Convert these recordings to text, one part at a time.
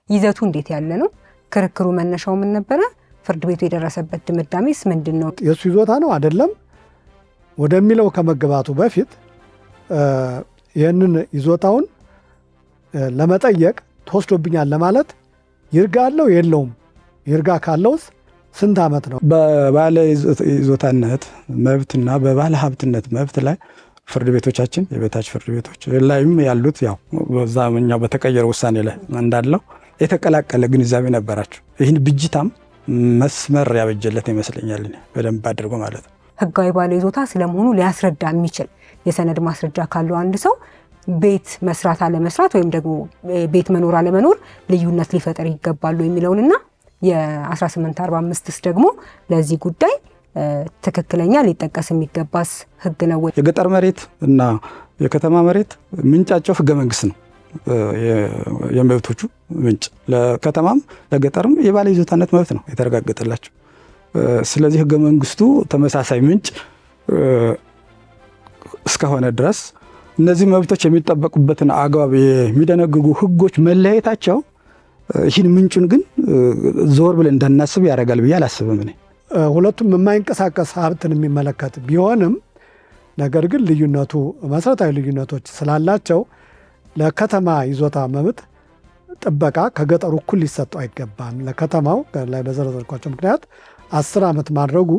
ይዘቱ እንዴት ያለ ነው? ክርክሩ መነሻው ምን ነበረ? ፍርድ ቤቱ የደረሰበት ድምዳሜስ ምንድነው? የሱ ይዞታ ነው አይደለም ወደሚለው ከመግባቱ በፊት ይህንን ይዞታውን ለመጠየቅ ተወስዶብኛል ለማለት ይርጋ አለው የለውም? ይርጋ ካለውስ ስንት ዓመት ነው? በባለ ይዞታነት መብትና በባለ ሀብትነት መብት ላይ ፍርድ ቤቶቻችን የበታች ፍርድ ቤቶች ላይም ያሉት ያው በዛኛው በተቀየረ ውሳኔ ላይ እንዳለው የተቀላቀለ ግንዛቤ ነበራቸው። ይህን ብጅታም መስመር ያበጀለት ይመስለኛል በደንብ አድርጎ ማለት ነው። ህጋዊ ባለ ይዞታ ስለመሆኑ ሊያስረዳ የሚችል የሰነድ ማስረጃ ካለው አንድ ሰው ቤት መስራት አለመስራት ወይም ደግሞ ቤት መኖር አለመኖር ልዩነት ሊፈጠር ይገባሉ የሚለውንና የ1845ስ ደግሞ ለዚህ ጉዳይ ትክክለኛ ሊጠቀስ የሚገባስ ህግ ነው ወይ? የገጠር መሬት እና የከተማ መሬት ምንጫቸው ህገ መንግስት ነው። የመብቶቹ ምንጭ ለከተማም ለገጠርም የባለ ይዞታነት መብት ነው የተረጋገጠላቸው። ስለዚህ ህገ መንግስቱ ተመሳሳይ ምንጭ እስከሆነ ድረስ እነዚህ መብቶች የሚጠበቁበትን አግባብ የሚደነግጉ ህጎች መለያየታቸው ይህን ምንጩን ግን ዞር ብለን እንዳናስብ ያደርጋል ብዬ አላስብም። ሁለቱም የማይንቀሳቀስ ሀብትን የሚመለከት ቢሆንም ነገር ግን ልዩነቱ መሰረታዊ ልዩነቶች ስላላቸው ለከተማ ይዞታ መብት ጥበቃ ከገጠሩ እኩል ሊሰጠው አይገባም። ለከተማው ላይ በዘረዘርኳቸው ምክንያት 10 ዓመት ማድረጉ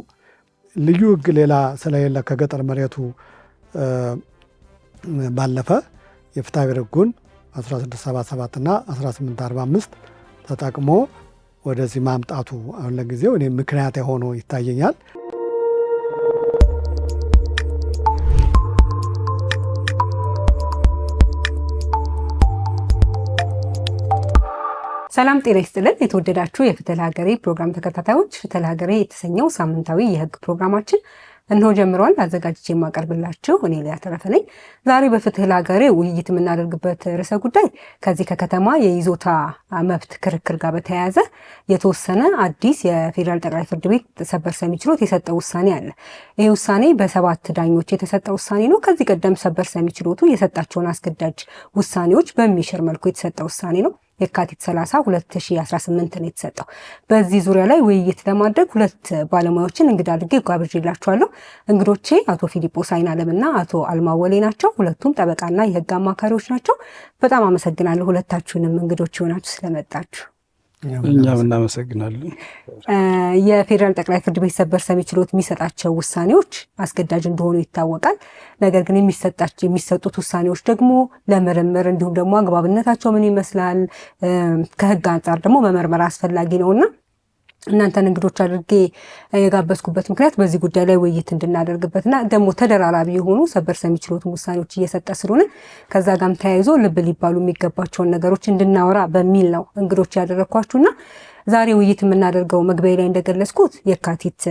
ልዩ ህግ ሌላ ስለሌለ ከገጠር መሬቱ ባለፈ የፍትሐብሔር ህጉን 1677 እና 1845 ተጠቅሞ ወደዚህ ማምጣቱ አሁን ለጊዜው እኔ ምክንያት ሆኖ ይታየኛል። ሰላም ጤና ይስጥልን። የተወደዳችሁ የፍትህ ለሀገሬ ፕሮግራም ተከታታዮች፣ ፍትህ ለሀገሬ የተሰኘው ሳምንታዊ የህግ ፕሮግራማችን እንሆ ጀምሯል። አዘጋጅቼ የማቀርብላችሁ እኔ ሊያ ተረፈ ነኝ። ዛሬ በፍትህ ለሀገሬ ውይይት የምናደርግበት ርዕሰ ጉዳይ ከዚህ ከከተማ የይዞታ መብት ክርክር ጋር በተያያዘ የተወሰነ አዲስ የፌዴራል ጠቅላይ ፍርድ ቤት ሰበር ሰሚ ችሎት የሰጠው ውሳኔ አለ። ይህ ውሳኔ በ7 ዳኞች የተሰጠ ውሳኔ ነው። ከዚህ ቀደም ሰበር ሰሚ ችሎቱ የሰጣቸውን አስገዳጅ ውሳኔዎች በሚሽር መልኩ የተሰጠ ውሳኔ ነው። የካቲት 30 2018 ነው የተሰጠው። በዚህ ዙሪያ ላይ ውይይት ለማድረግ 2 ባለሙያዎችን እንግዳ አድርጌ ጋብዤላችኋለሁ። እንግዶቼ አቶ ፊሊጶስ አይናለምና አቶ አልማወሌ ናቸው። ሁለቱም ጠበቃና የህግ አማካሪዎች ናቸው። በጣም አመሰግናለሁ ሁለታችሁንም እንግዶች ሆናችሁ ስለመጣችሁ። እኛም እናመሰግናለን። የፌዴራል ጠቅላይ ፍርድ ቤት ሰበር ሰሚ ችሎት የሚሰጣቸው ውሳኔዎች አስገዳጅ እንደሆኑ ይታወቃል። ነገር ግን የሚሰጡት ውሳኔዎች ደግሞ ለምርምር እንዲሁም ደግሞ አግባብነታቸው ምን ይመስላል ከህግ አንጻር ደግሞ መመርመር አስፈላጊ ነውና እናንተን እንግዶች አድርጌ የጋበዝኩበት ምክንያት በዚህ ጉዳይ ላይ ውይይት እንድናደርግበትና ደግሞ ተደራራቢ የሆኑ ሰበር ሰሚ ችሎቱን ውሳኔዎች እየሰጠ ስለሆነ ከዛ ጋርም ተያይዞ ልብ ሊባሉ የሚገባቸውን ነገሮች እንድናወራ በሚል ነው እንግዶች ያደረኳችሁና ዛሬ ውይይት የምናደርገው መግቢያ ላይ እንደገለጽኩት የካቲት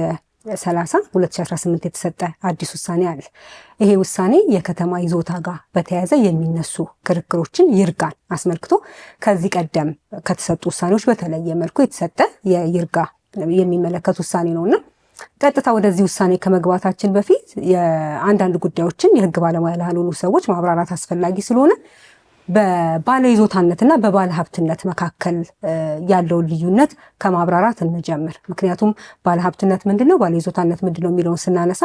30 2018 የተሰጠ አዲስ ውሳኔ አለ። ይሄ ውሳኔ የከተማ ይዞታ ጋር በተያያዘ የሚነሱ ክርክሮችን ይርጋን አስመልክቶ ከዚህ ቀደም ከተሰጡ ውሳኔዎች በተለየ መልኩ የተሰጠ የይርጋ የሚመለከት ውሳኔ ነውና ቀጥታ ወደዚህ ውሳኔ ከመግባታችን በፊት የአንዳንድ ጉዳዮችን የህግ ባለሙያ ላልሆኑ ሰዎች ማብራራት አስፈላጊ ስለሆነ በባለ ይዞታነትና በባለ ሀብትነት መካከል ያለውን ልዩነት ከማብራራት እንጀምር። ምክንያቱም ባለ ሀብትነት ምንድነው፣ ባለ ይዞታነት ምንድነው የሚለውን ስናነሳ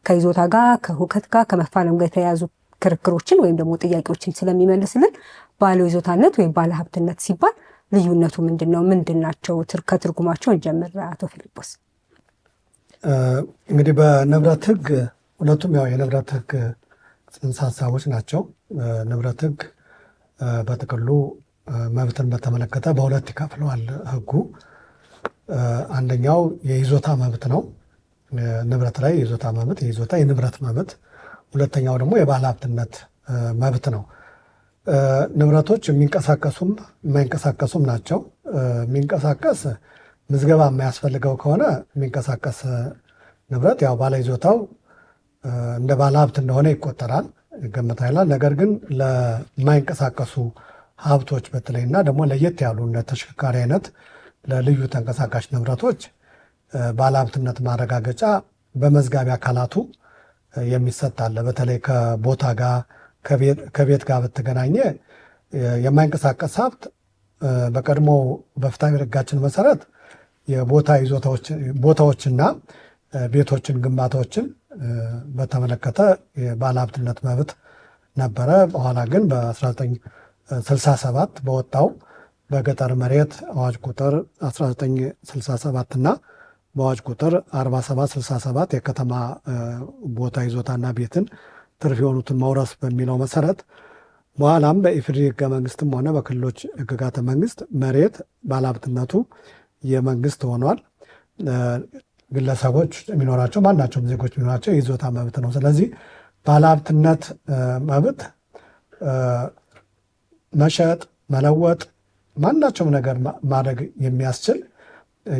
ከይዞታ ጋር ከሁከት ጋር ከመፋለም ጋር የተያያዙ ክርክሮችን ወይም ደግሞ ጥያቄዎችን ስለሚመልስልን ባለ ይዞታነት ወይም ባለ ሀብትነት ሲባል ልዩነቱ ምንድነው፣ ምንድናቸው? ከትርጉማቸው እንጀምር። አቶ ፊሊጶስ። እንግዲህ በንብረት ህግ ሁለቱም ያው የንብረት ህግ ጽንሰ ሀሳቦች ናቸው። ንብረት ህግ በጥቅሉ መብትን በተመለከተ በሁለት ይከፍለዋል ህጉ። አንደኛው የይዞታ መብት ነው፣ ንብረት ላይ የይዞታ መብት የንብረት መብት። ሁለተኛው ደግሞ የባለ ሀብትነት መብት ነው። ንብረቶች የሚንቀሳቀሱም የማይንቀሳቀሱም ናቸው። የሚንቀሳቀስ ምዝገባ የማያስፈልገው ከሆነ የሚንቀሳቀስ ንብረት ያው ባለ ይዞታው እንደ ባለ ሀብት እንደሆነ ይቆጠራል፣ ይገመታል። ነገር ግን ለማይንቀሳቀሱ ሀብቶች በተለይና ደግሞ ለየት ያሉ እንደ ተሽከርካሪ አይነት ለልዩ ተንቀሳቃሽ ንብረቶች ባለ ሀብትነት ማረጋገጫ በመዝጋቢ አካላቱ የሚሰጥ አለ። በተለይ ከቦታ ጋር ከቤት ጋር በተገናኘ የማይንቀሳቀስ ሀብት በቀድሞ በፍትሐብሔር ሕጋችን መሰረት የቦታ ቦታዎችና ቤቶችን ግንባታዎችን በተመለከተ የባለሀብትነት መብት ነበረ። በኋላ ግን በ1967 በወጣው በገጠር መሬት አዋጅ ቁጥር 1967 እና በአዋጅ ቁጥር 4767 የከተማ ቦታ ይዞታና ቤትን ትርፍ የሆኑትን መውረስ በሚለው መሰረት በኋላም በኢፌዴሪ ሕገ መንግስትም ሆነ በክልሎች ሕግጋተ መንግስት መሬት ባለሀብትነቱ የመንግስት ሆኗል። ግለሰቦች የሚኖራቸው ማናቸውም ዜጎች የሚኖራቸው የይዞታ መብት ነው። ስለዚህ ባለሀብትነት መብት መሸጥ፣ መለወጥ፣ ማናቸውም ነገር ማድረግ የሚያስችል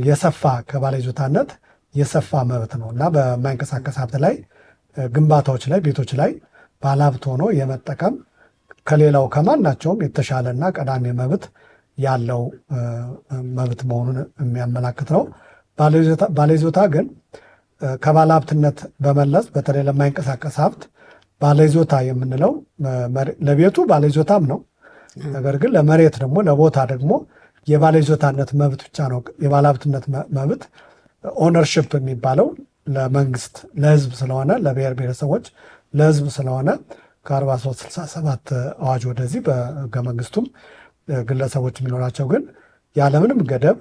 የሰፋ ከባለ ይዞታነት የሰፋ መብት ነው እና በማይንቀሳቀስ ሀብት ላይ ግንባታዎች ላይ ቤቶች ላይ ባለሀብት ሆኖ የመጠቀም ከሌላው ከማናቸውም የተሻለና ቀዳሚ መብት ያለው መብት መሆኑን የሚያመላክት ነው። ባለይዞታ ግን ከባለሀብትነት በመለስ በተለይ ለማይንቀሳቀስ ሀብት ባለይዞታ የምንለው ለቤቱ ባለይዞታም ነው። ነገር ግን ለመሬት ደግሞ ለቦታ ደግሞ የባለይዞታነት መብት ብቻ ነው። የባለሀብትነት መብት ኦነርሽፕ የሚባለው ለመንግስት ለህዝብ ስለሆነ ለብሔር ብሔረሰቦች ለህዝብ ስለሆነ ከ4367 አዋጅ ወደዚህ በህገ መንግስቱም ግለሰቦች የሚኖራቸው ግን ያለምንም ገደብ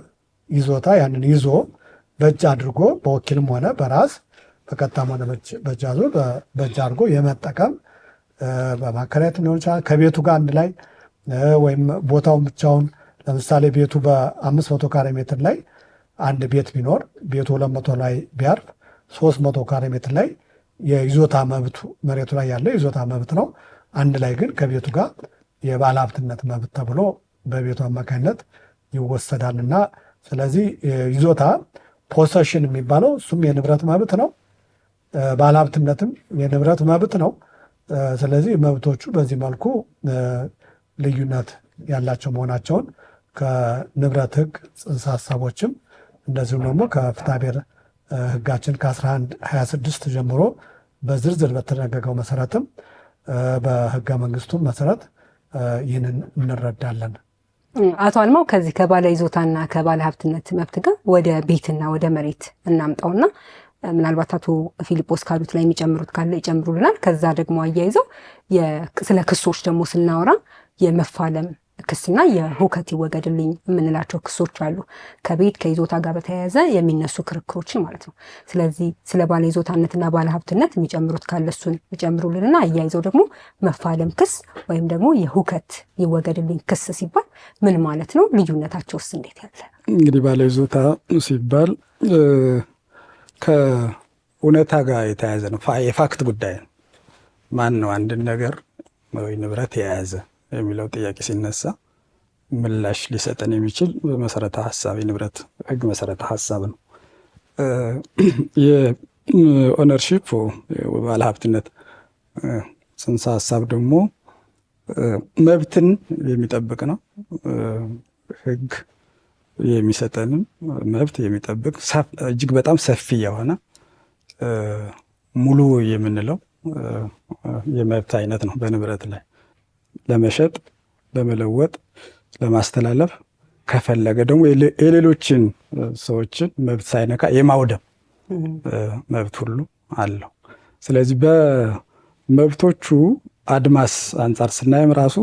ይዞታ ያንን ይዞ በእጅ አድርጎ በወኪልም ሆነ በራስ በቀጥታም ሆነ በእጅ አድርጎ በእጅ አድርጎ የመጠቀም በማከራየት ሊሆን ይችላል። ከቤቱ ጋር አንድ ላይ ወይም ቦታውን ብቻውን ለምሳሌ ቤቱ በ500 ካሬ ሜትር ላይ አንድ ቤት ቢኖር ቤቱ 200 ላይ ቢያርፍ 300 ካሬ ሜትር ላይ የይዞታ መብቱ መሬቱ ላይ ያለው የይዞታ መብት ነው። አንድ ላይ ግን ከቤቱ ጋር የባለሀብትነት መብት ተብሎ በቤቱ አማካኝነት ይወሰዳልና ስለዚህ ይዞታ ፖሰሽን የሚባለው እሱም የንብረት መብት ነው። ባለሀብትነትም የንብረት መብት ነው። ስለዚህ መብቶቹ በዚህ መልኩ ልዩነት ያላቸው መሆናቸውን ከንብረት ሕግ ጽንሰ ሀሳቦችም እንደዚሁም ደግሞ ከፍትሐብሔር ሕጋችን ከ1126 ጀምሮ በዝርዝር በተደነገገው መሰረትም በሕገ መንግስቱ መሰረት ይህንን እንረዳለን። አቶ አልማው ከዚህ ከባለ ይዞታና ከባለ ሀብትነት መብት ጋር ወደ ቤትና ወደ መሬት እናምጣውና ምናልባት አቶ ፊልጶስ ካሉት ላይ የሚጨምሩት ካለ ይጨምሩልናል። ከዛ ደግሞ አያይዘው ስለ ክሶች ደግሞ ስናወራ የመፋለም ክስና የሁከት ይወገድልኝ የምንላቸው ክሶች አሉ። ከቤት ከይዞታ ጋር በተያያዘ የሚነሱ ክርክሮችን ማለት ነው። ስለዚህ ስለ ባለ ይዞታነትና ባለ ሀብትነት የሚጨምሩት ካለ እሱን ይጨምሩልንና አያይዘው ደግሞ መፋለም ክስ ወይም ደግሞ የሁከት ይወገድልኝ ክስ ሲባል ምን ማለት ነው? ልዩነታቸውስ እንዴት ያለ? እንግዲህ ባለ ይዞታ ሲባል ከእውነታ ጋር የተያያዘ ነው። የፋክት ጉዳይ ነው። ማን ነው አንድን ነገር ወይ ንብረት የያዘ የሚለው ጥያቄ ሲነሳ ምላሽ ሊሰጠን የሚችል መሰረተ ሀሳብ የንብረት ሕግ መሰረተ ሀሳብ ነው። የኦነርሺፕ ባለሀብትነት ጽንሰ ሀሳብ ደግሞ መብትን የሚጠብቅ ነው። ሕግ የሚሰጠንን መብት የሚጠብቅ እጅግ በጣም ሰፊ የሆነ ሙሉ የምንለው የመብት አይነት ነው። በንብረት ላይ ለመሸጥ፣ ለመለወጥ፣ ለማስተላለፍ ከፈለገ ደግሞ የሌሎችን ሰዎችን መብት ሳይነካ የማውደም መብት ሁሉ አለው። ስለዚህ በመብቶቹ አድማስ አንጻር ስናየም ራሱ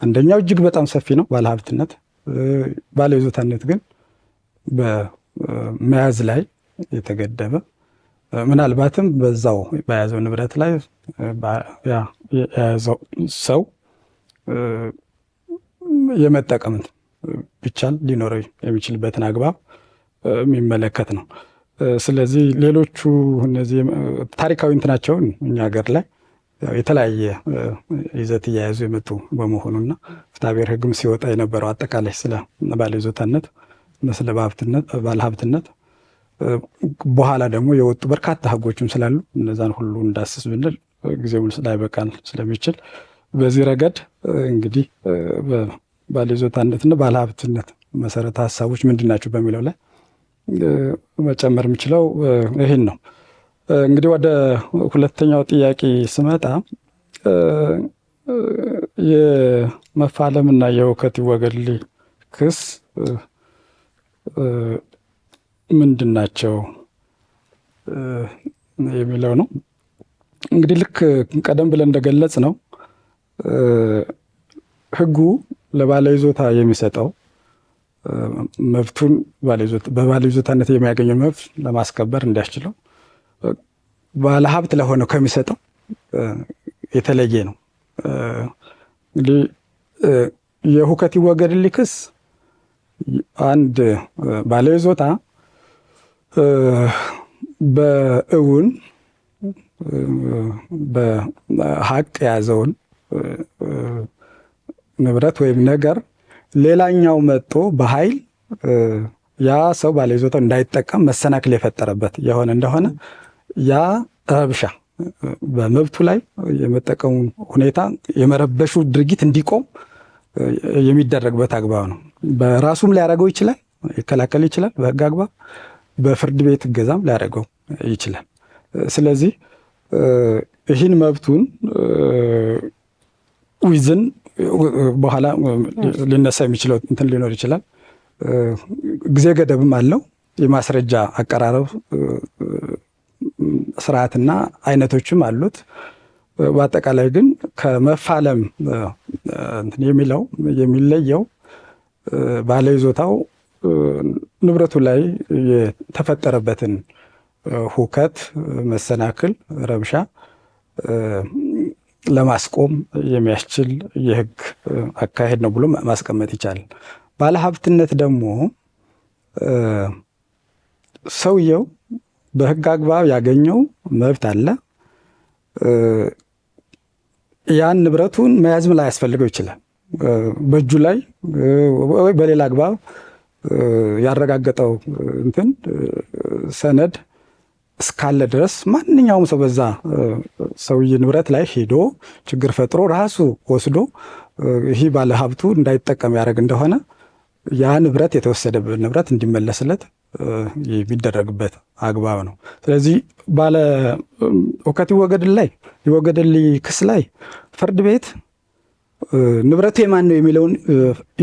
አንደኛው እጅግ በጣም ሰፊ ነው ባለሀብትነት። ባለይዞታነት ግን በመያዝ ላይ የተገደበ ምናልባትም በዛው በያዘው ንብረት ላይ የያዘው ሰው የመጠቀምን ብቻል ሊኖረው የሚችልበትን አግባብ የሚመለከት ነው። ስለዚህ ሌሎቹ እነዚህ ታሪካዊ እንትናቸውን እኛ ሀገር ላይ የተለያየ ይዘት እያያዙ የመጡ በመሆኑና ፍትሐብሔር ሕግም ሲወጣ የነበረው አጠቃላይ ስለ ባለይዞታነት ስለ ባለሀብትነት በኋላ ደግሞ የወጡ በርካታ ሕጎችም ስላሉ እነዛን ሁሉ እንዳስስ ብንል ጊዜውን ላይበቃን ስለሚችል በዚህ ረገድ እንግዲህ ባለይዞታነትና ባለሀብትነት መሰረተ ሀሳቦች ምንድን ናቸው በሚለው ላይ መጨመር የምችለው ይህን ነው። እንግዲህ ወደ ሁለተኛው ጥያቄ ስመጣ የመፋለምና የሁከት ይወገድልኝ ክስ ምንድን ናቸው የሚለው ነው። እንግዲህ ልክ ቀደም ብለን እንደገለጽ ነው ሕጉ ለባለይዞታ የሚሰጠው መብቱን በባለይዞታነት የሚያገኘው መብት ለማስከበር እንዲያስችለው ባለሀብት ለሆነው ከሚሰጠው የተለየ ነው። እንግዲህ የሁከት ይወገድልኝ ክስ አንድ ባለይዞታ በእውን በሀቅ የያዘውን ንብረት ወይም ነገር ሌላኛው መጥቶ በኃይል ያ ሰው ባለይዞታው እንዳይጠቀም መሰናክል የፈጠረበት የሆነ እንደሆነ ያ ረብሻ በመብቱ ላይ የመጠቀሙን ሁኔታ የመረበሹ ድርጊት እንዲቆም የሚደረግበት አግባብ ነው። በራሱም ሊያደርገው ይችላል፣ ይከላከል ይችላል በህግ አግባብ፣ በፍርድ ቤት እገዛም ሊያደርገው ይችላል። ስለዚህ ይህን መብቱን ዊዝን በኋላ ሊነሳ የሚችለው እንትን ሊኖር ይችላል። ጊዜ ገደብም አለው። የማስረጃ አቀራረብ ስርዓትና አይነቶችም አሉት። በአጠቃላይ ግን ከመፋለም የሚለየው ባለይዞታው ንብረቱ ላይ የተፈጠረበትን ሁከት፣ መሰናክል፣ ረብሻ ለማስቆም የሚያስችል የህግ አካሄድ ነው ብሎ ማስቀመጥ ይቻላል። ባለሀብትነት ደግሞ ሰውየው በህግ አግባብ ያገኘው መብት አለ። ያን ንብረቱን መያዝም ላይ ያስፈልገው ይችላል። በእጁ ላይ ወይ በሌላ አግባብ ያረጋገጠው ሰነድ እስካለ ድረስ ማንኛውም ሰው በዛ ሰውዬ ንብረት ላይ ሄዶ ችግር ፈጥሮ ራሱ ወስዶ ይህ ባለሀብቱ እንዳይጠቀም ያደርግ እንደሆነ ያ ንብረት የተወሰደበት ንብረት እንዲመለስለት የሚደረግበት አግባብ ነው። ስለዚህ ባለ ሁከት ይወገድልኝ ክስ ላይ ፍርድ ቤት ንብረቱ የማን ነው የሚለውን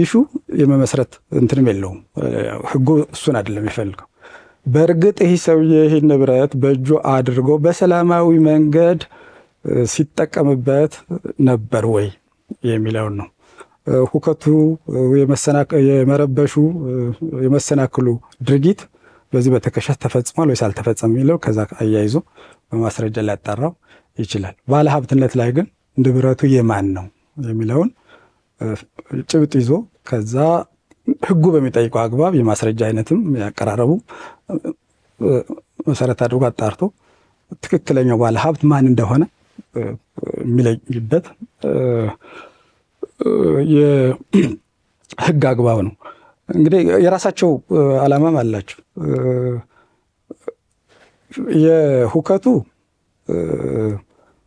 ኢሹ የመመስረት እንትንም የለውም። ህጉ እሱን አይደለም የሚፈልገው። በእርግጥ ይህ ሰውዬ ይህ ንብረት በእጁ አድርጎ በሰላማዊ መንገድ ሲጠቀምበት ነበር ወይ የሚለውን ነው። ሁከቱ የመረበሹ የመሰናክሉ ድርጊት በዚህ በተከሳሽ ተፈጽሟል ወይስ አልተፈጸመም የሚለው ከዛ አያይዞ በማስረጃ ሊያጣራው ይችላል። ባለሀብትነት ላይ ግን ንብረቱ የማን ነው የሚለውን ጭብጥ ይዞ ከዛ ህጉ በሚጠይቀው አግባብ የማስረጃ አይነትም ያቀራረቡ መሰረት አድርጎ አጣርቶ ትክክለኛው ባለሀብት ማን እንደሆነ የሚለይበት የህግ አግባብ ነው። እንግዲህ የራሳቸው ዓላማም አላቸው። የሁከቱ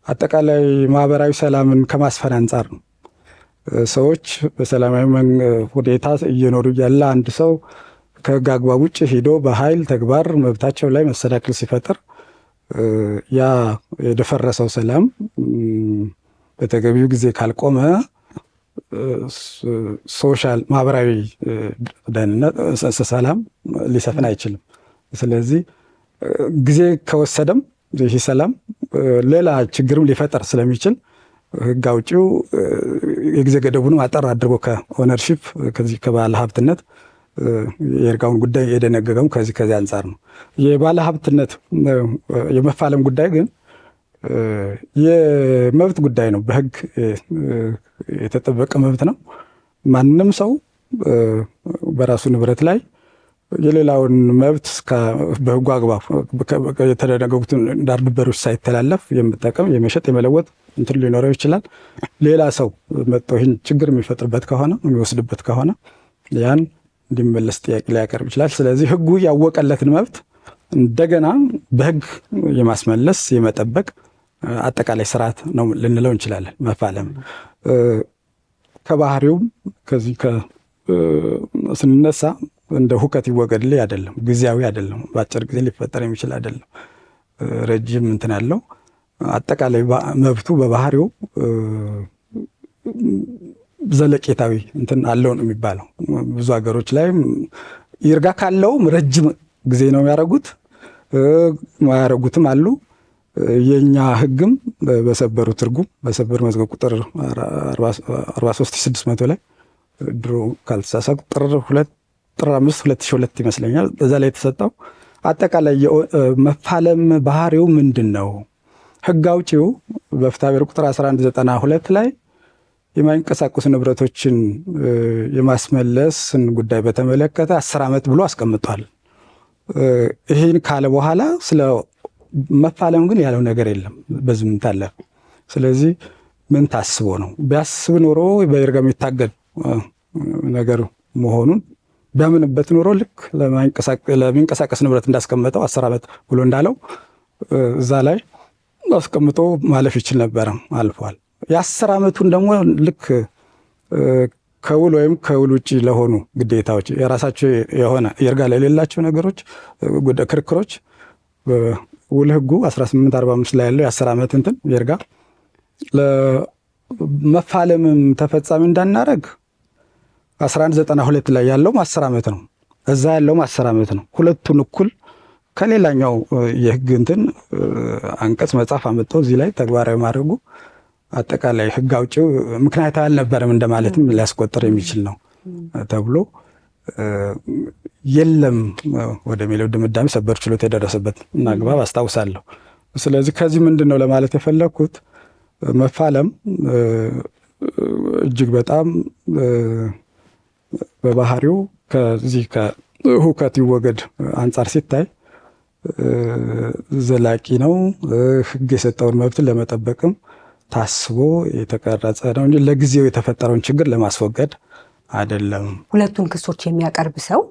አጠቃላይ ማህበራዊ ሰላምን ከማስፈን አንጻር ነው። ሰዎች በሰላማዊ ሁኔታ እየኖሩ ያለ አንድ ሰው ከህግ አግባብ ውጭ ሄዶ በኃይል ተግባር መብታቸው ላይ መሰናክል ሲፈጥር ያ የደፈረሰው ሰላም በተገቢው ጊዜ ካልቆመ ሶሻል ማህበራዊ ደህንነት ሰላም ሊሰፍን አይችልም። ስለዚህ ጊዜ ከወሰደም ይህ ሰላም ሌላ ችግርም ሊፈጠር ስለሚችል ህግ አውጪው የጊዜ ገደቡንም አጠር አድርጎ ከኦነርሺፕ ከዚህ ከባለ ሀብትነት የእርጋውን ጉዳይ የደነገገው ከዚህ አንጻር ነው። የባለ ሀብትነት የመፋለም ጉዳይ ግን የመብት ጉዳይ ነው። በህግ የተጠበቀ መብት ነው። ማንም ሰው በራሱ ንብረት ላይ የሌላውን መብት በህጉ አግባብ የተደነገጉትን ዳር ድንበሮች ሳይተላለፍ የምጠቀም የመሸጥ የመለወጥ እንትን ሊኖረው ይችላል። ሌላ ሰው መጥቶ ይህን ችግር የሚፈጥርበት ከሆነ የሚወስድበት ከሆነ ያን እንዲመለስ ጥያቄ ሊያቀርብ ይችላል። ስለዚህ ህጉ ያወቀለትን መብት እንደገና በህግ የማስመለስ የመጠበቅ አጠቃላይ ስርዓት ነው ልንለው እንችላለን። መፋለም ከባህሪውም ከዚህ ስንነሳ እንደ ሁከት ይወገድልኝ አይደለም፣ ጊዜያዊ አይደለም፣ በአጭር ጊዜ ሊፈጠር የሚችል አይደለም። ረጅም እንትን ያለው አጠቃላይ መብቱ በባህሪው ዘለቄታዊ እንትን አለው ነው የሚባለው። ብዙ ሀገሮች ላይ ይርጋ ካለውም ረጅም ጊዜ ነው የሚያደርጉት፣ ማያደርጉትም አሉ። የኛ ህግም በሰበሩ ትርጉም በሰበር መዝገብ ቁጥር 43600 ላይ ድሮ ካልተሳሳትኩ ጥር 5 2002 ይመስለኛል እዛ ላይ የተሰጠው አጠቃላይ መፋለም ባህሪው ምንድን ነው? ህግ አውጪው በፍትሐብሔር ቁጥር 1192 ላይ የማይንቀሳቀሱ ንብረቶችን የማስመለስን ጉዳይ በተመለከተ 10 ዓመት ብሎ አስቀምጧል። ይህን ካለ በኋላ ስለ መፋለም ግን ያለው ነገር የለም፣ በዝምታ አለ። ስለዚህ ምን ታስቦ ነው? ቢያስብ ኖሮ በይርጋ የሚታገድ ነገር መሆኑን ቢያምንበት ኖሮ ልክ ለሚንቀሳቀስ ንብረት እንዳስቀመጠው 10 ዓመት ብሎ እንዳለው እዛ ላይ አስቀምጦ ማለፍ ይችል ነበረ፣ አልፏል። የ10 ዓመቱን ደግሞ ልክ ከውል ወይም ከውል ውጭ ለሆኑ ግዴታዎች የራሳቸው የሆነ ይርጋ ለሌላቸው ነገሮች ክርክሮች ውል ህጉ 1845 ላይ ያለው የ10 ዓመት እንትን ይርጋ ለመፋለምም ተፈጻሚ እንዳናረግ 1192 ላይ ያለውም 10 ዓመት ነው፣ እዛ ያለውም 10 ዓመት ነው። ሁለቱን እኩል ከሌላኛው የህግ እንትን አንቀጽ መጽሐፍ አመጣው እዚህ ላይ ተግባራዊ ማድረጉ አጠቃላይ ህግ አውጪው ምክንያታዊ አልነበረም እንደማለትም ሊያስቆጥር የሚችል ነው ተብሎ የለም ወደሚለው ድምዳሜ ሰበር ችሎት የደረሰበት አግባብ አስታውሳለሁ። ስለዚህ ከዚህ ምንድን ነው ለማለት የፈለግኩት መፋለም እጅግ በጣም በባህሪው ከዚህ ከሁከት ይወገድ አንጻር ሲታይ ዘላቂ ነው። ህግ የሰጠውን መብትን ለመጠበቅም ታስቦ የተቀረጸ ነው እንጂ ለጊዜው የተፈጠረውን ችግር ለማስወገድ አይደለም። ሁለቱን ክሶች የሚያቀርብ ሰው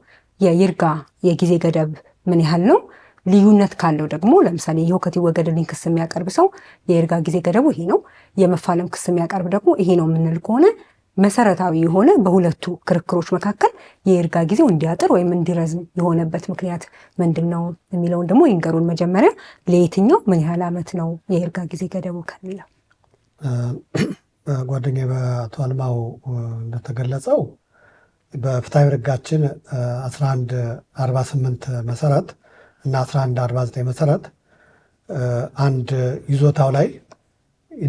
የይርጋ የጊዜ ገደብ ምን ያህል ነው? ልዩነት ካለው ደግሞ ለምሳሌ የሁከት ይወገድልኝ ክስ የሚያቀርብ ሰው የይርጋ ጊዜ ገደቡ ይሄ ነው፣ የመፋለም ክስ የሚያቀርብ ደግሞ ይሄ ነው የምንል ከሆነ መሰረታዊ የሆነ በሁለቱ ክርክሮች መካከል የይርጋ ጊዜው እንዲያጥር ወይም እንዲረዝም የሆነበት ምክንያት ምንድን ነው የሚለውን ደግሞ ይንገሩን። መጀመሪያ ለየትኛው ምን ያህል ዓመት ነው የይርጋ ጊዜ ገደቡ ከሚለው። ጓደኛዬ በአቶ አልማው እንደተገለጸው በፍትሐብሔር ህጋችን 1148 መሰረት እና 1149 መሰረት አንድ ይዞታው ላይ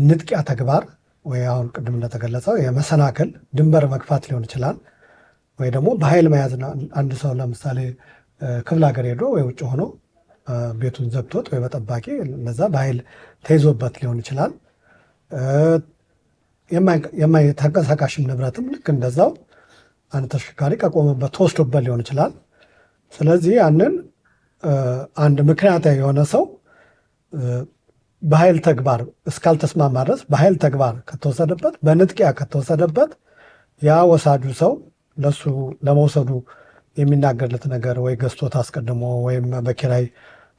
ንጥቂያ ተግባር ወይ አሁን ቅድም እንደተገለጸው የመሰናክል ድንበር መግፋት ሊሆን ይችላል፣ ወይ ደግሞ በኃይል መያዝ። አንድ ሰው ለምሳሌ ክፍለ ሀገር ሄዶ ወይ ውጭ ሆኖ ቤቱን ዘግቶት ወይ በጠባቂ እነዛ በኃይል ተይዞበት ሊሆን ይችላል። ተንቀሳቃሽም ንብረትም ልክ እንደዛው አንድ ተሽከርካሪ ከቆመበት ተወስዶበት ሊሆን ይችላል። ስለዚህ ያንን አንድ ምክንያታዊ የሆነ ሰው በኃይል ተግባር እስካልተስማማ ድረስ በኃይል ተግባር ከተወሰደበት፣ በንጥቂያ ከተወሰደበት ያ ወሳጁ ሰው ለሱ ለመውሰዱ የሚናገርለት ነገር ወይ ገዝቶት አስቀድሞ ወይም በኪራይ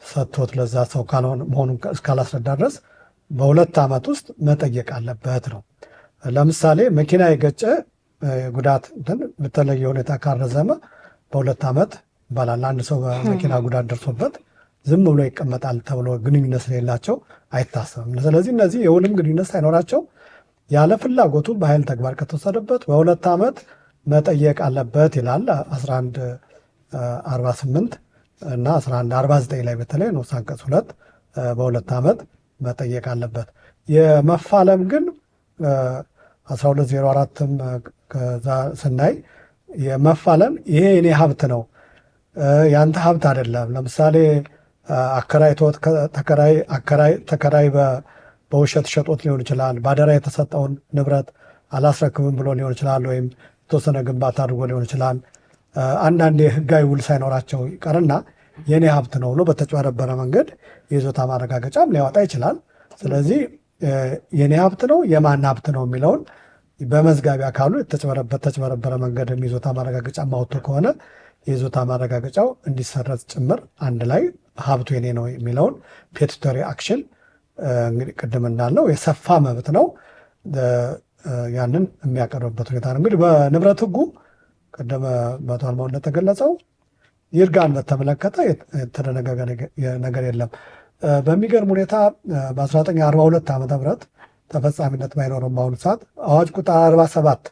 ሰጥቶት ለዛ ሰው ካልሆነ መሆኑን እስካላስረዳ ድረስ በ2 ዓመት ውስጥ መጠየቅ አለበት ነው። ለምሳሌ መኪና የገጨ ጉዳት በተለየ ሁኔታ ካረዘመ በ2 ዓመት ይባላል። አንድ ሰው በመኪና ጉዳት ደርሶበት ዝም ብሎ ይቀመጣል ተብሎ ግንኙነት ስለሌላቸው አይታሰብም። ስለዚህ እነዚህ የውልም ግንኙነት ሳይኖራቸው ያለ ፍላጎቱ በኃይል ተግባር ከተወሰደበት በ2 ዓመት መጠየቅ አለበት ይላል 1148 እና 1149 ላይ በተለይ ንዑስ አንቀጽ 2 በ2 ዓመት መጠየቅ አለበት። የመፋለም ግን 1204ም ከዛ ስናይ የመፋለም ይሄ የኔ ሀብት ነው ያንተ ሀብት አይደለም። ለምሳሌ አከራይቶት ተከራይ በውሸት ሸጦት ሊሆን ይችላል። ባደራ የተሰጠውን ንብረት አላስረክብም ብሎ ሊሆን ይችላል። ወይም የተወሰነ ግንባታ አድርጎ ሊሆን ይችላል። አንዳንድ የህጋዊ ውል ሳይኖራቸው ይቀርና የኔ ሀብት ነው ብሎ በተጭበረበረ መንገድ የይዞታ ማረጋገጫም ሊያወጣ ይችላል። ስለዚህ የኔ ሀብት ነው የማን ሀብት ነው የሚለውን በመዝጋቢ አካሉ በተጭበረበረ መንገድ የይዞታ ማረጋገጫ ማውጥቶ ከሆነ የይዞታ ማረጋገጫው እንዲሰረዝ ጭምር አንድ ላይ ሀብቱ የኔ ነው የሚለውን ፔቲቶሪ አክሽን እንግዲህ ቅድም እንዳልነው የሰፋ መብት ነው። ያንን የሚያቀርብበት ሁኔታ ነው። እንግዲህ በንብረት ህጉ ቅድም በአቶ አልማው እንደተገለጸው ይርጋን በተመለከተ የተደነገገ ነገር የለም። በሚገርም ሁኔታ በ1942 ዓ ም ተፈጻሚነት ባይኖርም በአሁኑ ሰዓት አዋጅ ቁጥር 47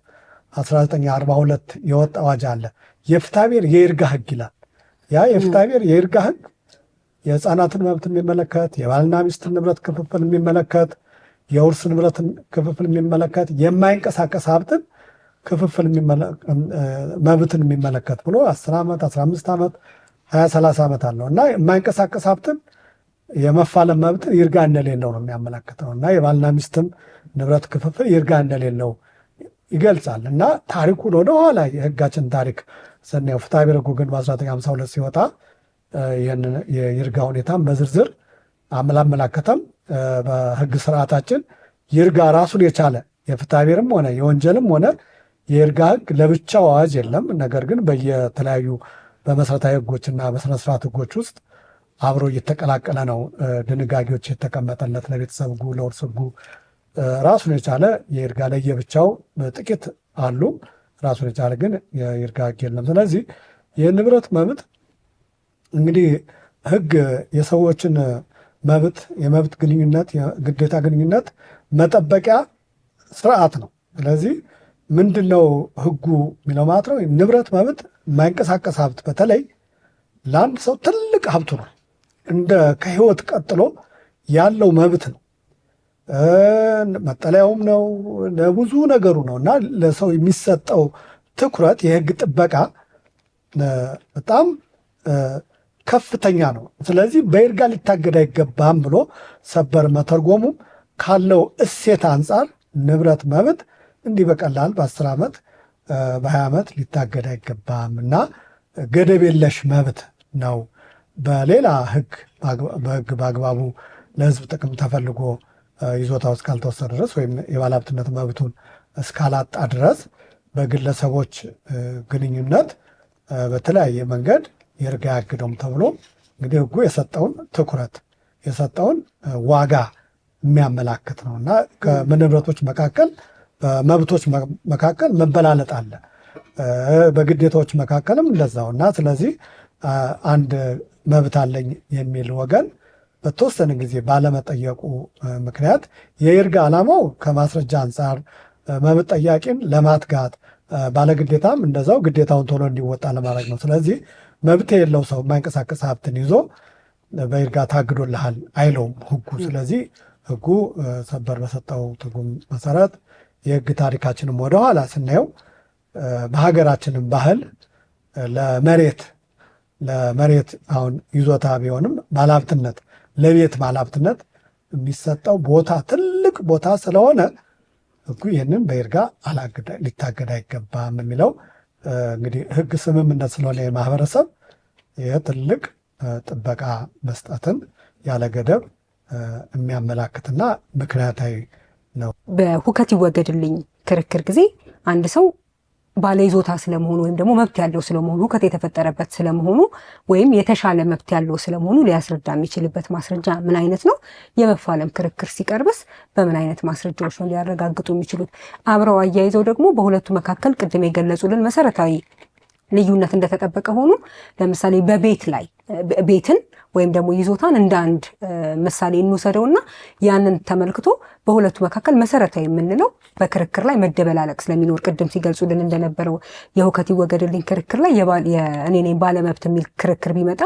1942 የወጣ አዋጅ አለ። የፍትሐብሔር የይርጋ ህግ ይላል። ያ የፍትሐብሔር የይርጋ ህግ የህፃናትን መብት የሚመለከት፣ የባልና ሚስትን ንብረት ክፍፍል የሚመለከት፣ የውርስ ንብረትን ክፍፍል የሚመለከት፣ የማይንቀሳቀስ ሀብትን ክፍፍል መብትን የሚመለከት ብሎ 10 ዓመት 15 ዓመት 20-30 ዓመት አለው እና የማይንቀሳቀስ ሀብትን የመፋለም መብትን ይርጋ እንደሌለው ነው የሚያመለክተው እና የባልና ሚስትም ንብረት ክፍፍል ይርጋ እንደሌለው ይገልጻል። እና ታሪኩን ወደኋላ የህጋችን ታሪክ ስናየው ፍትሐብሔር ህጉ ግን በ1952 ሲወጣ የይርጋ ሁኔታም በዝርዝር አላመላከተም። በህግ ስርዓታችን ይርጋ ራሱን የቻለ የፍትሐብሔርም ሆነ የወንጀልም ሆነ የይርጋ ህግ ለብቻው አዋጅ የለም። ነገር ግን በየተለያዩ በመሰረታዊ ህጎችና በስነስርዓት ህጎች ውስጥ አብሮ እየተቀላቀለ ነው ድንጋጌዎች የተቀመጠለት። ለቤተሰብ ህጉ፣ ለውርስ ህጉ ራሱን የቻለ የይርጋ ለየብቻው ጥቂት አሉ። ራሱን የቻለ ግን የይርጋ ህግ የለም። ስለዚህ የንብረት መብት እንግዲህ ህግ የሰዎችን መብት የመብት ግንኙነት የግዴታ ግንኙነት መጠበቂያ ስርዓት ነው። ስለዚህ ምንድን ነው ህጉ የሚለው ማለት ነው? ንብረት መብት የማይንቀሳቀስ ሀብት በተለይ ለአንድ ሰው ትልቅ ሀብቱ ነው። እንደ ከህይወት ቀጥሎ ያለው መብት ነው። መጠለያውም ነው፣ ለብዙ ነገሩ ነው እና ለሰው የሚሰጠው ትኩረት የህግ ጥበቃ በጣም ከፍተኛ ነው። ስለዚህ በይርጋ ሊታገድ አይገባም ብሎ ሰበር መተርጎሙም ካለው እሴት አንጻር ንብረት መብት እንዲህ በቀላል በ10 ዓመት በ20 ዓመት ሊታገድ አይገባም እና ገደብ የለሽ መብት ነው። በሌላ ህግ በህግ በአግባቡ ለህዝብ ጥቅም ተፈልጎ ይዞታው እስካልተወሰደ ድረስ ወይም የባለሀብትነት መብቱን እስካላጣ ድረስ በግለሰቦች ግንኙነት በተለያየ መንገድ ይርጋ ያግደውም ተብሎ እንግዲህ ህጉ የሰጠውን ትኩረት የሰጠውን ዋጋ የሚያመላክት ነው እና ከንብረቶች መካከል በመብቶች መካከል መበላለጥ አለ፣ በግዴታዎች መካከልም እንደዛው እና ስለዚህ አንድ መብት አለኝ የሚል ወገን በተወሰነ ጊዜ ባለመጠየቁ ምክንያት የይርጋ ዓላማው ከማስረጃ አንጻር መብት ጠያቂን ለማትጋት ባለግዴታም እንደዛው ግዴታውን ቶሎ እንዲወጣ ለማድረግ ነው። ስለዚህ መብት የሌለው ሰው የማይንቀሳቀስ ሀብትን ይዞ በይርጋ ታግዶልሃል አይለውም ህጉ። ስለዚህ ህጉ ሰበር በሰጠው ትርጉም መሰረት የህግ ታሪካችንም ወደኋላ ስናየው በሀገራችንም ባህል ለመሬት አሁን ይዞታ ቢሆንም ባለሀብትነት ለቤት ባለሀብትነት የሚሰጠው ቦታ ትልቅ ቦታ ስለሆነ ህጉ ይህንን በይርጋ ሊታገድ አይገባም የሚለው እንግዲህ ህግ ስምምነት ስለሆነ የማህበረሰብ ይህ ትልቅ ጥበቃ መስጠትን ያለ ገደብ የሚያመላክትና ምክንያታዊ ነው። በሁከት ይወገድልኝ ክርክር ጊዜ አንድ ሰው ባለይዞታ ስለመሆኑ ወይም ደግሞ መብት ያለው ስለመሆኑ ሁከት የተፈጠረበት ስለመሆኑ ወይም የተሻለ መብት ያለው ስለመሆኑ ሊያስረዳ የሚችልበት ማስረጃ ምን አይነት ነው? የመፋለም ክርክር ሲቀርብስ በምን አይነት ማስረጃዎች ነው ሊያረጋግጡ የሚችሉት? አብረው አያይዘው ደግሞ በሁለቱ መካከል ቅድም የገለጹልን መሰረታዊ ልዩነት እንደተጠበቀ ሆኖ ለምሳሌ በቤት ላይ ቤትን ወይም ደግሞ ይዞታን እንደ አንድ ምሳሌ እንውሰደውና ያንን ተመልክቶ በሁለቱ መካከል መሰረታዊ የምንለው በክርክር ላይ መደበላለቅ ስለሚኖር ቅድም ሲገልጹልን እንደነበረው የሁከት ይወገድልኝ ክርክር ላይ እኔ ነኝ ባለመብት የሚል ክርክር ቢመጣ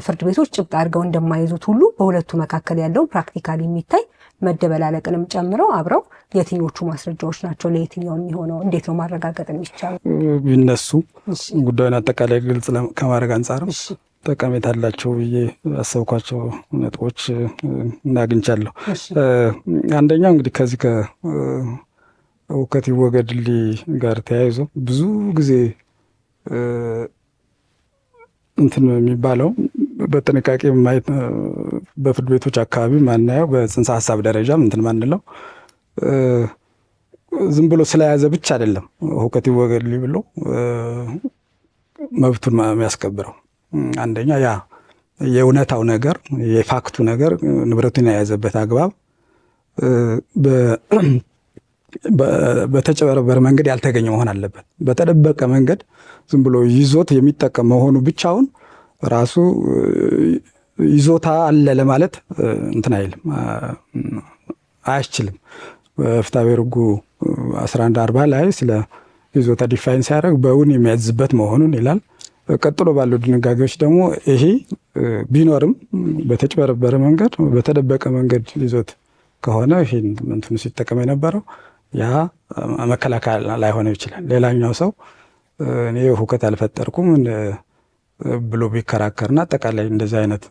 ፍርድ ቤቶች ጭብጥ አድርገው እንደማይዙት ሁሉ በሁለቱ መካከል ያለው ፕራክቲካሊ የሚታይ መደበላለቅንም ጨምረው አብረው የትኞቹ ማስረጃዎች ናቸው ለየትኛው የሚሆነው እንዴት ነው ማረጋገጥ የሚቻለው? ቢነሱ ጉዳዩን አጠቃላይ ግልጽ ከማድረግ አንጻርም ጠቀሜታ አላቸው ብዬ ያሰብኳቸው ነጥቦች እናግኝቻለሁ። አንደኛው እንግዲህ ከዚህ ከሁከት ይወገድልኝ ጋር ተያይዞ ብዙ ጊዜ እንትን የሚባለው በጥንቃቄ ማየት በፍርድ ቤቶች አካባቢ ማናየው በጽንሰ ሀሳብ ደረጃ እንትን ማንለው ዝም ብሎ ስለያዘ ብቻ አይደለም ሁከት ይወገድልኝ ብሎ መብቱን የሚያስከብረው። አንደኛ ያ የእውነታው ነገር የፋክቱ ነገር ንብረቱን የያዘበት አግባብ በተጨበረበረ መንገድ ያልተገኘ መሆን አለበት። በተደበቀ መንገድ ዝም ብሎ ይዞት የሚጠቀም መሆኑ ብቻውን ራሱ ይዞታ አለ ለማለት እንትን አይልም፣ አያስችልም። በፍትሐብሔር ሕጉ 1140 ላይ ስለ ይዞታ ዲፋይን ሲያደርግ በውን የሚያዝበት መሆኑን ይላል። ቀጥሎ ባሉ ድንጋጌዎች ደግሞ ይሄ ቢኖርም በተጭበረበረ መንገድ በተደበቀ መንገድ ይዞት ከሆነ ይህን እንትኑ ሲጠቀም የነበረው ያ መከላከያ ላይሆነው ይችላል። ሌላኛው ሰው እኔ ሁከት አልፈጠርኩም ብሎ ቢከራከርና አጠቃላይ እንደዚህ አይነት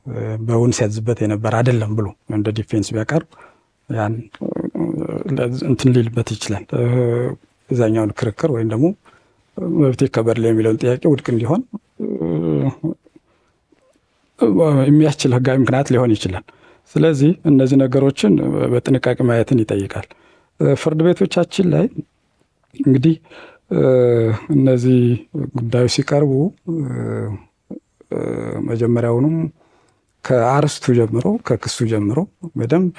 በውን ሲያዝበት የነበር አይደለም ብሎ እንደ ዲፌንስ ቢያቀርብ ያን እንትን ሊልበት ይችላል። እዛኛውን ክርክር ወይም ደግሞ መብት ይከበር የሚለውን ጥያቄ ውድቅ እንዲሆን የሚያስችል ህጋዊ ምክንያት ሊሆን ይችላል። ስለዚህ እነዚህ ነገሮችን በጥንቃቄ ማየትን ይጠይቃል። ፍርድ ቤቶቻችን ላይ እንግዲህ እነዚህ ጉዳዮች ሲቀርቡ መጀመሪያውኑም ከአርስቱ ጀምሮ ከክሱ ጀምሮ በደንብ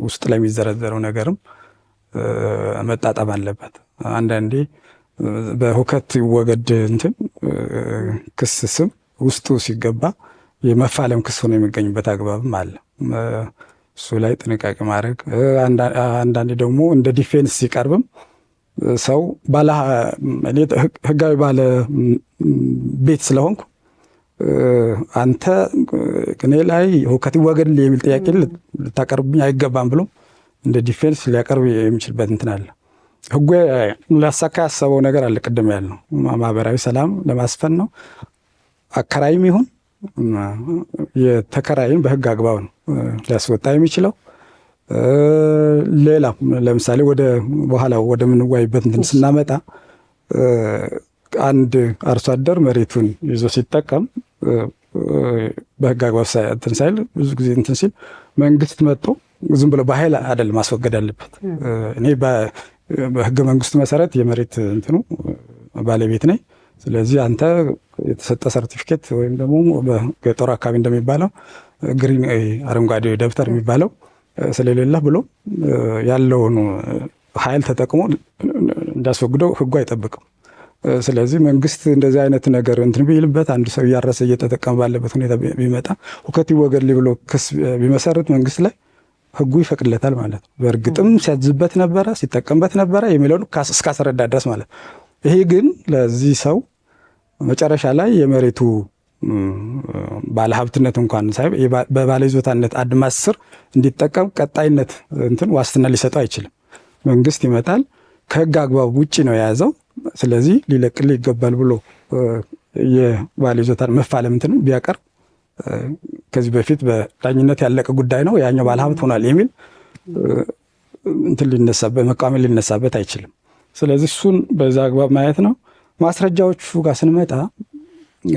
ውስጥ ላይ የሚዘረዘረው ነገርም መጣጣም አለበት። አንዳንዴ በሁከት ይወገድ እንትን ክስ ስም ውስጡ ሲገባ የመፋለም ክስ ሆኖ የሚገኝበት አግባብም አለ። እሱ ላይ ጥንቃቄ ማድረግ። አንዳንዴ ደግሞ እንደ ዲፌንስ ሲቀርብም ሰው ህጋዊ ባለ ቤት ስለሆንኩ አንተ እኔ ላይ ሁከት ይወገድ የሚል ጥያቄ ልታቀርብኝ አይገባም ብሎ እንደ ዲፌንስ ሊያቀርብ የሚችልበት እንትን አለ። ህጉ ሊያሳካ ያሰበው ነገር አለ። ቅድም ያልነው ማህበራዊ ሰላም ለማስፈን ነው። አከራይም ይሁን የተከራይም በህግ አግባብ ነው ሊያስወጣ የሚችለው። ሌላ ለምሳሌ በኋላ ወደምንዋይበት እንትን ስናመጣ አንድ አርሶ አደር መሬቱን ይዞ ሲጠቀም በህግ አግባብ እንትን ሳይል ብዙ ጊዜ እንትን ሲል መንግስት መጥቶ ዝም ብሎ በኃይል አይደለም ማስወገድ አለበት። እኔ በህገ መንግስቱ መሰረት የመሬት እንትኑ ባለቤት ነኝ። ስለዚህ አንተ የተሰጠ ሰርቲፊኬት ወይም ደግሞ በገጠሩ አካባቢ እንደሚባለው ግሪን አረንጓዴ ደብተር የሚባለው ስለሌለ ብሎ ያለውን ኃይል ተጠቅሞ እንዲያስወግደው ህጉ አይጠብቅም። ስለዚህ መንግስት እንደዚህ አይነት ነገር እንትን ቢልበት አንድ ሰው እያረሰ እየተጠቀመ ባለበት ሁኔታ ቢመጣ ሁከት ይወገድ ብሎ ክስ ቢመሰርት መንግስት ላይ ህጉ ይፈቅድለታል ማለት ነው። በእርግጥም ሲያዝበት ነበረ ሲጠቀምበት ነበረ የሚለውን እስካስረዳ ድረስ ማለት ነው። ይሄ ግን ለዚህ ሰው መጨረሻ ላይ የመሬቱ ባለሀብትነት እንኳን ሳይሆን በባለይዞታነት አድማስ ስር እንዲጠቀም ቀጣይነት እንትን ዋስትና ሊሰጠው አይችልም። መንግስት ይመጣል ከህግ አግባብ ውጭ ነው የያዘው። ስለዚህ ሊለቅልህ ይገባል ብሎ የባለይዞታን መፋለም እንትን ቢያቀርብ ከዚህ በፊት በዳኝነት ያለቀ ጉዳይ ነው ያኛው ባለሀብት ሆኗል የሚል እንትን ሊነሳበት መቃወም ሊነሳበት አይችልም። ስለዚህ እሱን በዛ አግባብ ማየት ነው። ማስረጃዎቹ ጋር ስንመጣ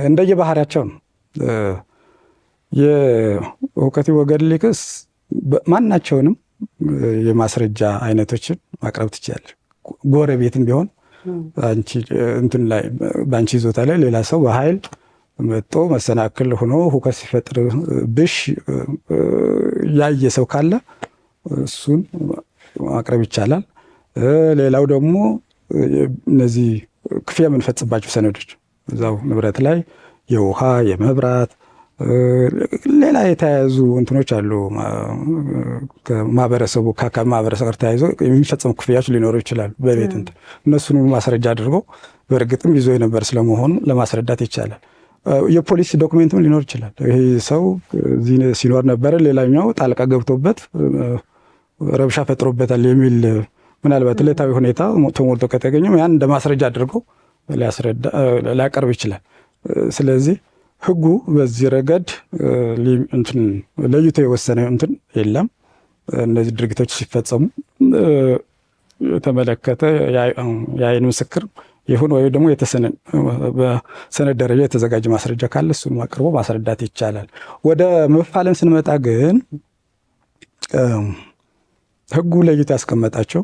እንደየባህሪያቸው ነው። የሁከት ይወገድ ክስ ማናቸውንም የማስረጃ አይነቶችን ማቅረብ ትችላለች። ጎረቤትም ቢሆን አንቺ እንትን ላይ በአንቺ ይዞታ ላይ ሌላ ሰው በኃይል መጥቶ መሰናክል ሆኖ ሁከት ሲፈጥር ብሽ ያየ ሰው ካለ እሱን ማቅረብ ይቻላል። ሌላው ደግሞ እነዚህ ክፍያ የምንፈጽባቸው ሰነዶች እዛው ንብረት ላይ የውሃ የመብራት ሌላ የተያያዙ እንትኖች አሉ። ከማህበረሰቡ ከአካባቢ ማህበረሰብ ጋር ተያይዞ የሚፈጸሙ ክፍያዎች ሊኖሩ ይችላሉ። በቤት እንትን እነሱን ማስረጃ አድርጎ በእርግጥም ይዞ የነበር ስለመሆኑ ለማስረዳት ይቻላል። የፖሊስ ዶክሜንትም ሊኖር ይችላል። ይሄ ሰው እዚህ ሲኖር ነበረ፣ ሌላኛው ጣልቃ ገብቶበት ረብሻ ፈጥሮበታል የሚል ምናልባት ዕለታዊ ሁኔታ ተሞልቶ ከተገኘም ያን እንደ ማስረጃ አድርጎ ሊያቀርብ ይችላል። ስለዚህ ህጉ በዚህ ረገድ እንትን ለይቶ የወሰነ እንትን የለም። እነዚህ ድርጊቶች ሲፈጸሙ የተመለከተ የአይን ምስክር ይሁን ወይም ደግሞ በሰነድ ደረጃ የተዘጋጀ ማስረጃ ካለ እሱን አቅርቦ ማስረዳት ይቻላል። ወደ መፋለም ስንመጣ ግን ህጉ ለይቶ ያስቀመጣቸው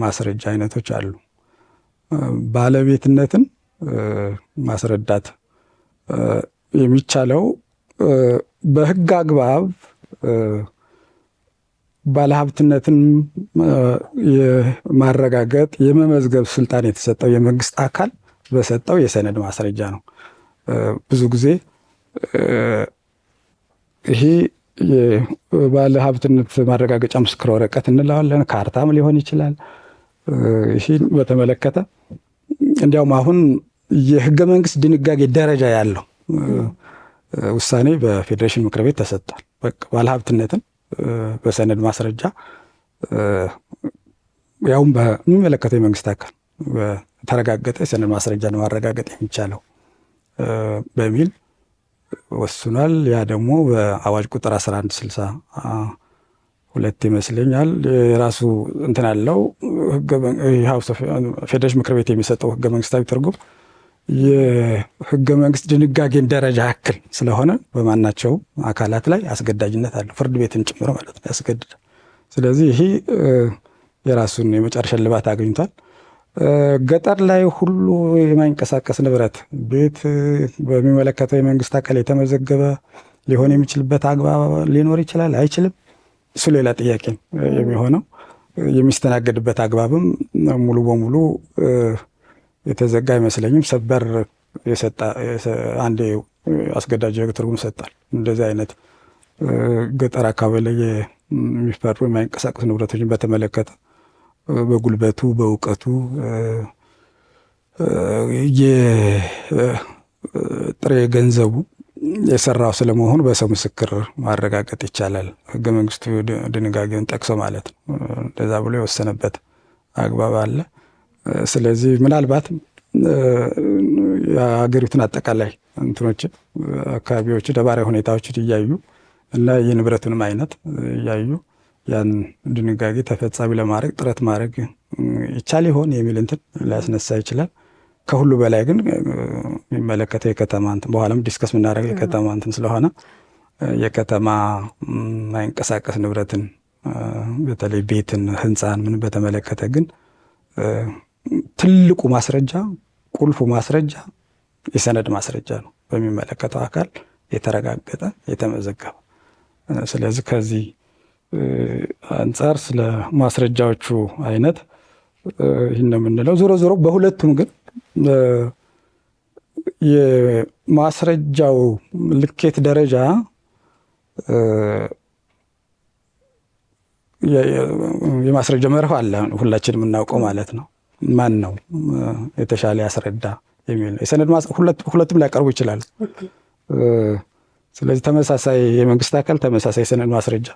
ማስረጃ አይነቶች አሉ። ባለቤትነትን ማስረዳት የሚቻለው በህግ አግባብ ባለሀብትነትን የማረጋገጥ የመመዝገብ ስልጣን የተሰጠው የመንግስት አካል በሰጠው የሰነድ ማስረጃ ነው። ብዙ ጊዜ ይሄ የባለሀብትነት ማረጋገጫ ምስክር ወረቀት እንለዋለን። ካርታም ሊሆን ይችላል። ይህን በተመለከተ እንዲያውም አሁን የህገ መንግስት ድንጋጌ ደረጃ ያለው ውሳኔ በፌዴሬሽን ምክር ቤት ተሰጥቷል። ባለሀብትነትን በሰነድ ማስረጃ ያውም በሚመለከተው የመንግስት አካል በተረጋገጠ የሰነድ ማስረጃ ነው ማረጋገጥ የሚቻለው በሚል ወስኗል። ያ ደግሞ በአዋጅ ቁጥር 1162 ይመስለኛል የራሱ እንትን አለው። ፌዴሬሽን ምክር ቤት የሚሰጠው ህገ መንግስታዊ ትርጉም የህገ መንግስት ድንጋጌን ደረጃ ያክል ስለሆነ በማናቸው አካላት ላይ አስገዳጅነት አለው፣ ፍርድ ቤትን ጭምር ማለት ነው ያስገድዳል። ስለዚህ ይሄ የራሱን የመጨረሻ ልባት አግኝቷል። ገጠር ላይ ሁሉ የማይንቀሳቀስ ንብረት ቤት በሚመለከተው የመንግስት አካል የተመዘገበ ሊሆን የሚችልበት አግባብ ሊኖር ይችላል አይችልም፣ እሱ ሌላ ጥያቄ የሚሆነው። የሚስተናገድበት አግባብም ሙሉ በሙሉ የተዘጋ አይመስለኝም። ሰበር የሰጣ አንድ አስገዳጅ የህግ ትርጉም ሰጣል። እንደዚህ አይነት ገጠር አካባቢ ላይ የሚፈሩ የማይንቀሳቀሱ ንብረቶችን በተመለከተ በጉልበቱ በእውቀቱ የጥሬ ገንዘቡ የሰራው ስለመሆኑ በሰው ምስክር ማረጋገጥ ይቻላል። ህገ መንግስቱ ድንጋጌውን ጠቅሶ ማለት ነው። እንደዛ ብሎ የወሰነበት አግባብ አለ። ስለዚህ ምናልባት የሀገሪቱን አጠቃላይ እንትኖችን አካባቢዎችን ነባራዊ ሁኔታዎችን እያዩ እና የንብረቱንም አይነት እያዩ ያን ድንጋጌ ተፈጻሚ ለማድረግ ጥረት ማድረግ ይቻል ይሆን የሚል እንትን ሊያስነሳ ይችላል። ከሁሉ በላይ ግን የሚመለከተው የከተማ እንትን በኋላም ዲስከስ የምናደርገው የከተማ እንትን ስለሆነ የከተማ ማይንቀሳቀስ ንብረትን በተለይ ቤትን፣ ህንፃን ምን በተመለከተ ግን ትልቁ ማስረጃ ቁልፉ ማስረጃ የሰነድ ማስረጃ ነው፣ በሚመለከተው አካል የተረጋገጠ የተመዘገበ። ስለዚህ ከዚህ አንጻር ስለ ማስረጃዎቹ አይነት ይህን ነው የምንለው። ዞሮ ዞሮ በሁለቱም ግን የማስረጃው ልኬት ደረጃ የማስረጃ መርህ አለ፣ ሁላችን የምናውቀው ማለት ነው። ማን ነው የተሻለ ያስረዳ የሚል ነው። የሰነድ ሁለቱም ሊያቀርቡ ይችላሉ። ስለዚህ ተመሳሳይ የመንግስት አካል ተመሳሳይ የሰነድ ማስረጃ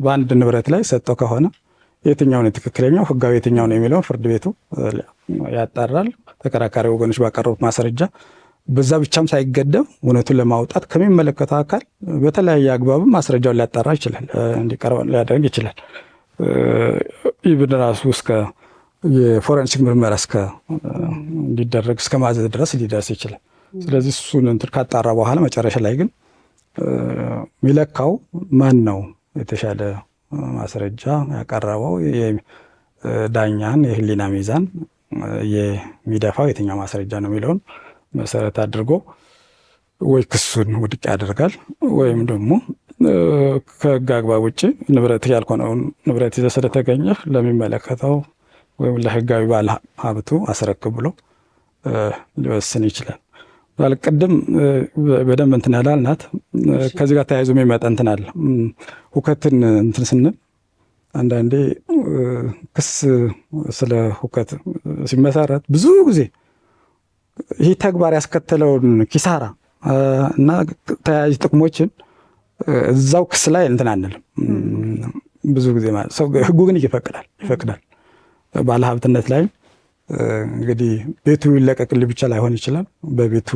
በአንድ ንብረት ላይ ሰጠው ከሆነ የትኛውን ትክክለኛው ህጋዊ የትኛው ነው የሚለውን ፍርድ ቤቱ ያጣራል። ተከራካሪ ወገኖች ባቀረቡት ማስረጃ በዛ ብቻም ሳይገደብ እውነቱን ለማውጣት ከሚመለከተው አካል በተለያየ አግባብም ማስረጃውን ሊያጣራ ይችላል፣ እንዲቀርብ ሊያደርግ ይችላል። ኢብን ራሱ እስከ የፎረንሲክ ምርመራ እንዲደረግ እስከ ማዘዝ ድረስ ሊደርስ ይችላል። ስለዚህ እሱን እንትን ካጣራ በኋላ መጨረሻ ላይ ግን የሚለካው ማን ነው የተሻለ ማስረጃ ያቀረበው፣ ዳኛን የህሊና ሚዛን የሚደፋው የትኛው ማስረጃ ነው የሚለውን መሰረት አድርጎ ወይ ክሱን ውድቅ ያደርጋል ወይም ደግሞ ከህግ አግባብ ውጭ ንብረት ያልሆነውን ንብረት ይዘህ ስለተገኘህ ለሚመለከተው ወይም ለህጋዊ ባለ ሀብቱ አስረክብ ብሎ ሊወስን ይችላል። ቅድም በደንብ እንትን ያላልናት ከዚህ ጋር ተያይዞ የሚመጣ እንትን አለ። ሁከትን እንትን ስንል አንዳንዴ ክስ ስለ ሁከት ሲመሰረት ብዙ ጊዜ ይህ ተግባር ያስከተለውን ኪሳራ እና ተያያዥ ጥቅሞችን እዛው ክስ ላይ እንትን አንልም ብዙ ጊዜ ማለት ሰው። ህጉ ግን ይፈቅዳል። ባለሀብትነት ላይ እንግዲህ ቤቱ ይለቀቅልህ ብቻ ላይሆን ይችላል። በቤቱ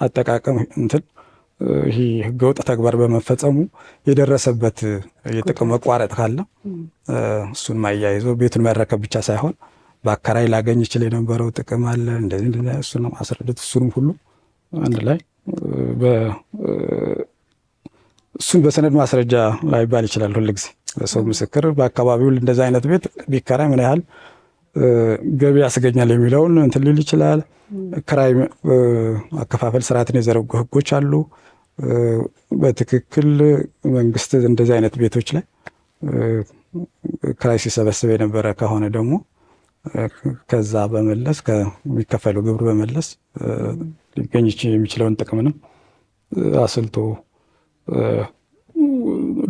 አጠቃቀም እንትን ይህ ህገወጥ ተግባር በመፈጸሙ የደረሰበት የጥቅም መቋረጥ ካለ እሱን ማያይዞ ቤቱን መረከብ ብቻ ሳይሆን በአከራይ ላገኝ ይችል የነበረው ጥቅም አለ እንደዚህ እሱን ማስረዳት፣ እሱንም ሁሉ አንድ ላይ እሱን በሰነድ ማስረጃ ላይባል ይችላል። ሁልጊዜ በሰው ምስክር በአካባቢው እንደዚህ አይነት ቤት ቢከራይ ምን ያህል ገቢ ያስገኛል የሚለውን እንትን ሊል ይችላል። ክራይ አከፋፈል ስርዓትን የዘረጉ ህጎች አሉ። በትክክል መንግስት እንደዚህ አይነት ቤቶች ላይ ክራይ ሲሰበስብ የነበረ ከሆነ ደግሞ ከዛ በመለስ ከሚከፈለው ግብር በመለስ ሊገኝ የሚችለውን ጥቅምንም አስልቶ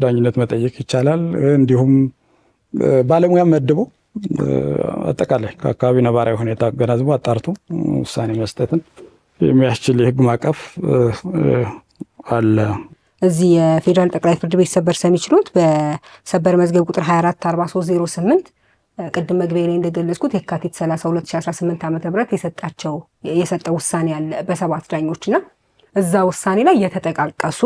ዳኝነት መጠየቅ ይቻላል። እንዲሁም ባለሙያ መድቦ አጠቃላይ ከአካባቢ ነባራዊ ሁኔታ አገናዝቦ አጣርቶ ውሳኔ መስጠትን የሚያስችል የህግ ማዕቀፍ አለ። እዚህ የፌዴራል ጠቅላይ ፍርድ ቤት ሰበር ሰሚ ችሎት በሰበር መዝገብ ቁጥር 244308 ቅድም መግቢያ ላይ እንደገለጽኩት የካቲት 30 2018 ዓ.ም የሰጠው ውሳኔ አለ በ7 ዳኞችና እዛ ውሳኔ ላይ የተጠቃቀሱ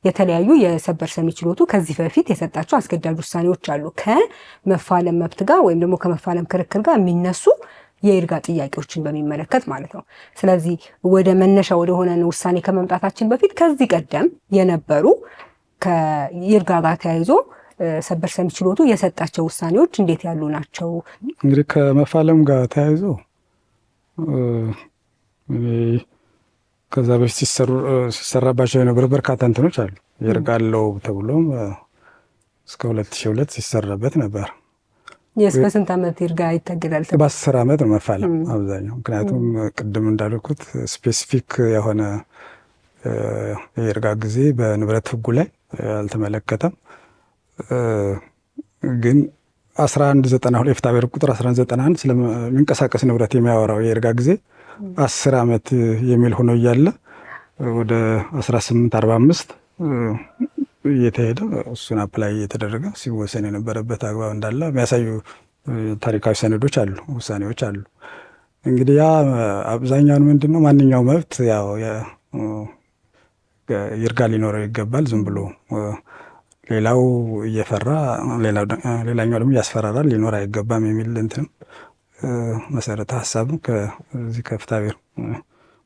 የተለያዩ የሰበር ሰሚ ችሎቱ ከዚህ በፊት የሰጣቸው አስገዳጅ ውሳኔዎች አሉ። ከመፋለም መብት ጋር ወይም ደግሞ ከመፋለም ክርክር ጋር የሚነሱ የይርጋ ጥያቄዎችን በሚመለከት ማለት ነው። ስለዚህ ወደ መነሻ ወደ ሆነ ውሳኔ ከመምጣታችን በፊት ከዚህ ቀደም የነበሩ ከይርጋ ጋር ተያይዞ ሰበር ሰሚ ችሎቱ የሰጣቸው ውሳኔዎች እንዴት ያሉ ናቸው? እንግዲህ ከመፋለም ጋር ተያይዞ ከዛ በፊት ሲሰራባቸው የነበረ በርካታ እንትኖች አሉ። ይርጋ አለው ተብሎም እስከ 2002 ሲሰራበት ነበር። እስከ ስንት ዓመት ይርጋ ይታገዳል? በ10 ዓመት ነው መፋለም አብዛኛው። ምክንያቱም ቅድም እንዳልኩት ስፔሲፊክ የሆነ የይርጋ ጊዜ በንብረት ህጉ ላይ አልተመለከተም። ግን 1192 የፍትሐ ብሔር ቁጥር 1191 ስለሚንቀሳቀስ ንብረት የሚያወራው የይርጋ ጊዜ 10 ዓመት የሚል ሆኖ እያለ ወደ 1845 እየተሄደ እሱን አፕላይ እየተደረገ ሲወሰን የነበረበት አግባብ እንዳለ የሚያሳዩ ታሪካዊ ሰነዶች አሉ፣ ውሳኔዎች አሉ። እንግዲህ ያ አብዛኛውን ምንድን ነው ማንኛው መብት ያው ይርጋ ሊኖረው ይገባል። ዝም ብሎ ሌላው እየፈራ ሌላኛው ደግሞ እያስፈራራል ሊኖር አይገባም የሚል እንትን መሰረተ ሀሳብ ከዚህ ከፍትሐ ብሔር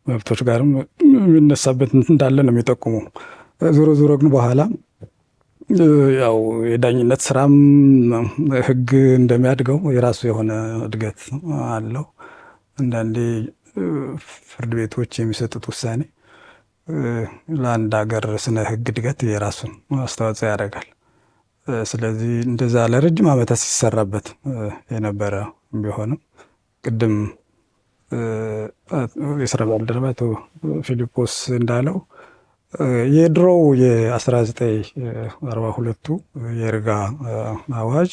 መብቶች ጋርም የሚነሳበት እንዳለ ነው የሚጠቁመው። ዞሮ ዞሮ ግን በኋላ ያው የዳኝነት ስራም ህግ እንደሚያድገው የራሱ የሆነ እድገት አለው። አንዳንዴ ፍርድ ቤቶች የሚሰጡት ውሳኔ ለአንድ ሀገር ስነ ህግ እድገት የራሱን አስተዋጽኦ ያደርጋል። ስለዚህ እንደዛ ለረጅም ዓመታት ሲሰራበት የነበረ ቢሆንም ቅድም የስራ ባልደረባ አቶ ፊሊጶስ እንዳለው የድሮው የ1942ቱ የይርጋ አዋጅ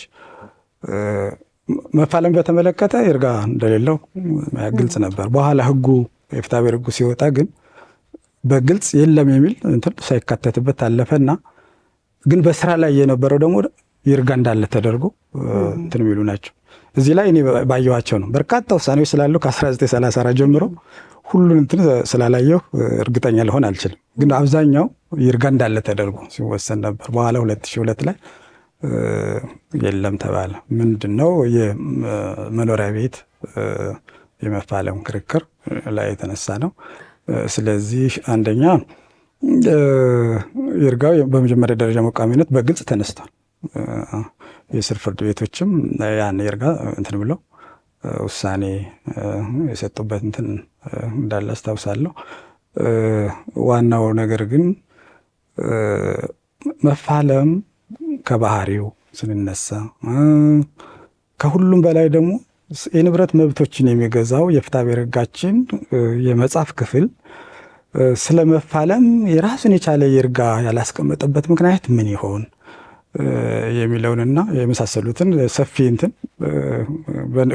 መፋለም በተመለከተ ይርጋ እንደሌለው ግልጽ ነበር። በኋላ ህጉ የፍትሐ ብሔር ህጉ ሲወጣ ግን በግልጽ የለም የሚል እንትን ሳይካተትበት አለፈና ግን በስራ ላይ የነበረው ደግሞ ይርጋ እንዳለ ተደርጎ እንትን የሚሉ ናቸው። እዚህ ላይ እኔ ባየኋቸው ነው በርካታ ውሳኔዎች ስላሉ ከ1934 ጀምሮ ሁሉን እንትን ስላላየሁ እርግጠኛ ልሆን አልችልም። ግን አብዛኛው ይርጋ እንዳለ ተደርጎ ሲወሰን ነበር። በኋላ 2002 ላይ የለም ተባለ። ምንድነው የመኖሪያ ቤት የመፋለም ክርክር ላይ የተነሳ ነው። ስለዚህ አንደኛ ይርጋው በመጀመሪያ ደረጃ መቃሚነት በግልጽ ተነስቷል። የስር ፍርድ ቤቶችም ያን ይርጋ እንትን ብለው ውሳኔ የሰጡበት እንትን እንዳለ አስታውሳለሁ። ዋናው ነገር ግን መፋለም ከባህሪው ስንነሳ ከሁሉም በላይ ደግሞ የንብረት መብቶችን የሚገዛው የፍትሐ ብሔር ህጋችን የመጽሐፍ ክፍል ስለ መፋለም የራሱን የቻለ ይርጋ ያላስቀመጠበት ምክንያት ምን ይሆን የሚለውንና የመሳሰሉትን ሰፊ እንትን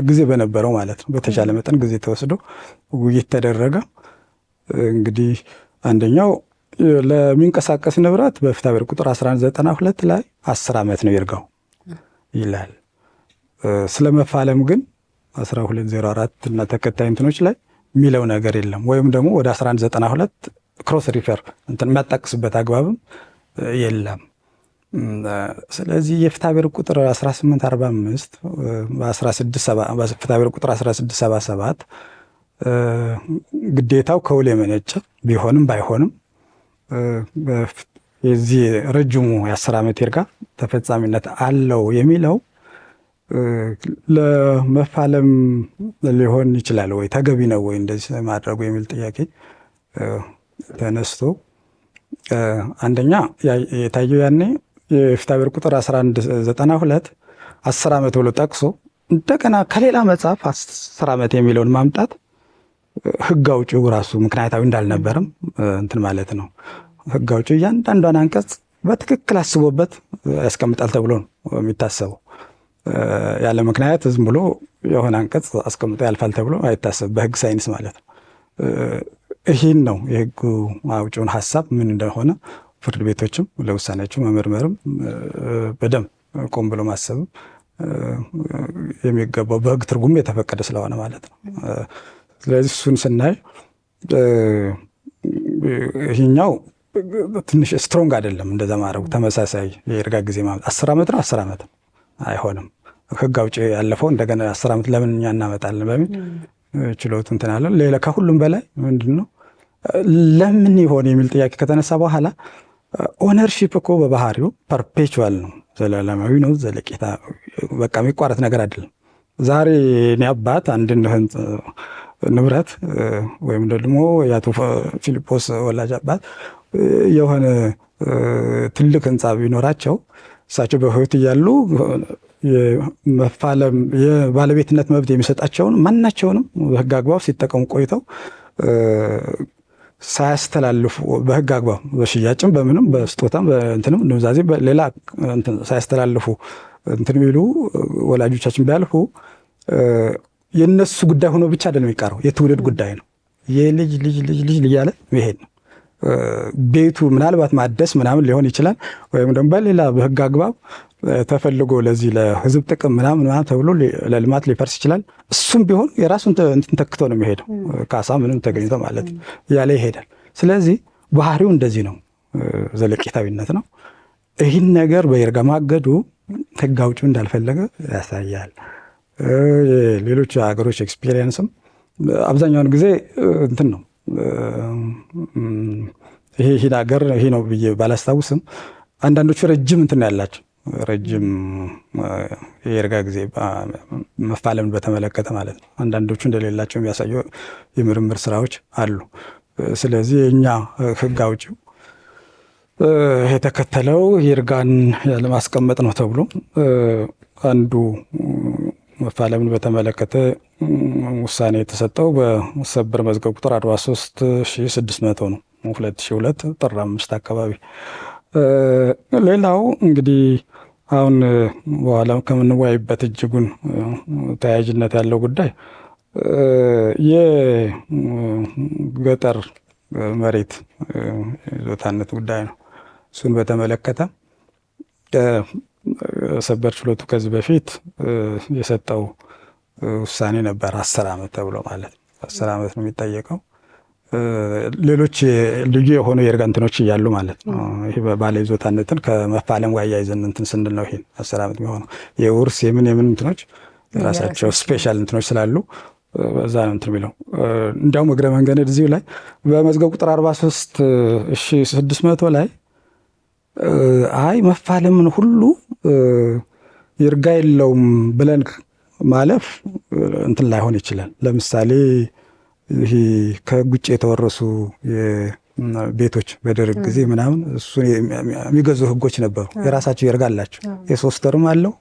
ጊዜ በነበረው ማለት ነው በተቻለ መጠን ጊዜ ተወስዶ ውይይት ተደረገ። እንግዲህ አንደኛው ለሚንቀሳቀስ ንብረት በፍትሐ ብሔር ቁጥር 1192 ላይ 10 ዓመት ነው ይርጋው ይላል። ስለ መፋለም ግን 1204 እና ተከታይ እንትኖች ላይ የሚለው ነገር የለም። ወይም ደግሞ ወደ 1192 ክሮስ ሪፈር እንትን የሚያጣቅስበት አግባብም የለም። ስለዚህ የፍትሐ ብሔር ቁጥር 1845 በፍትሐ ብሔር ቁጥር 1677 ግዴታው ከውል የመነጨ ቢሆንም ባይሆንም የዚህ ረጅሙ የ10 ዓመት ይርጋ ተፈጻሚነት አለው የሚለው ለመፋለም ሊሆን ይችላል ወይ ተገቢ ነው ወይ እንደዚህ ማድረጉ የሚል ጥያቄ ተነስቶ አንደኛ የታየው ያኔ የፍትሐ ብሔር ቁጥር 1192 10 ዓመት ብሎ ጠቅሶ እንደገና ከሌላ መጽሐፍ 10 ዓመት የሚለውን ማምጣት ህግ አውጪው ራሱ ምክንያታዊ እንዳልነበረም እንትን ማለት ነው። ህግ አውጪው እያንዳንዷን አንቀጽ በትክክል አስቦበት ያስቀምጣል ተብሎ ነው የሚታሰበው። ያለ ምክንያት ዝም ብሎ የሆነ አንቀጽ አስቀምጦ ያልፋል ተብሎ አይታሰብ፣ በህግ ሳይንስ ማለት ነው። ይህን ነው የህጉ አውጪውን ሀሳብ ምን እንደሆነ ፍርድ ቤቶችም ለውሳኔያቸው መመርመርም በደንብ ቆም ብሎ ማሰብም የሚገባው በህግ ትርጉም የተፈቀደ ስለሆነ ማለት ነው። ስለዚህ እሱን ስናይ ይህኛው ትንሽ ስትሮንግ አይደለም እንደዛ ማድረጉ። ተመሳሳይ የይርጋ ጊዜ ማለት 10 ዓመት ነው 10 ዓመት አይሆንም። ህግ አውጪ ያለፈው እንደገና 10 ዓመት ለምን እኛ እናመጣለን በሚል ችሎቱ እንትን አለ። ሌላ ከሁሉም በላይ ምንድነው ለምን ይሆን የሚል ጥያቄ ከተነሳ በኋላ ኦነርሺፕ እኮ በባህሪው ፐርፔቹዋል ነው፣ ዘላለማዊ ነው፣ ዘለቄታ በቃ የሚቋረጥ ነገር አይደለም። ዛሬ እኔ አባት አንድን ንብረት ወይም ደግሞ የአቶ ፊልጶስ ወላጅ አባት የሆነ ትልቅ ህንፃ ቢኖራቸው እሳቸው በህይወት እያሉ መፋለም የባለቤትነት መብት የሚሰጣቸውን ማናቸውንም በህግ አግባብ ሲጠቀሙ ቆይተው ሳያስተላልፉ በህግ አግባብ በሽያጭም በምንም በስጦታም በእንትንም ኑዛዜ ሌላ ሳያስተላልፉ እንትን የሚሉ ወላጆቻችን ቢያልፉ የነሱ ጉዳይ ሆኖ ብቻ አይደለም የሚቀረው፣ የትውልድ ጉዳይ ነው። የልጅ ልጅ ልጅ ልጅ እያለ መሄድ ነው። ቤቱ ምናልባት ማደስ ምናምን ሊሆን ይችላል፣ ወይም ደግሞ በሌላ በህግ አግባብ ተፈልጎ ለዚህ ለህዝብ ጥቅም ምናምን ተብሎ ለልማት ሊፈርስ ይችላል። እሱም ቢሆን የራሱን እንትን ተክቶ ነው የሚሄደው፣ ካሳ ምንም ተገኝቶ ማለት እያለ ይሄዳል። ስለዚህ ባህሪው እንደዚህ ነው፣ ዘለቄታዊነት ነው። ይህን ነገር በይርጋ ማገዱ ህግ አውጪው እንዳልፈለገ ያሳያል። ሌሎች ሀገሮች ኤክስፒሪየንስም አብዛኛውን ጊዜ እንትን ነው። ይሄ ሀገር ይሄ ነው ብዬ ባላስታውስም አንዳንዶቹ ረጅም እንትን ያላቸው ረጅም የይርጋ ጊዜ መፋለምን በተመለከተ ማለት ነው። አንዳንዶቹ እንደሌላቸው የሚያሳዩ የምርምር ስራዎች አሉ። ስለዚህ የእኛ ህግ አውጪው የተከተለው ይርጋን ያለማስቀመጥ ነው ተብሎ አንዱ መፋለምን በተመለከተ ውሳኔ የተሰጠው በሰበር መዝገብ ቁጥር 43600 ነው 2002 ጥር 5 አካባቢ። ሌላው እንግዲህ አሁን በኋላ ከምንወያይበት እጅጉን ተያያዥነት ያለው ጉዳይ የገጠር መሬት ይዞታነት ጉዳይ ነው። እሱን በተመለከተ ሰበር ችሎቱ ከዚህ በፊት የሰጠው ውሳኔ ነበር 10 ዓመት ተብሎ ማለት ነው። 10 ዓመት ነው የሚጠየቀው። ሌሎች ልዩ የሆኑ የይርጋ እንትኖች እያሉ ማለት ነው። ይሄ ባለ ይዞታነትን ከመፋለም ጋር ያይዘን እንትን ስንል ነው ይሄ 10 ዓመት የሚሆነው። የውርስ የምን የምንትኖች የራሳቸው ስፔሻል እንትኖች ስላሉ በዛ ነው እንትን የሚለው። እንዲያውም እግረ መንገድ እዚሁ ላይ በመዝገብ ቁጥር 43600 ላይ አይ መፋለምን ሁሉ ይርጋ የለውም ብለን ማለፍ እንትን ላይሆን ይችላል። ለምሳሌ ይሄ ከህግ ውጭ የተወረሱ ቤቶች በደርግ ጊዜ ምናምን እሱን የሚገዙ ህጎች ነበሩ። የራሳቸው ይርጋ አላቸው። የ3 ወርም አለው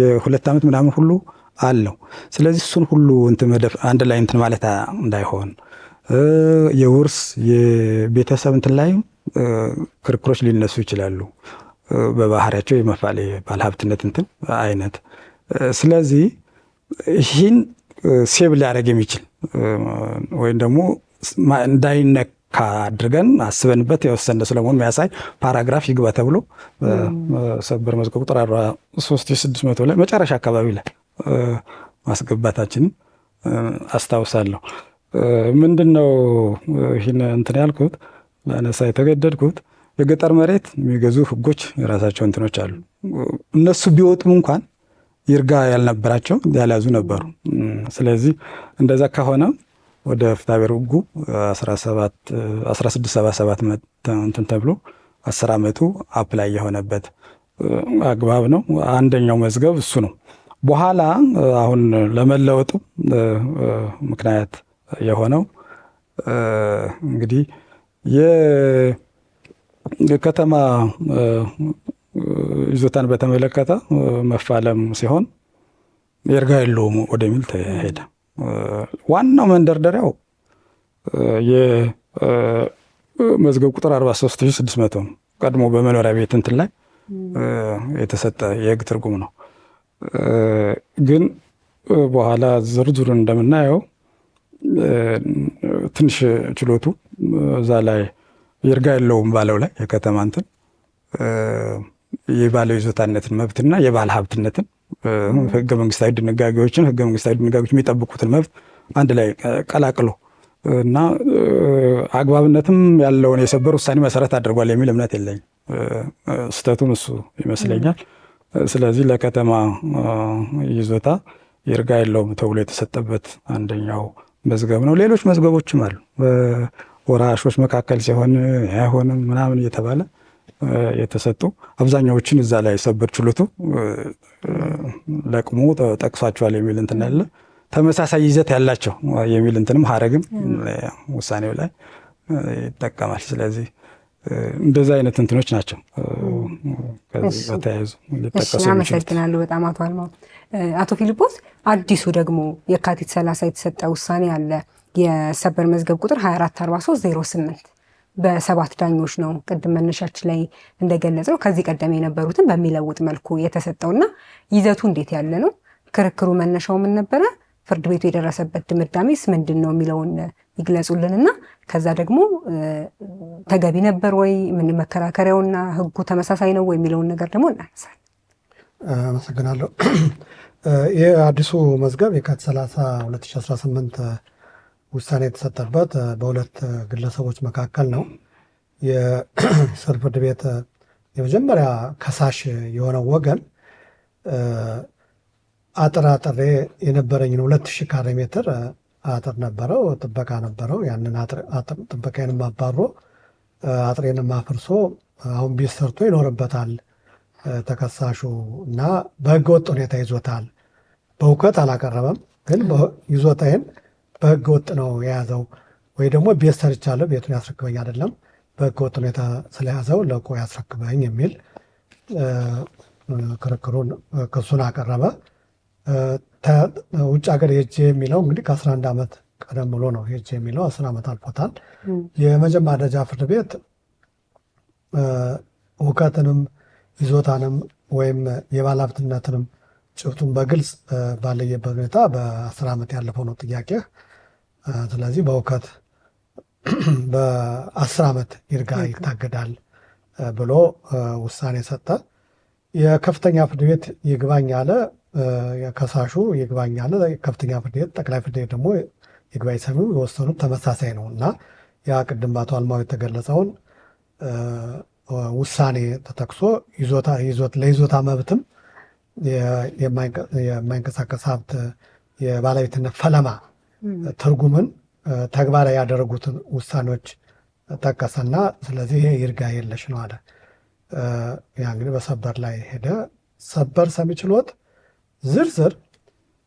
የ2 ዓመት ምናምን ሁሉ አለው። ስለዚህ እሱን ሁሉ እንትን መደብ አንድ ላይ እንትን ማለት እንዳይሆን የውርስ የቤተሰብ እንትን ላይ ክርክሮች ሊነሱ ይችላሉ በባህሪያቸው የመፋሌ ባለሀብትነት እንትን አይነት። ስለዚህ ይህን ሴብ ሊያደርግ የሚችል ወይም ደግሞ እንዳይነካ አድርገን አስበንበት የወሰነ ስለመሆኑ የሚያሳይ ፓራግራፍ ይግባ ተብሎ ሰበር መዝገብ ቁጥር 43600 ላይ መጨረሻ አካባቢ ላይ ማስገባታችንን አስታውሳለሁ። ምንድነው ይህን እንትን ያልኩት ለአነሳ የተገደድኩት የገጠር መሬት የሚገዙ ህጎች የራሳቸው እንትኖች አሉ። እነሱ ቢወጡም እንኳን ይርጋ ያልነበራቸው ያልያዙ ነበሩ። ስለዚህ እንደዛ ከሆነ ወደ ፍትሐብሔር ህጉ 1677 እንትን ተብሎ 10 ዓመቱ አፕላይ የሆነበት አግባብ ነው። አንደኛው መዝገብ እሱ ነው። በኋላ አሁን ለመለወጡ ምክንያት የሆነው እንግዲህ የከተማ ይዞታን በተመለከተ መፋለም ሲሆን ይርጋ የለውም ወደሚል ተሄደ። ዋናው መንደርደሪያው የመዝገብ ቁጥር 43600 ቀድሞ በመኖሪያ ቤት እንትን ላይ የተሰጠ የህግ ትርጉም ነው። ግን በኋላ ዝርዝሩን እንደምናየው ትንሽ ችሎቱ እዛ ላይ ይርጋ የለውም ባለው ላይ የከተማ እንትን የባለ ይዞታነትን መብትና የባለ ሀብትነትን ህገ መንግስታዊ ድንጋጌዎችን የሚጠብቁትን መብት አንድ ላይ ቀላቅሎ እና አግባብነትም ያለውን የሰበር ውሳኔ መሰረት አድርጓል የሚል እምነት የለኝም። ስህተቱም እሱ ይመስለኛል። ስለዚህ ለከተማ ይዞታ ይርጋ የለውም ተብሎ የተሰጠበት አንደኛው መዝገብ ነው። ሌሎች መዝገቦችም አሉ። በወራሾች መካከል ሲሆን አይሆንም ምናምን እየተባለ የተሰጡ አብዛኛዎችን እዛ ላይ ሰበር ችሎቱ ለቅሞ ጠቅሷቸዋል የሚል እንትን አለ። ተመሳሳይ ይዘት ያላቸው የሚል እንትንም ሀረግም ውሳኔው ላይ ይጠቀማል። ስለዚህ እንደዚህ አይነት እንትኖች ናቸው ከዚህ በተያያዙ ሊጠቀሱ። አመሰግናለሁ በጣም አቶ አልማው። አቶ ፊልጶስ አዲሱ ደግሞ የካቲት 30 የተሰጠ ውሳኔ አለ። የሰበር መዝገብ ቁጥር 244308 በ7 ዳኞች ነው። ቅድም መነሻችን ላይ እንደገለጸው ከዚህ ቀደም የነበሩትን በሚለውጥ መልኩ የተሰጠውና ይዘቱ እንዴት ያለ ነው? ክርክሩ መነሻው ምን ነበረ? ፍርድ ቤቱ የደረሰበት ድምዳሜስ ምንድን ነው የሚለውን ይግለጹልንና ከዛ ደግሞ ተገቢ ነበር ወይ፣ ምን መከራከሪያውና ህጉ ተመሳሳይ ነው ወይ የሚለውን ነገር ደግሞ እናነሳለን። አመሰግናለሁ። ይህ አዲሱ መዝገብ የካቲት 30 2018 ውሳኔ የተሰጠበት በሁለት ግለሰቦች መካከል ነው። የስር ፍርድ ቤት የመጀመሪያ ከሳሽ የሆነው ወገን አጥሬ የነበረኝን 2000 ካሬ ሜትር አጥር ነበረው፣ ጥበቃ ነበረው። ያንን ጥበቃዬንም አባሮ አጥሬንም አፍርሶ አሁን ቤት ሰርቶ ይኖርበታል ተከሳሹ እና በህገ ወጥ ሁኔታ ይዞታል። በእውቀት አላቀረበም፣ ግን ይዞታዬን በህገ ወጥ ነው የያዘው፣ ወይ ደግሞ ቤት ሰርቻለሁ ቤቱን ያስረክበኝ አይደለም፣ በህገ ወጥ ሁኔታ ስለያዘው ለቆ ያስረክበኝ የሚል ክሱን አቀረበ። ውጭ ሀገር ሄጄ የሚለው እንግዲህ ከ11 ዓመት ቀደም ብሎ ነው ሄጄ የሚለው 10 ዓመት አልፎታል። የመጀመሪያ ደረጃ ፍርድ ቤት እውቀትንም ይዞታንም ወይም የባለሀብትነትንም ጭብጡን በግልጽ ባለየበት ሁኔታ በ10 ዓመት ያለፈው ነው ጥያቄ። ስለዚህ በእውቀት በ10 ዓመት ይርጋ ይታገዳል ብሎ ውሳኔ ሰጠ። የከፍተኛ ፍርድ ቤት ይግባኝ አለ። የከሳሹ ይግባኝ አለ። ከፍተኛ ፍርድ ቤት፣ ጠቅላይ ፍርድ ቤት ደግሞ ይግባኝ ሰሚው የወሰኑት ተመሳሳይ ነው እና ያ ቅድም በአቶ አልማው የተገለጸውን ውሳኔ ተጠቅሶ ለይዞታ መብትም የማይንቀሳቀስ ሀብት የባለቤትነት ፈለማ ትርጉምን ተግባራዊ ያደረጉትን ውሳኔዎች ጠቀሰና ስለዚህ ይሄ ይርጋ የለሽ ነው አለ። ያ እንግዲህ በሰበር ላይ ሄደ። ሰበር ሰሚ ችሎት ዝርዝር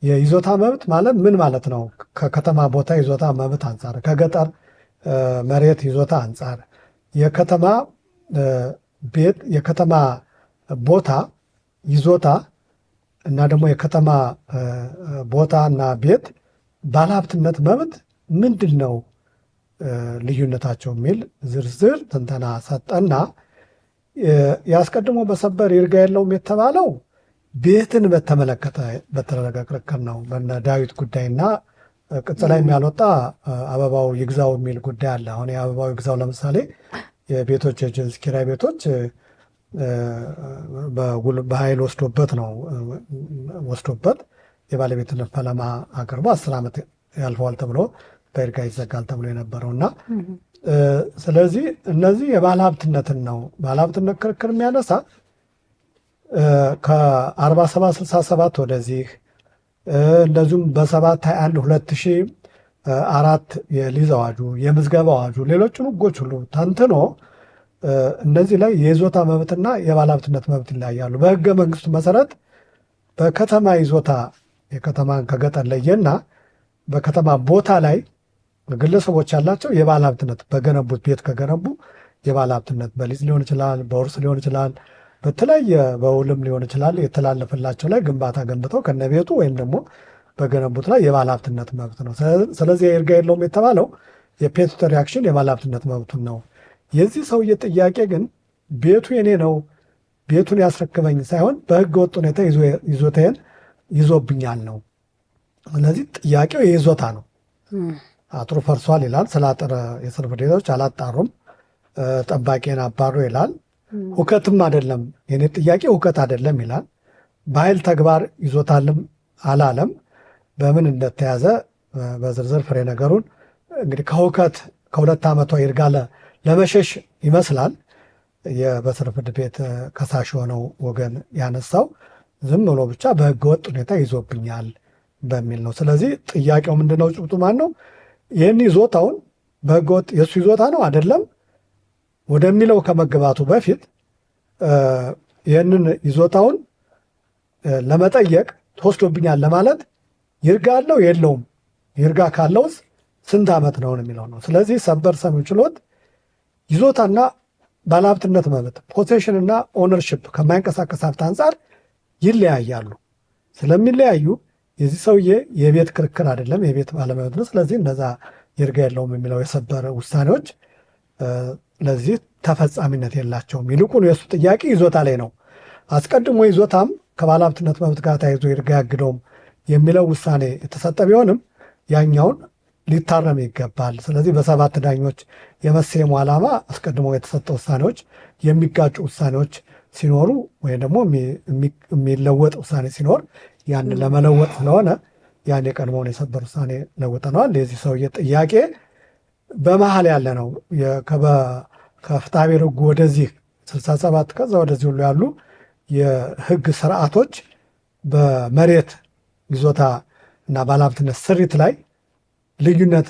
የይዞታ መብት ማለት ምን ማለት ነው? ከከተማ ቦታ ይዞታ መብት አንጻር፣ ከገጠር መሬት ይዞታ አንጻር የከተማ ቤት የከተማ ቦታ ይዞታ እና ደግሞ የከተማ ቦታ እና ቤት ባለሀብትነት መብት ምንድን ነው ልዩነታቸው የሚል ዝርዝር ትንተና ሰጠና ያስቀድሞ በሰበር ይርጋ የለውም የተባለው ቤትን በተመለከተ በተደረገ ክርክር ነው። በነ ዳዊት ጉዳይና ቅጽላ የሚያልወጣ አበባው ይግዛው የሚል ጉዳይ አለ። አሁን የአበባው ይግዛው ለምሳሌ የቤቶች የኤጀንሲ ኪራይ ቤቶች በኃይል ወስዶበት የባለቤትነት ፈለማ አቅርቦ 10 ዓመት ያልፈዋል ተብሎ በይርጋ ይዘጋል ተብሎ የነበረው እና ስለዚህ እነዚህ የባለሀብትነትን ነው ባለሀብትነት ክርክር የሚያነሳ ከ4767 ወደዚህ እንደዚሁም በ7/21/2004 የሊዝ አዋጁ የምዝገባ አዋጁ ሌሎችን ህጎች ሁሉ ተንትኖ እነዚህ ላይ የይዞታ መብትና የባለሀብትነት መብት ይለያያሉ። በህገ መንግስቱ መሰረት በከተማ ይዞታ የከተማን ከገጠር ለየና በከተማ ቦታ ላይ ግለሰቦች ያላቸው የባለሀብትነት በገነቡት ቤት ከገነቡ የባለሀብትነት በሊዝ ሊሆን ይችላል፣ በውርስ ሊሆን ይችላል፣ በተለያየ በውልም ሊሆን ይችላል። የተላለፈላቸው ላይ ግንባታ ገንብተው ከነቤቱ ወይም ደግሞ በገነቡት ላይ የባለሀብትነት መብት ነው። ስለዚህ ይርጋ የለውም የተባለው የፔቲቶሪ አክሽን የባለሀብትነት መብቱን ነው። የዚህ ሰውዬ ጥያቄ ግን ቤቱ የኔ ነው ቤቱን ያስረክበኝ ሳይሆን በህገ ወጥ ሁኔታ ይዞታዬን ይዞብኛል ነው። ስለዚህ ጥያቄው የይዞታ ነው። አጥሩ ፈርሷል ይላል። ስለ አጥር የስር ፍርድ ቤቶች አላጣሩም፣ ጠባቂን አባሩ ይላል። ሁከትም አይደለም የኔ ጥያቄ ሁከት አይደለም ይላል። በኃይል ተግባር ይዞታልም አላለም። በምን እንደተያዘ በዝርዝር ፍሬ ነገሩን እንግዲህ ከሁከት ከ2 ዓመቷ ይርጋለ ለመሸሽ ይመስላል በስር ፍርድ ቤት ከሳሽ የሆነው ወገን ያነሳው። ዝም ብሎ ብቻ በህገ ወጥ ሁኔታ ይዞብኛል በሚል ነው። ስለዚህ ጥያቄው ምንድነው? ጭብጡ ማን ነው? ይህን ይዞታውን በህገ ወጥ የእሱ ይዞታ ነው አይደለም ወደሚለው ከመግባቱ በፊት ይህንን ይዞታውን ለመጠየቅ ተወስዶብኛል ለማለት ይርጋ አለው የለውም፣ ይርጋ ካለውስ ስንት ዓመት ነው የሚለው ነው። ስለዚህ ሰበር ሰሚው ችሎት ይዞታና ባለሀብትነት መብት ፖሴሽንና ኦነርሽፕ ከማይንቀሳቀስ ሀብት አንጻር ይለያያሉ። ስለሚለያዩ የዚህ ሰውዬ የቤት ክርክር አይደለም፣ የቤት ባለመብት ነው። ስለዚህ እነዛ ይርጋ የለውም የሚለው የሰበር ውሳኔዎች ለዚህ ተፈጻሚነት የላቸውም። ይልቁን የእሱ ጥያቄ ይዞታ ላይ ነው። አስቀድሞ ይዞታም ከባለሀብትነት መብት ጋር ተያይዞ ይርጋ ያግደውም የሚለው ውሳኔ የተሰጠ ቢሆንም ያኛውን ሊታረም ይገባል። ስለዚህ በ7 ዳኞች የመሰየሙ ዓላማ አስቀድሞ የተሰጠ ውሳኔዎች የሚጋጩ ውሳኔዎች ሲኖሩ ወይም ደግሞ የሚለወጥ ውሳኔ ሲኖር ያን ለመለወጥ ስለሆነ ያን የቀድሞውን የሰበር ውሳኔ ለውጠነዋል። የዚህ ሰውዬ ጥያቄ በመሀል ያለ ነው። ከፍትሐብሔር ሕጉ ወደዚህ 67 ከዛ ወደዚህ ሁሉ ያሉ የህግ ስርዓቶች በመሬት ይዞታ እና ባለሀብትነት ስሪት ላይ ልዩነት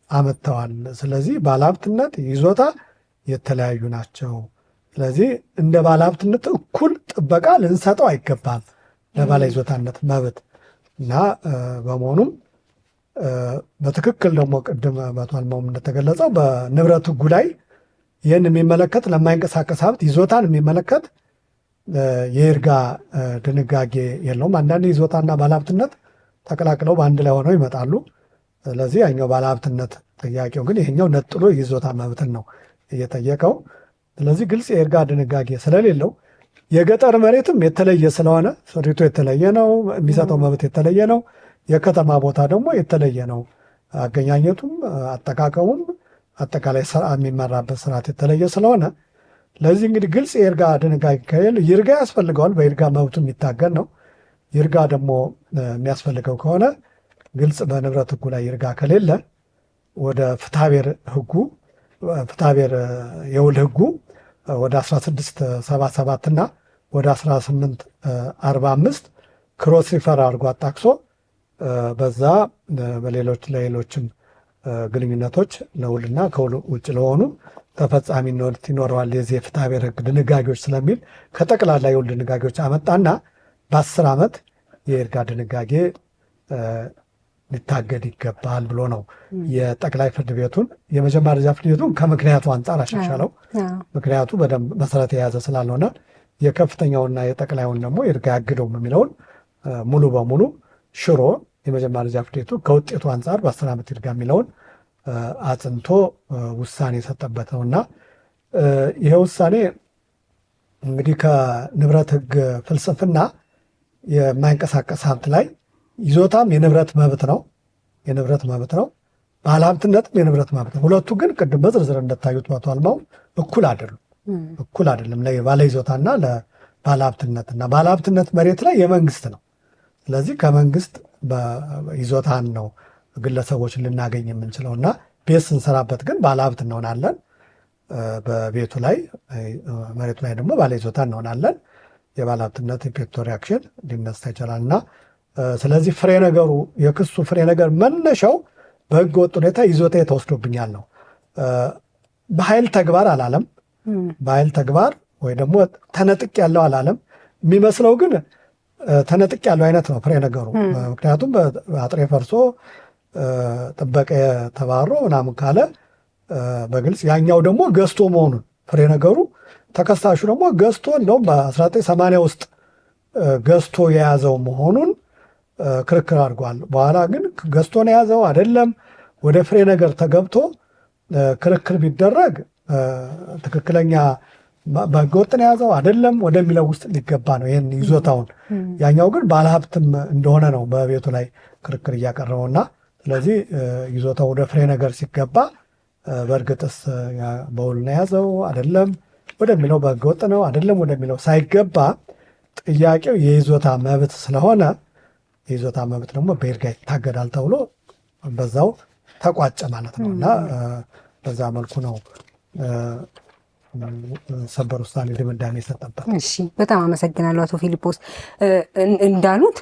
አመጥተዋል። ስለዚህ ባለሀብትነት ይዞታ የተለያዩ ናቸው። ስለዚህ እንደ ባለሀብትነት እኩል ጥበቃ ልንሰጠው አይገባም ለባለ ይዞታነት መብት እና በመሆኑም በትክክል ደግሞ ቅድም በአቶ አልማውም እንደተገለጸው በንብረት ሕጉ ላይ ይህን የሚመለከት ለማይንቀሳቀስ ሀብት ይዞታን የሚመለከት የይርጋ ድንጋጌ የለውም። አንዳንድ ይዞታና ባለሀብትነት ተቀላቅለው በአንድ ላይ ሆነው ይመጣሉ። ስለዚህ ያኛው ባለሀብትነት ጥያቄው ግን ይሄኛው ነጥሎ ይዞታ መብትን ነው እየጠየቀው። ስለዚህ ግልጽ የይርጋ ድንጋጌ ስለሌለው የገጠር መሬትም የተለየ ስለሆነ ስሪቱ የተለየ ነው፣ የሚሰጠው መብት የተለየ ነው። የከተማ ቦታ ደግሞ የተለየ ነው። አገኛኘቱም አጠቃቀሙም አጠቃላይ የሚመራበት ስርዓት የተለየ ስለሆነ ለዚህ እንግዲህ ግልጽ የይርጋ ድንጋጌ ከሌለ ይርጋ ያስፈልገዋል። በይርጋ መብቱ የሚታገል ነው። ይርጋ ደግሞ የሚያስፈልገው ከሆነ ግልጽ በንብረት ሕጉ ላይ ይርጋ ከሌለ ወደ ፍትሐብሔር ሕጉ ፍትሐብሔር የውል ሕጉ ወደ 1677 እና ወደ 1845 ክሮስ ሪፈር አድርጎ አጣቅሶ በዛ ለሌሎችም ግንኙነቶች ለውልና ከውል ውጭ ለሆኑ ተፈጻሚነት ይኖረዋል የዚህ የፍትሐብሔር ሕግ ድንጋጌዎች ስለሚል ከጠቅላላ የውል ድንጋጌዎች አመጣና በ10 ዓመት የይርጋ ድንጋጌ ሊታገድ ይገባል ብሎ ነው የጠቅላይ ፍርድ ቤቱን የመጀመሪያ ደረጃ ፍርድ ቤቱን ከምክንያቱ አንጻር አሻሻለው። ምክንያቱ በደንብ መሰረት የያዘ ስላልሆነ የከፍተኛውና የጠቅላዩን ደግሞ ይርጋ ያግደውም የሚለውን ሙሉ በሙሉ ሽሮ የመጀመሪያ ደረጃ ፍርድ ቤቱ ከውጤቱ አንጻር በ10 ዓመት ይርጋ የሚለውን አጽንቶ ውሳኔ የሰጠበት ነውና ይሄ ውሳኔ እንግዲህ ከንብረት ሕግ ፍልስፍና የማይንቀሳቀስ ሀብት ላይ ይዞታም የንብረት መብት ነው፣ የንብረት መብት ነው። ባለሀብትነትም የንብረት መብት ነው። ሁለቱ ግን ቅድም በዝርዝር እንደታዩት በአቶ አልማው እኩል አይደሉም፣ እኩል አይደለም። ለባለ ይዞታና ለባለሀብትነትና ባለሀብትነት መሬት ላይ የመንግስት ነው። ስለዚህ ከመንግስት ይዞታን ነው ግለሰቦች ልናገኝ የምንችለው እና ቤት ስንሰራበት ግን ባለሀብት እንሆናለን። በቤቱ ላይ መሬቱ ላይ ደግሞ ባለ ይዞታ እንሆናለን። የባለሀብትነት የፔክቶሪ አክሽን ሊነሳ ይችላል እና ስለዚህ ፍሬ ነገሩ የክሱ ፍሬ ነገር መነሻው በህገ ወጥ ሁኔታ ይዞታ ተወስዶብኛል ነው። በኃይል ተግባር አላለም። በኃይል ተግባር ወይ ደግሞ ተነጥቅ ያለው አላለም። የሚመስለው ግን ተነጥቅ ያለው አይነት ነው ፍሬ ነገሩ። ምክንያቱም አጥሬ ፈርሶ ጥበቃ ተባሮ ምናምን ካለ በግልጽ ያኛው ደግሞ ገዝቶ መሆኑን ፍሬ ነገሩ ተከሳሹ ደግሞ ገዝቶ እንደውም በ1980 ውስጥ ገዝቶ የያዘው መሆኑን ክርክር አድርጓል። በኋላ ግን ገዝቶ ነው የያዘው አይደለም ወደ ፍሬ ነገር ተገብቶ ክርክር ቢደረግ ትክክለኛ በህገወጥ ነው የያዘው አይደለም ወደሚለው ውስጥ ሊገባ ነው ይህን ይዞታውን። ያኛው ግን ባለሀብትም እንደሆነ ነው በቤቱ ላይ ክርክር እያቀረበውና ስለዚህ ይዞታው ወደ ፍሬ ነገር ሲገባ በእርግጥስ በውል ነው የያዘው አይደለም ወደሚለው በህገወጥ ነው አይደለም ወደሚለው ሳይገባ ጥያቄው የይዞታ መብት ስለሆነ የይዞታ መብት ደግሞ በይርጋ ይታገዳል ተብሎ በዛው ተቋጨ ማለት ነው እና በዛ መልኩ ነው ሰበር ውሳኔ ድምዳሜ የሰጠበት። እሺ በጣም አመሰግናለሁ አቶ ፊሊጶስ። እንዳሉት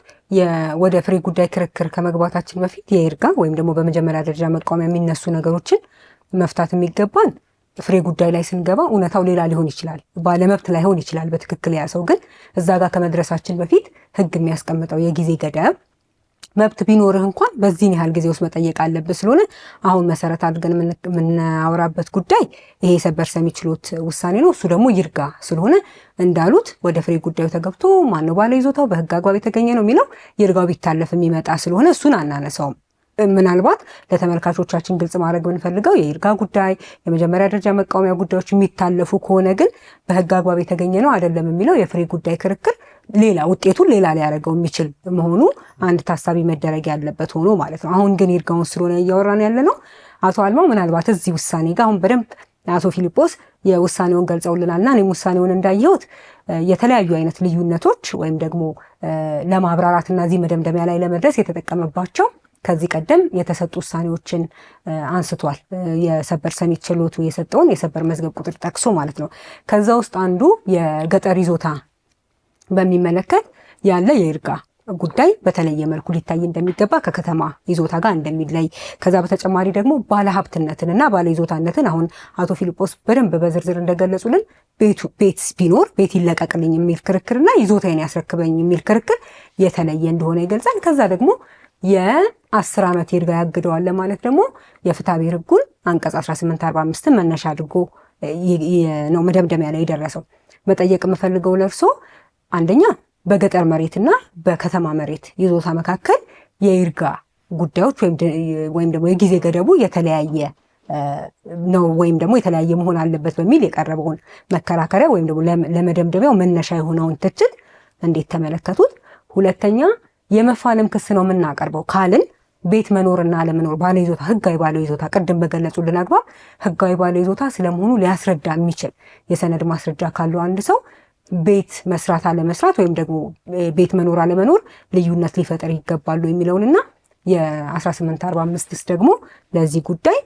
ወደ ፍሬ ጉዳይ ክርክር ከመግባታችን በፊት የይርጋ ወይም ደግሞ በመጀመሪያ ደረጃ መቃወሚያ የሚነሱ ነገሮችን መፍታት የሚገባን ፍሬ ጉዳይ ላይ ስንገባ እውነታው ሌላ ሊሆን ይችላል፣ ባለመብት ላይሆን ይችላል በትክክል ያ ሰው። ግን እዛ ጋር ከመድረሳችን በፊት ህግ የሚያስቀምጠው የጊዜ ገደብ መብት ቢኖርህ እንኳን በዚህን ያህል ጊዜ ውስጥ መጠየቅ አለብህ ስለሆነ አሁን መሰረት አድርገን የምናወራበት ጉዳይ ይሄ የሰበር ሰሚ ችሎት ውሳኔ ነው። እሱ ደግሞ ይርጋ ስለሆነ እንዳሉት ወደ ፍሬ ጉዳዩ ተገብቶ ማነው ባለ ይዞታው በህግ አግባብ የተገኘ ነው የሚለው ይርጋው ቢታለፍ የሚመጣ ስለሆነ እሱን አናነሳውም። ምናልባት ለተመልካቾቻችን ግልጽ ማድረግ ብንፈልገው የይርጋ ጉዳይ የመጀመሪያ ደረጃ መቃወሚያ ጉዳዮች የሚታለፉ ከሆነ ግን በህግ አግባብ የተገኘ ነው አይደለም የሚለው የፍሬ ጉዳይ ክርክር ሌላ ውጤቱን ሌላ ሊያደርገው የሚችል መሆኑ አንድ ታሳቢ መደረግ ያለበት ሆኖ ማለት ነው። አሁን ግን ይርጋውን ስለሆነ እያወራን ያለ ነው። አቶ አልማው ምናልባት እዚህ ውሳኔ ጋር አሁን በደንብ አቶ ፊሊጶስ የውሳኔውን ገልጸውልናልና እኔም ውሳኔውን እንዳየሁት የተለያዩ አይነት ልዩነቶች ወይም ደግሞ ለማብራራትና እዚህ መደምደሚያ ላይ ለመድረስ የተጠቀመባቸው ከዚህ ቀደም የተሰጡ ውሳኔዎችን አንስቷል። የሰበር ሰሚ ችሎቱ የሰጠውን የሰበር መዝገብ ቁጥር ጠቅሶ ማለት ነው። ከዛ ውስጥ አንዱ የገጠር ይዞታ በሚመለከት ያለ የይርጋ ጉዳይ በተለየ መልኩ ሊታይ እንደሚገባ ከከተማ ይዞታ ጋር እንደሚለይ፣ ከዛ በተጨማሪ ደግሞ ባለሀብትነትንና ባለይዞታነትን አሁን አቶ ፊሊጶስ በደንብ በዝርዝር እንደገለጹልን ቤት ቢኖር ቤት ይለቀቅልኝ የሚል ክርክርና ይዞታዬን ያስረክበኝ የሚል ክርክር የተለየ እንደሆነ ይገልጻል። ከዛ ደግሞ የ10 ዓመት ይርጋ ያግደዋል ለማለት ደግሞ የፍትሐ ብሔር ሕጉን አንቀጽ 1845 መነሻ አድርጎ ነው መደምደሚያ ላይ የደረሰው። መጠየቅ የምፈልገው ለእርሶ አንደኛ በገጠር መሬትና በከተማ መሬት ይዞታ መካከል የይርጋ ጉዳዮች ወይም ደግሞ የጊዜ ገደቡ የተለያየ ነው ወይም ደግሞ የተለያየ መሆን አለበት በሚል የቀረበውን መከራከሪያ ወይም ደግሞ ለመደምደሚያው መነሻ የሆነውን ትችት እንዴት ተመለከቱት? ሁለተኛ የመፋለም ክስ ነው የምናቀርበው ካልን ቤት መኖርና አለመኖር ባለይዞታ ህጋዊ ባለይዞታ ቅድም በገለጹልን አግባብ ህጋዊ ባለይዞታ ስለመሆኑ ሊያስረዳ የሚችል የሰነድ ማስረጃ ካለው አንድ ሰው ቤት መስራት አለመስራት ወይም ደግሞ ቤት መኖር አለመኖር ልዩነት ሊፈጠር ይገባሉ የሚለውንና የ1845 ደግሞ ለዚህ ጉዳይ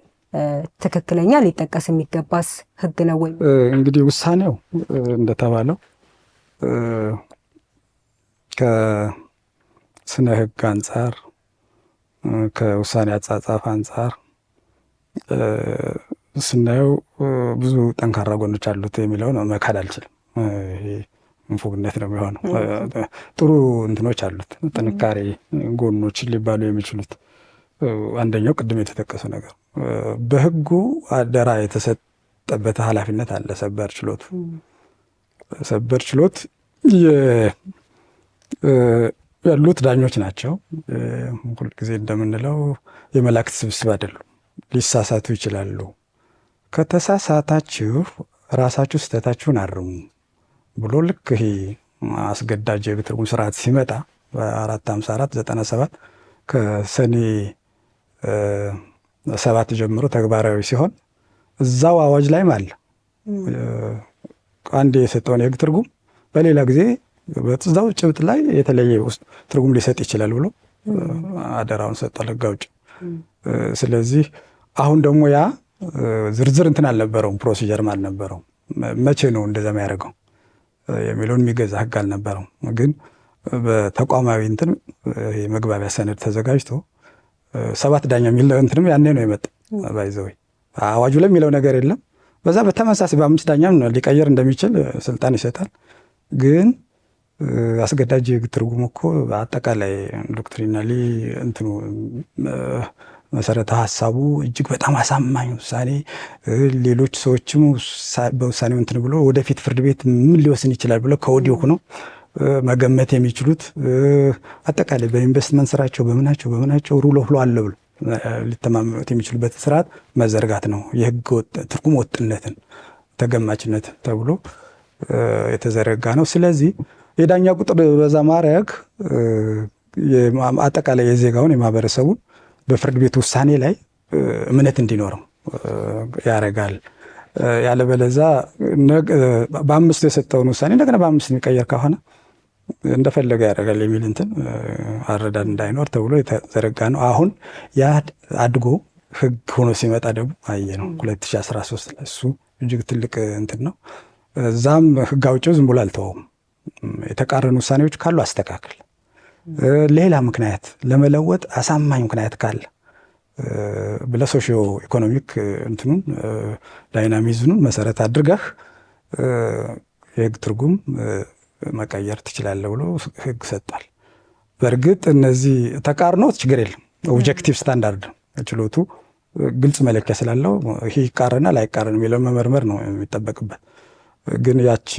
ትክክለኛ ሊጠቀስ የሚገባስ ህግ ነው ወይ? እንግዲህ ውሳኔው እንደተባለው ከስነ ህግ አንጻር ከውሳኔ አጻጻፍ አንጻር ስናየው ብዙ ጠንካራ ጎኖች አሉት የሚለውን መካድ አልችልም። ይሄ እንፉግነት ነው የሚሆነው። ጥሩ እንትኖች አሉት፣ ጥንካሬ ጎኖች ሊባሉ የሚችሉት አንደኛው ቅድም የተጠቀሰው ነገር በህጉ አደራ የተሰጠበት ኃላፊነት አለ። ሰበር ችሎት ያሉት ዳኞች ናቸው። ሁልጊዜ እንደምንለው የመላእክት ስብስብ አይደሉም፣ ሊሳሳቱ ይችላሉ። ከተሳሳታችሁ ራሳችሁ ስህተታችሁን አርሙ ብሎ ልክ ይሄ አስገዳጅ የትርጉም ስርዓት ሲመጣ በ454/97 ከሰኔ 7 ጀምሮ ተግባራዊ ሲሆን እዛው አዋጅ ላይም አለ አንድ የሰጠውን የህግ ትርጉም በሌላ ጊዜ በዛው ጭብጥ ላይ የተለየ ትርጉም ሊሰጥ ይችላል ብሎ አደራውን ሰጥቷል ህግ አውጪ። ስለዚህ አሁን ደግሞ ያ ዝርዝር እንትን አልነበረውም፣ ፕሮሲጀርም አልነበረውም። መቼ ነው እንደዛ የሚያደርገው የሚለውን የሚገዛ ህግ አልነበረውም። ግን በተቋማዊ እንትን የመግባቢያ ሰነድ ተዘጋጅቶ 7 ዳኛ የሚል እንትንም ያኔ ነው የመጣ ባይዘው አዋጁ ላይ የሚለው ነገር የለም። በዛ በተመሳሳይ በ5 ዳኛም ሊቀየር እንደሚችል ስልጣን ይሰጣል። ግን አስገዳጅ የህግ ትርጉም እኮ አጠቃላይ ዶክትሪናሊ እንትኑ መሰረተ ሀሳቡ እጅግ በጣም አሳማኝ ውሳኔ፣ ሌሎች ሰዎችም በውሳኔው እንትን ብሎ ወደፊት ፍርድ ቤት ምን ሊወስን ይችላል ብሎ ከወዲሁ ሆነው መገመት የሚችሉት አጠቃላይ በኢንቨስትመንት ስራቸው በምናቸው ሩል ኦፍ ሎው አለ ብሎ ሊተማመኑት የሚችሉበት ስርዓት መዘርጋት ነው። የህግ ትርጉም ወጥነትን ተገማችነት ተብሎ የተዘረጋ ነው። ስለዚህ የዳኛ ቁጥር በዛ ማድረግ አጠቃላይ የዜጋውን የማህበረሰቡን በፍርድ ቤት ውሳኔ ላይ እምነት እንዲኖረው ያደርጋል። ያለበለዛ በ5 የሰጠውን ውሳኔ እንደገና በ5 የሚቀየር ከሆነ እንደፈለገ ያደርጋል የሚል እንትን አረዳድ እንዳይኖር ተብሎ የተዘረጋ ነው። አሁን ያ አድጎ ህግ ሆኖ ሲመጣ ደግሞ አየ ነው 2013 ላይ እሱ እጅግ ትልቅ እንትን ነው። እዛም ህግ አውጪው ዝም ብሎ አልተወውም። የተቃረኑ ውሳኔዎች ካሉ አስተካክል፣ ሌላ ምክንያት ለመለወጥ አሳማኝ ምክንያት ካለ ብለህ ሶሺዮ ኢኮኖሚክ እንትኑን ዳይናሚዝሙን መሰረት አድርገህ የህግ ትርጉም መቀየር ትችላለህ ብሎ ህግ ሰጥቷል። በእርግጥ እነዚህ ተቃርኖት ችግር የለም። ኦብጀክቲቭ ስታንዳርድ ችሎቱ ግልጽ መለኪያ ስላለው ይህ ይቃረናል አይቃረን የሚለው መመርመር ነው የሚጠበቅበት። ግን ያቺ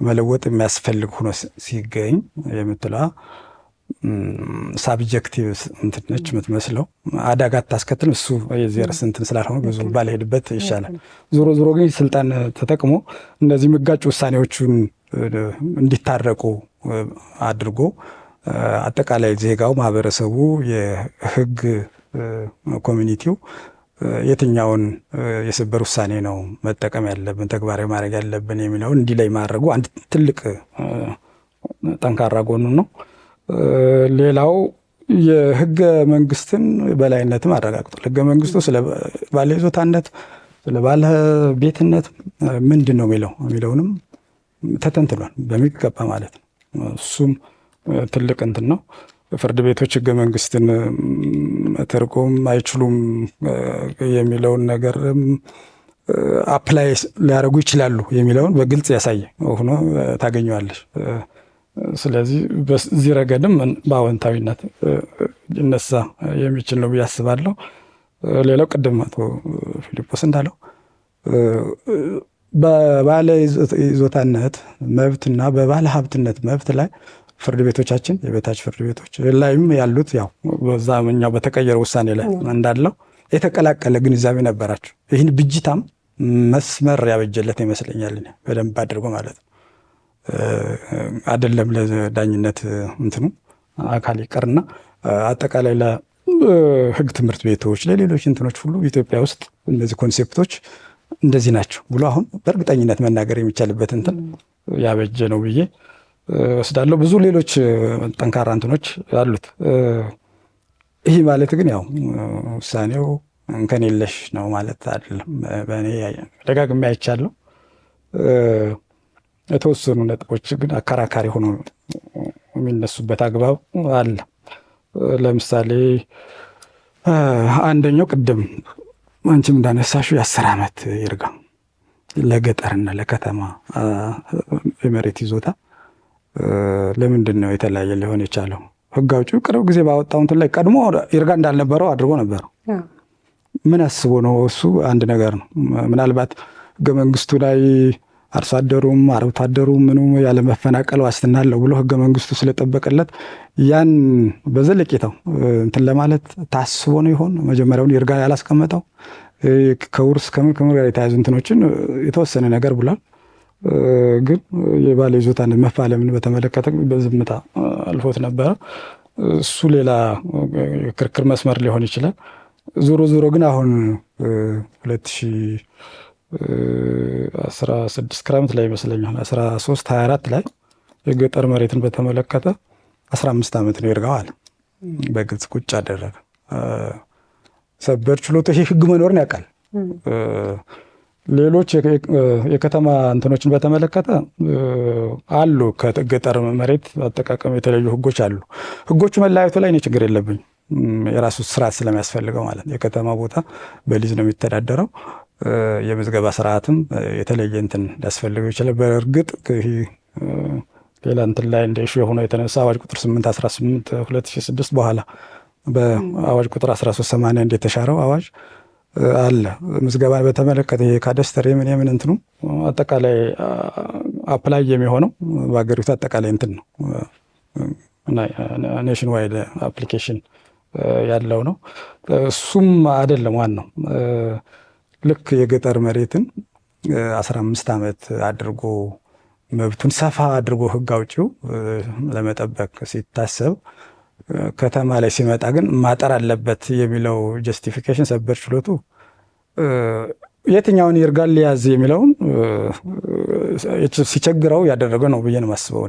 መለወጥ የሚያስፈልግ ሆኖ ሲገኝ የምትለዋ ሳብጀክቲቭ እንትን ነች የምትመስለው። አደጋ ታስከትልም። እሱ የዚህ ርዕስ እንትን ስላልሆነ ብዙ ባልሄድበት ይሻላል። ዞሮ ዞሮ ግን ስልጣን ተጠቅሞ እነዚህ የሚጋጩ ውሳኔዎቹን እንዲታረቁ አድርጎ አጠቃላይ ዜጋው፣ ማህበረሰቡ፣ የህግ ኮሚኒቲው የትኛውን የሰበር ውሳኔ ነው መጠቀም ያለብን ተግባራዊ ማድረግ ያለብን የሚለውን እንዲህ ላይ ማድረጉ አንድ ትልቅ ጠንካራ ጎኑ ነው። ሌላው የህገ መንግስትን በላይነትም አረጋግጧል። ህገ መንግስቱ ስለ ባለ ይዞታነት ስለ ባለ ቤትነት ምንድን ነው የሚለውንም ተተንትሏል በሚገባ ማለት ነው። እሱም ትልቅ እንትን ነው። ፍርድ ቤቶች ህገ መንግስትን መተርጎም አይችሉም የሚለውን ነገር አፕላይ ሊያደርጉ ይችላሉ የሚለውን በግልጽ ያሳየ ሆኖ ታገኘዋለች። ስለዚህ በዚህ ረገድም በአዎንታዊነት ሊነሳ የሚችል ነው ብዬ አስባለሁ። ሌላው ቅድም አቶ ፊሊጶስ እንዳለው በባለ ይዞታነት መብትና በባለ ሀብትነት መብት ላይ ፍርድ ቤቶቻችን የበታች ፍርድ ቤቶች ላይም ያሉት ያው በዛኛው በተቀየረ ውሳኔ ላይ እንዳለው የተቀላቀለ ግንዛቤ ነበራቸው። ይህን ብጅታም መስመር ያበጀለት ይመስለኛል በደንብ አድርጎ ማለት ነው። አይደለም ለዳኝነት እንትኑ አካል ይቀርና አጠቃላይ ለህግ ትምህርት ቤቶች ለሌሎች እንትኖች ሁሉ ኢትዮጵያ ውስጥ እነዚህ ኮንሴፕቶች እንደዚህ ናቸው ብሎ አሁን በእርግጠኝነት መናገር የሚቻልበት እንትን ያበጀ ነው ብዬ ወስዳለሁ። ብዙ ሌሎች ጠንካራ እንትኖች አሉት። ይህ ማለት ግን ያው ውሳኔው እንከን የለሽ ነው ማለት አይደለም። በእኔ ደጋግሜ አይቻለሁ። የተወሰኑ ነጥቦች ግን አከራካሪ ሆኖ የሚነሱበት አግባብ አለ። ለምሳሌ አንደኛው ቅድም አንቺም እንዳነሳሽው የ10 ዓመት ይርጋ ለገጠርና ለከተማ የመሬት ይዞታ ለምንድን ነው የተለያየ ሊሆን የቻለው? ህግ አውጪው ቅርብ ጊዜ ባወጣው እንትን ላይ ቀድሞ ይርጋ እንዳልነበረው አድርጎ ነበር። ምን አስቦ ነው? እሱ አንድ ነገር ነው። ምናልባት ህገ መንግስቱ ላይ አርሶ አደሩም አርብቶ አደሩም ምኑ ያለ መፈናቀል ዋስትና አለው ብሎ ህገ መንግስቱ ስለጠበቀለት ያን በዘለቄታው እንትን ለማለት ታስቦ ነው ይሆን? መጀመሪያውን ይርጋ ያላስቀመጠው ከውርስ ከምን ጋር የተያዙ እንትኖችን የተወሰነ ነገር ብሏል። ግን የባለ ይዞታን መፋለምን በተመለከተ በዝምታ አልፎት ነበረ። እሱ ሌላ ክርክር መስመር ሊሆን ይችላል። ዞሮ ግን አሁን 2016 ክረምት ላይ ይመስለኛል 13/24 ላይ የገጠር መሬትን በተመለከተ 15 ዓመት ነው ይርጋው አለ። በግልጽ ቁጭ አደረገ። ሰበር ችሎት ይሄ ህግ መኖርን ያውቃል። ሌሎች የከተማ እንትኖችን በተመለከተ አሉ። ከገጠር መሬት አጠቃቀም የተለያዩ ህጎች አሉ። ህጎቹ መለያየቱ ላይ እኔ ችግር የለብኝ። የራሱ ስርዓት ስለሚያስፈልገው ማለት ነው። የከተማ ቦታ በሊዝ ነው የሚተዳደረው። የምዝገባ ስርዓትም የተለየ እንትን ሊያስፈልገው ይችላል። በእርግጥ ሌላ እንትን ላይ እንደ ኢሹ የሆነው የተነሳ አዋጅ ቁጥር 818 2006 በኋላ በአዋጅ ቁጥር 1380 እንደተሻረው አዋጅ አለ። ምዝገባን በተመለከተ የካዳስተር የምን እንትኑ አጠቃላይ አፕላይ የሚሆነው በሀገሪቱ አጠቃላይ እንትን ነው። ኔሽን ዋይድ አፕሊኬሽን ያለው ነው። እሱም አይደለም ዋናው። ልክ የገጠር መሬትን 15 ዓመት አድርጎ መብቱን ሰፋ አድርጎ ህግ አውጪው ለመጠበቅ ሲታሰብ ከተማ ላይ ሲመጣ ግን ማጠር አለበት የሚለው ጀስቲፊኬሽን ሰበር ችሎቱ የትኛውን ይርጋል ሊያዝ የሚለውን ሲቸግረው ያደረገ ነው ብዬ ነው የማስበው።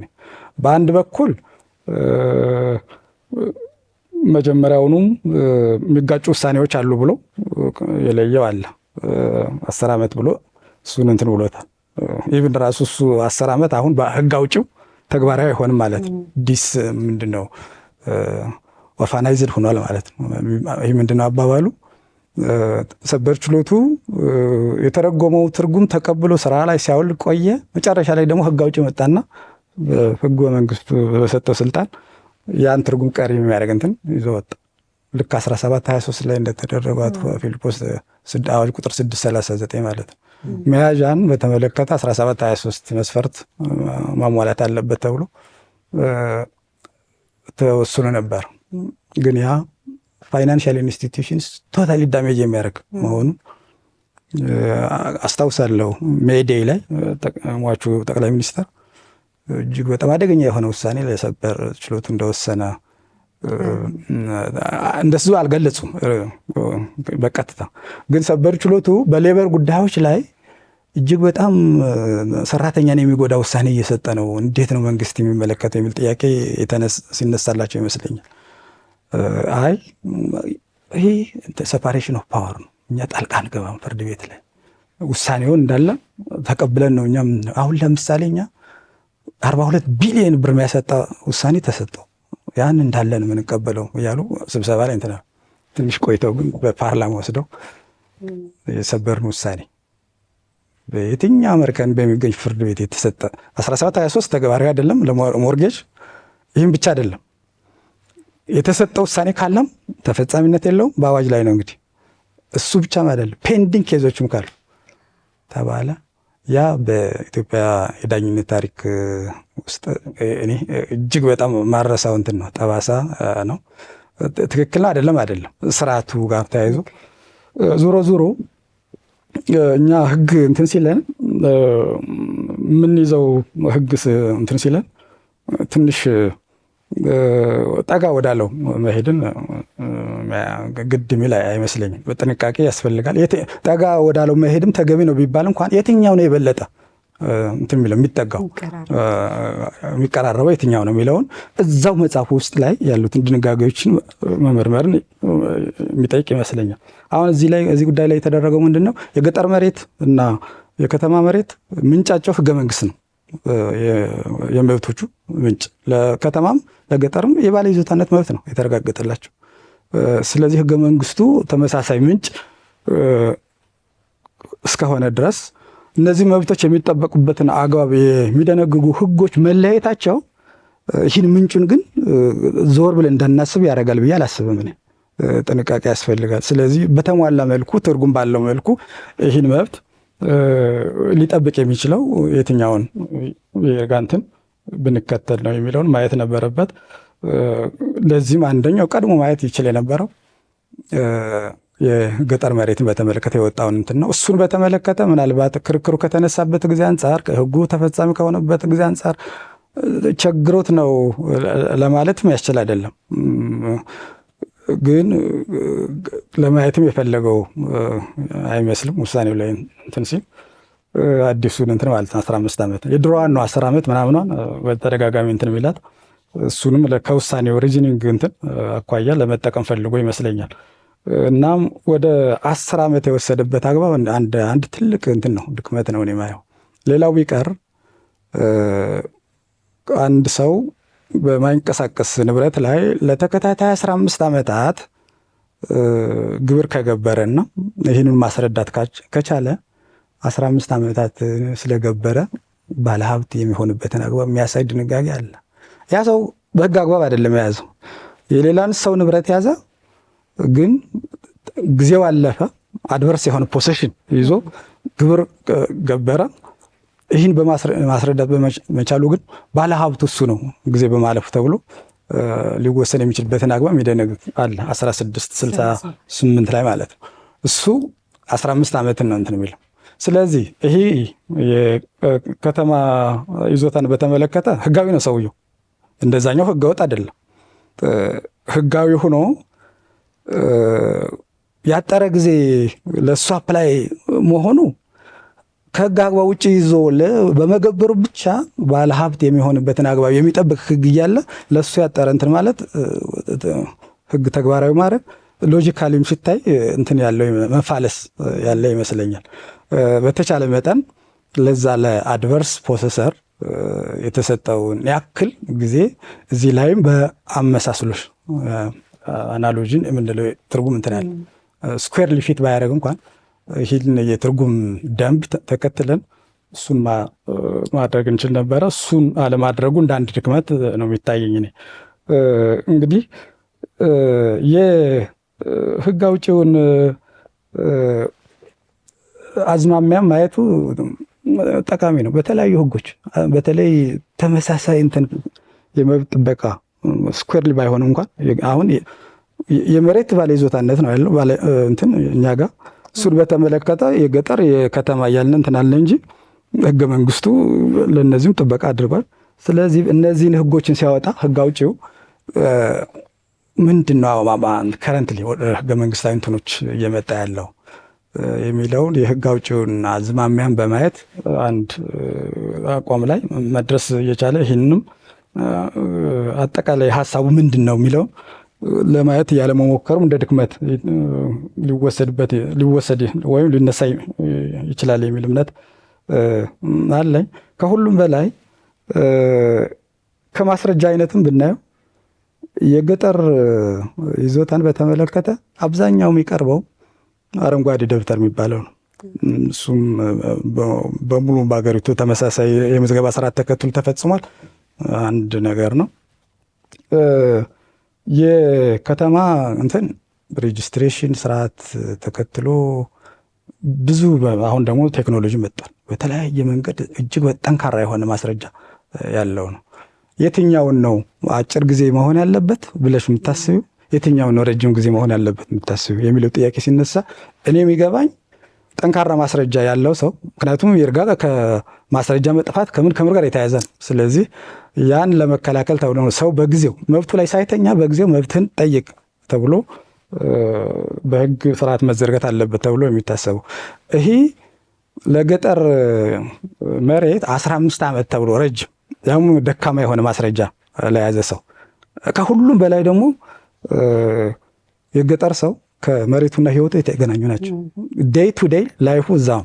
በአንድ በኩል መጀመሪያውኑም የሚጋጩ ውሳኔዎች አሉ ብሎ የለየው አለ 10 ዓመት ብሎ እሱን እንትን ብሎታል። ኢቭን ራሱ እሱ 10 ዓመት አሁን በህግ አውጪው ተግባራዊ አይሆንም ማለት ነው። ዲስ ምንድነው ኦርፋናይዝድ ሆኗል ማለት ነው። ይህ ምንድነው አባባሉ? ሰበር ችሎቱ የተረጎመው ትርጉም ተቀብሎ ስራ ላይ ሲያውል ቆየ። መጨረሻ ላይ ደግሞ ህግ አውጪው መጣና ህገ መንግስቱ በሰጠው ስልጣን ያን ትርጉም ቀሪ የሚያደርግ እንትን ይዞ ወጣ። ልክ 1723 ላይ እንደተደረገው አቶ ፊልጶስ አዋጅ ቁጥር 639 ማለት ነው። መያዣን በተመለከተ 1723 መስፈርት ማሟላት አለበት ተብሎ ተወስኖ ነበር። ግን ያ ፋይናንሻል ኢንስቲትዩሽንስ ቶታሊ ዳሜጅ የሚያደርግ መሆኑን አስታውሳለሁ። ሜይዴይ ላይ ሟቹ ጠቅላይ ሚኒስትር እጅግ በጣም አደገኛ የሆነ ውሳኔ ለሰበር ችሎቱ እንደወሰነ እንደሱ አልገለጹም በቀጥታ። ግን ሰበር ችሎቱ በሌበር ጉዳዮች ላይ እጅግ በጣም ሰራተኛን የሚጎዳ ውሳኔ እየሰጠ ነው፣ እንዴት ነው መንግስት የሚመለከተው የሚል ጥያቄ ሲነሳላቸው ይመስለኛል። አይ ይሄ ሴፓሬሽን ኦፍ ፓወር ነው፣ እኛ ጣልቃ አንገባም፣ ፍርድ ቤት ላይ ውሳኔውን እንዳለ ተቀብለን ነው። እኛም አሁን ለምሳሌ እኛ 42 ቢሊዮን ብር የሚያሰጣ ውሳኔ ተሰጠው፣ ያን እንዳለን የምንቀበለው እያሉ ስብሰባ ላይ እንትና ትንሽ ቆይተው ግን በፓርላማ ወስደው የሰበርን ውሳኔ በየትኛው አሜሪካን በሚገኝ ፍርድ ቤት የተሰጠ 1723 ተግባራዊ አይደለም ለሞርጌጅ። ይህም ብቻ አይደለም የተሰጠው ውሳኔ ካለም ተፈጻሚነት የለውም፣ በአዋጅ ላይ ነው። እንግዲህ እሱ ብቻም አይደለም ፔንዲንግ ኬዞችም ካሉ ተባለ። ያ በኢትዮጵያ የዳኝነት ታሪክ ውስጥ እኔ እጅግ በጣም ማረሳው እንትን ነው፣ ጠባሳ ነው። ትክክል ነው አይደለም ስርዓቱ ጋር ተያይዞ ዞሮ ዞሮ እኛ ህግ እንትን ሲለን የምንይዘው ህግ እንትን ሲለን ትንሽ ጠጋ ወዳለው መሄድን ግድ የሚል አይመስለኝም። በጥንቃቄ ያስፈልጋል። ጠጋ ወዳለው መሄድም ተገቢ ነው ቢባል እንኳን የትኛው ነው የበለጠ እንትን የሚለው የሚጠጋው የሚቀራረበው የትኛው ነው የሚለውን እዛው መጽሐፉ ውስጥ ላይ ያሉትን ድንጋጌዎችን መመርመርን የሚጠይቅ ይመስለኛል። አሁን እዚህ ጉዳይ ላይ የተደረገው ምንድን ነው? የገጠር መሬት እና የከተማ መሬት ምንጫቸው ህገ መንግስት ነው። የመብቶቹ ምንጭ ለከተማም ለገጠርም የባለ ይዞታነት መብት ነው የተረጋገጠላቸው። ስለዚህ ህገ መንግስቱ ተመሳሳይ ምንጭ እስከሆነ ድረስ እነዚህ መብቶች የሚጠበቁበትን አግባብ የሚደነግጉ ህጎች መለያየታቸው ይህን ምንጩን ግን ዞር ብለን እንዳናስብ ያደርጋል ብዬ አላስብም። እኔ ጥንቃቄ ያስፈልጋል። ስለዚህ በተሟላ መልኩ ትርጉም ባለው መልኩ ይህን መብት ሊጠብቅ የሚችለው የትኛውን የጋንትን ብንከተል ነው የሚለውን ማየት ነበረበት። ለዚህም አንደኛው ቀድሞ ማየት ይችል የነበረው የገጠር መሬትን በተመለከተ የወጣውን እንትን ነው። እሱን በተመለከተ ምናልባት ክርክሩ ከተነሳበት ጊዜ አንጻር ከህጉ ተፈጻሚ ከሆነበት ጊዜ አንጻር ቸግሮት ነው ለማለትም ያስችል አይደለም። ግን ለማየትም የፈለገው አይመስልም። ውሳኔው ላይ እንትን ሲል አዲሱን እንትን ማለት ነው 15 ዓመት የድሮዋን ነው 10 ዓመት ምናምኗን በተደጋጋሚ እንትን የሚላት እሱንም ከውሳኔው ሪዝኒንግ እንትን አኳያ ለመጠቀም ፈልጎ ይመስለኛል። እናም ወደ 10 ዓመት የወሰደበት አግባብ አንድ ትልቅ እንትን ነው፣ ድክመት ነው እኔ የማየው። ሌላው ቢቀር አንድ ሰው በማይንቀሳቀስ ንብረት ላይ ለተከታታይ 15 ዓመታት ግብር ከገበረና ይህንን ማስረዳት ከቻለ 15 ዓመታት ስለገበረ ባለሀብት የሚሆንበትን አግባብ የሚያሳይ ድንጋጌ አለ። ያ ሰው በህግ አግባብ አይደለም የያዘው፣ የሌላን ሰው ንብረት ያዘ፣ ግን ጊዜው አለፈ፣ አድቨርስ የሆነ ፖሴሽን ይዞ ግብር ገበረ። ይህን በማስረዳት በመቻሉ ግን ባለሀብቱ እሱ ነው ጊዜ በማለፉ ተብሎ ሊወሰን የሚችልበትን አግባብ የሚደነግግ አለ 1668 ላይ ማለት ነው። እሱ 15 ዓመትን ነው እንትን የሚለው። ስለዚህ ይሄ የከተማ ይዞታን በተመለከተ ህጋዊ ነው ሰውየው፣ እንደዛኛው ህገወጥ አይደለም። ህጋዊ ሆኖ ያጠረ ጊዜ ለእሱ አፕላይ መሆኑ ከህግ አግባብ ውጭ ይዞ በመገበሩ ብቻ ባለ ሀብት የሚሆንበትን አግባብ የሚጠብቅ ህግ እያለ ለእሱ ያጠረ እንትን ማለት ህግ ተግባራዊ ማድረግ ሎጂካሊም ሲታይ እንትን ያለው መፋለስ ያለ ይመስለኛል። በተቻለ መጠን ለዛ ለአድቨርስ ፖሰሰር የተሰጠውን ያክል ጊዜ እዚህ ላይም በአመሳስሎች አናሎጂን የምንለው ትርጉም እንትን ያለ ስኩዌር ሊፊት ባያደርግ እንኳን ይህን የትርጉም ደንብ ተከትለን እሱን ማድረግ እንችል ነበረ። እሱን አለማድረጉ እንደ አንድ ድክመት ነው የሚታየኝ። እኔ እንግዲህ የህግ አውጪውን አዝማሚያ ማየቱ ጠቃሚ ነው። በተለያዩ ህጎች በተለይ ተመሳሳይ እንትን የመብት ጥበቃ ስኩዌርሊ ባይሆንም እንኳን አሁን የመሬት ባለ ይዞታነት ነው ያለው እንትን እኛ ጋር እሱን በተመለከተ የገጠር የከተማ እያልን እንትን አለ እንጂ ህገ መንግስቱ ለእነዚህም ጥበቃ አድርጓል። ስለዚህ እነዚህን ህጎችን ሲያወጣ ህግ አውጪው ምንድነው ከረንትሊ ህገ መንግስታዊ እንትኖች እየመጣ ያለው የሚለውን የህግ አውጪውን አዝማሚያን በማየት አንድ አቋም ላይ መድረስ እየቻለ ይህንንም አጠቃላይ ሀሳቡ ምንድን ነው የሚለው ለማየት ያለመሞከሩም እንደ ድክመት ሊወሰድ ወይም ሊነሳ ይችላል የሚል እምነት አለኝ። ከሁሉም በላይ ከማስረጃ አይነትም ብናየው የገጠር ይዞታን በተመለከተ አብዛኛው የሚቀርበው አረንጓዴ ደብተር የሚባለው ነው። እሱም በሙሉ በሀገሪቱ ተመሳሳይ የምዝገባ ስርዓት ተከትሎ ተፈጽሟል። አንድ ነገር ነው። የከተማ እንትን ሬጅስትሬሽን ስርዓት ተከትሎ ብዙ አሁን ደግሞ ቴክኖሎጂ መጥቷል። በተለያየ መንገድ እጅግ ጠንካራ የሆነ ማስረጃ ያለው ነው። የትኛውን ነው አጭር ጊዜ መሆን ያለበት ብለሽ የምታስቢው፣ የትኛውን ነው ረጅም ጊዜ መሆን ያለበት የምታስቢው የሚለው ጥያቄ ሲነሳ እኔ የሚገባኝ ጠንካራ ማስረጃ ያለው ሰው፣ ምክንያቱም ይርጋ ከማስረጃ መጥፋት ከምን ጋር የተያያዘ ነው። ስለዚህ ያን ለመከላከል ተብሎ ሰው በጊዜው መብቱ ላይ ሳይተኛ በጊዜው መብትን ጠይቅ ተብሎ በህግ ስርዓት መዘርጋት አለበት ተብሎ የሚታሰበው ይሄ ለገጠር መሬት 15 ዓመት ተብሎ ረጅም ያም ደካማ የሆነ ማስረጃ ለያዘ ሰው፣ ከሁሉም በላይ ደግሞ የገጠር ሰው ከመሬቱና ህይወቱ የተገናኙ ናቸው። ዴይ ቱ ዴይ ላይፉ እዛው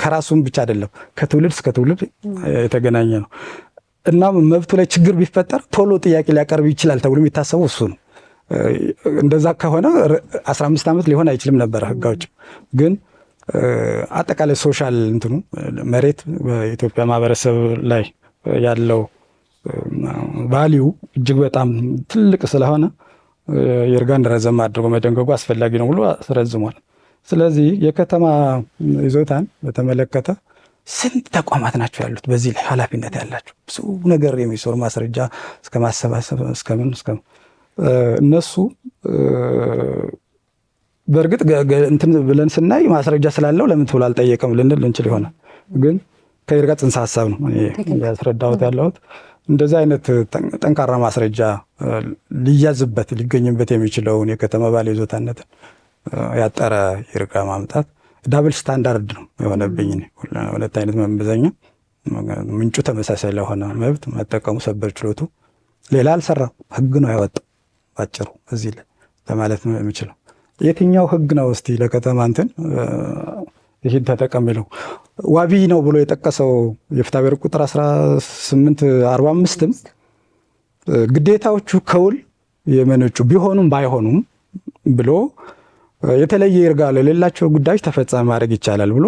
ከራሱም ብቻ አይደለም ከትውልድ እስከ ትውልድ የተገናኘ ነው እና መብቱ ላይ ችግር ቢፈጠር ቶሎ ጥያቄ ሊያቀርብ ይችላል ተብሎ የሚታሰበው እሱ ነው። እንደዛ ከሆነ 15 ዓመት ሊሆን አይችልም ነበረ ህጋዎች። ግን አጠቃላይ ሶሻል እንትኑ መሬት በኢትዮጵያ ማህበረሰብ ላይ ያለው ቫሊዩ እጅግ በጣም ትልቅ ስለሆነ ይርጋን ረዘም አድርጎ መደንገጉ አስፈላጊ ነው ብሎ አስረዝሟል። ስለዚህ የከተማ ይዞታን በተመለከተ ስንት ተቋማት ናቸው ያሉት በዚህ ላይ ኃላፊነት ያላቸው ብዙ ነገር የሚሰሩ ማስረጃ እስከ ማሰባሰብ እስከምን እነሱ በእርግጥ እንትን ብለን ስናይ ማስረጃ ስላለው ለምን ትብሎ አልጠየቅም ልንል እንችል ይሆናል። ግን ከይርጋ ጽንሰ ሀሳብ ነው ያስረዳሁት ያለሁት። እንደዚህ አይነት ጠንካራ ማስረጃ ሊያዝበት ሊገኝበት የሚችለውን የከተማ ባለ ይዞታነትን ያጠረ ይርጋ ማምጣት ዳብል ስታንዳርድ ነው የሆነብኝ። ሁለት አይነት መመዘኛ፣ ምንጩ ተመሳሳይ ለሆነ መብት መጠቀሙ ሰበር ችሎቱ ሌላ አልሰራም፣ ህግ ነው ያወጣው። ባጭሩ እዚህ ላይ ለማለት ነው የሚችለው። የትኛው ህግ ነው እስቲ ለከተማ እንትን ይህን ተጠቀሚለው ዋቢ ነው ብሎ የጠቀሰው የፍትሐ ብሔር ቁጥር 1845ም ግዴታዎቹ ከውል የመነጩ ቢሆኑም ባይሆኑም ብሎ የተለየ ይርጋ ለሌላቸው ጉዳዮች ተፈጻሚ ማድረግ ይቻላል ብሎ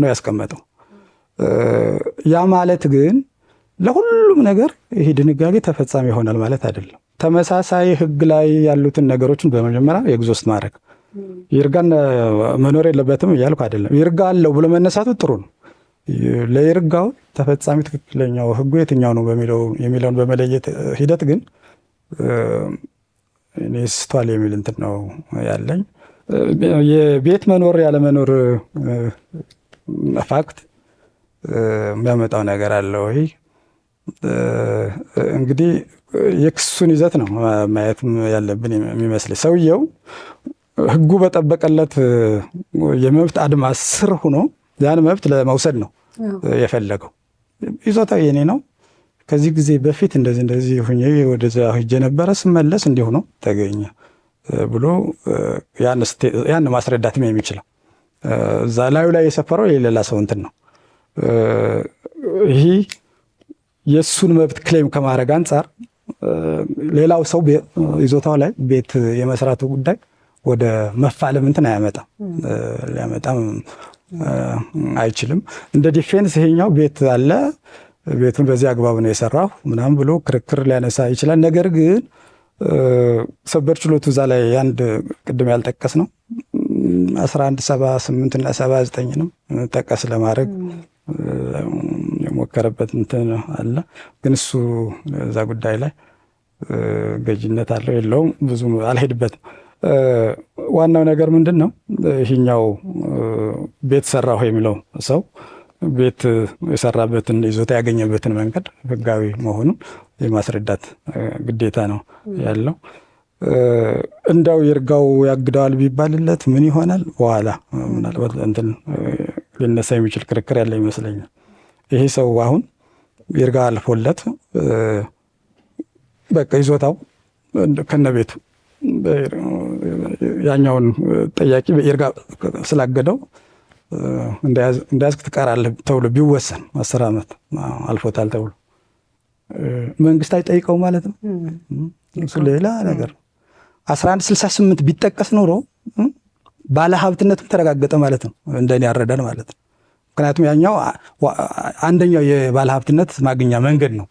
ነው ያስቀመጠው። ያ ማለት ግን ለሁሉም ነገር ይሄ ድንጋጌ ተፈጻሚ ይሆናል ማለት አይደለም። ተመሳሳይ ህግ ላይ ያሉትን ነገሮችን በመጀመሪያ ኤግዞስት ማድረግ ይርጋን መኖር የለበትም እያልኩ አይደለም። ይርጋ አለው ብሎ መነሳቱ ጥሩ ነው። ለይርጋው ተፈጻሚ ትክክለኛው ህጉ የትኛው ነው የሚለውን በመለየት ሂደት ግን እኔ ስቷል የሚል እንትን ነው ያለኝ። የቤት መኖር ያለመኖር ፋክት የሚያመጣው ነገር አለ ወይ? እንግዲህ የክሱን ይዘት ነው ማየት ያለብን የሚመስል። ሰውየው ሕጉ በጠበቀለት የመብት አድማስ ስር ሆኖ ያን መብት ለመውሰድ ነው የፈለገው። ይዞታው የኔ ነው፣ ከዚህ ጊዜ በፊት እንደዚህ ሁኜ ወደዛ ሂጄ ነበረ፣ ስመለስ እንዲሁ ነው ተገኘ ብሎ ያን ማስረዳትም የሚችለው እዛ ላዩ ላይ የሰፈረው የሌላ ሰው እንትን ነው። ይህ የእሱን መብት ክሌም ከማድረግ አንጻር ሌላው ሰው ይዞታው ላይ ቤት የመስራቱ ጉዳይ ወደ መፋለም እንትን አያመጣም፣ ሊያመጣም አይችልም። እንደ ዲፌንስ ይሄኛው ቤት አለ፣ ቤቱን በዚህ አግባብ ነው የሰራሁ ምናምን ብሎ ክርክር ሊያነሳ ይችላል። ነገር ግን ሰበር ችሎቱ እዛ ላይ አንድ ቅድም ያልጠቀስ ነው 1178 እና 79 ጠቀስ ለማድረግ የሞከረበት እንትን አለ። ግን እሱ እዛ ጉዳይ ላይ ገዥነት አለው የለውም ብዙ አልሄድበትም። ዋናው ነገር ምንድን ነው? ይህኛው ቤት ሰራሁ የሚለው ሰው ቤት የሰራበትን ይዞታ ያገኘበትን መንገድ ህጋዊ መሆኑን የማስረዳት ግዴታ ነው ያለው። እንዳው ይርጋው ያግደዋል ቢባልለት ምን ይሆናል? በኋላ ምናልባት እንትን ሊነሳ የሚችል ክርክር ያለ ይመስለኛል። ይሄ ሰው አሁን ይርጋ አልፎለት በቃ ይዞታው ከነቤቱ ያኛውን ጠያቂ ይርጋ ስላገደው እንዳያዝክ ትቀራለህ ተብሎ ቢወሰን 10 ዓመት አልፎታል ተብሎ መንግስት አይጠይቀው ማለት ነው። እሱ ሌላ ነገር 1168 ቢጠቀስ ኖሮ ባለ ሀብትነቱም ተረጋገጠ ማለት ነው፣ እንደኔ ያረዳል ማለት ነው። ምክንያቱም ያኛው አንደኛው የባለ ሀብትነት ማግኛ መንገድ ነው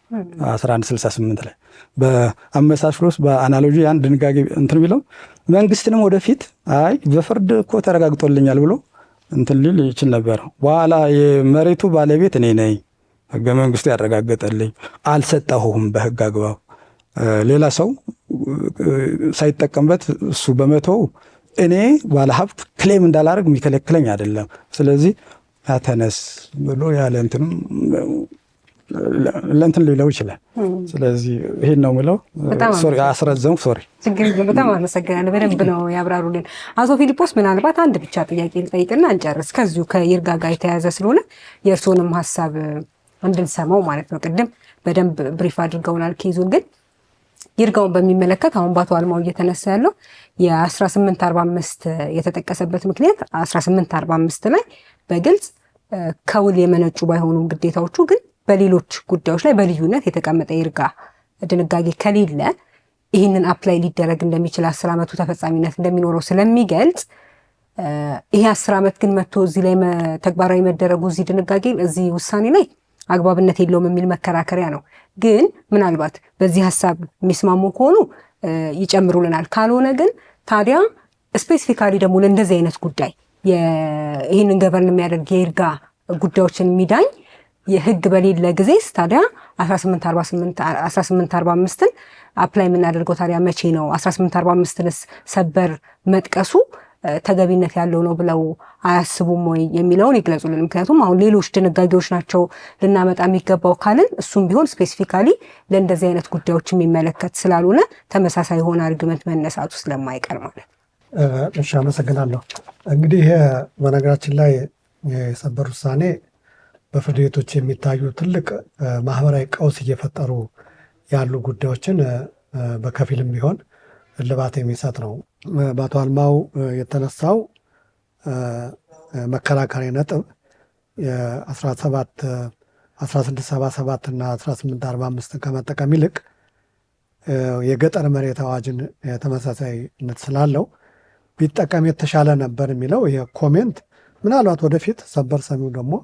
1168 ላይ በአመሳስሎስ በአናሎጂ አንድ ድንጋጌ እንትን ቢለው መንግስትንም ወደፊት አይ በፍርድ እኮ ተረጋግጦልኛል ብሎ እንትን ሊል ይችል ነበር። በኋላ የመሬቱ ባለቤት እኔ ነኝ፣ ህገ መንግስቱ ያረጋገጠልኝ፣ አልሰጠሁም በህግ አግባብ፣ ሌላ ሰው ሳይጠቀምበት እሱ በመተው እኔ ባለሀብት ክሌም እንዳላደርግ የሚከለክለኝ አይደለም። ስለዚህ ተነስ ብሎ ያለ እንትንም ለእንትን ሊለው ይችላል። ስለዚህ ይሄን ነው የምለው። ሶሪ አስረዘሙ። ሶሪ ችግር የለም። በጣም አመሰግናለሁ። በደንብ ነው ያብራሩልን አቶ ፊሊጶስ። ምናልባት አንድ ብቻ ጥያቄ ልጠይቅና እንጨርስ። ከዚሁ ከይርጋ ጋር የተያያዘ ስለሆነ የእርስዎንም ሀሳብ እንድንሰማው ማለት ነው። ቅድም በደንብ ብሪፍ አድርገውናል ኬዙን። ግን ይርጋውን በሚመለከት አሁን በአቶ አልማው እየተነሳ ያለው የ1845 የተጠቀሰበት ምክንያት 1845 ላይ በግልጽ ከውል የመነጩ ባይሆኑም ግዴታዎቹ ግን በሌሎች ጉዳዮች ላይ በልዩነት የተቀመጠ ይርጋ ድንጋጌ ከሌለ ይህንን አፕላይ ሊደረግ እንደሚችል 10 ዓመቱ ተፈጻሚነት እንደሚኖረው ስለሚገልጽ ይሄ 10 ዓመት ግን መጥቶ እዚህ ላይ ተግባራዊ መደረጉ እዚህ ድንጋጌ እዚህ ውሳኔ ላይ አግባብነት የለውም የሚል መከራከሪያ ነው። ግን ምናልባት በዚህ ሀሳብ የሚስማሙ ከሆኑ ይጨምሩልናል። ካልሆነ ግን ታዲያ ስፔሲፊካሊ ደግሞ ለእንደዚህ አይነት ጉዳይ ይህንን ገቨርን የሚያደርግ የይርጋ ጉዳዮችን የሚዳኝ የህግ በሌለ ጊዜስ ታዲያ 1845ን አፕላይ የምናደርገው ታዲያ መቼ ነው? 1845ንስ ሰበር መጥቀሱ ተገቢነት ያለው ነው ብለው አያስቡም ወይ የሚለውን ይግለጹልን። ምክንያቱም አሁን ሌሎች ድንጋጌዎች ናቸው ልናመጣ የሚገባው ካልን እሱም ቢሆን ስፔሲፊካሊ ለእንደዚህ አይነት ጉዳዮች የሚመለከት ስላልሆነ ተመሳሳይ የሆነ አርግመንት መነሳቱ ስለማይቀር ማለት ነው። እሺ፣ አመሰግናለሁ። እንግዲህ ይሄ በነገራችን ላይ የሰበር ውሳኔ በፍርድ ቤቶች የሚታዩ ትልቅ ማህበራዊ ቀውስ እየፈጠሩ ያሉ ጉዳዮችን በከፊልም ቢሆን እልባት የሚሰጥ ነው። በአቶ አልማው የተነሳው መከራከሪያ ነጥብ የ1677 እና 1845 ከመጠቀም ይልቅ የገጠር መሬት አዋጅን ተመሳሳይነት ስላለው ቢጠቀም የተሻለ ነበር የሚለው ይሄ ኮሜንት ምናልባት ወደፊት ሰበር ሰሚው ደግሞ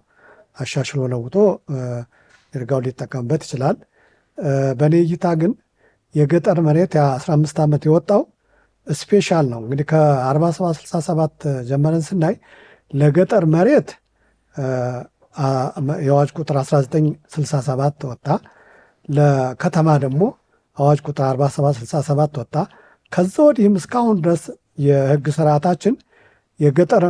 አሻሽሎ ለውጦ ይርጋው ሊጠቀምበት ይችላል። በእኔ እይታ ግን የገጠር መሬት የ15 ዓመት የወጣው ስፔሻል ነው። እንግዲህ ከ4767 ጀመረን ስናይ ለገጠር መሬት የአዋጅ ቁጥር 1967 ወጣ። ለከተማ ደግሞ አዋጅ ቁጥር 4767 ወጣ። ከዛ ወዲህም እስካሁን ድረስ የህግ ስርዓታችን የገጠር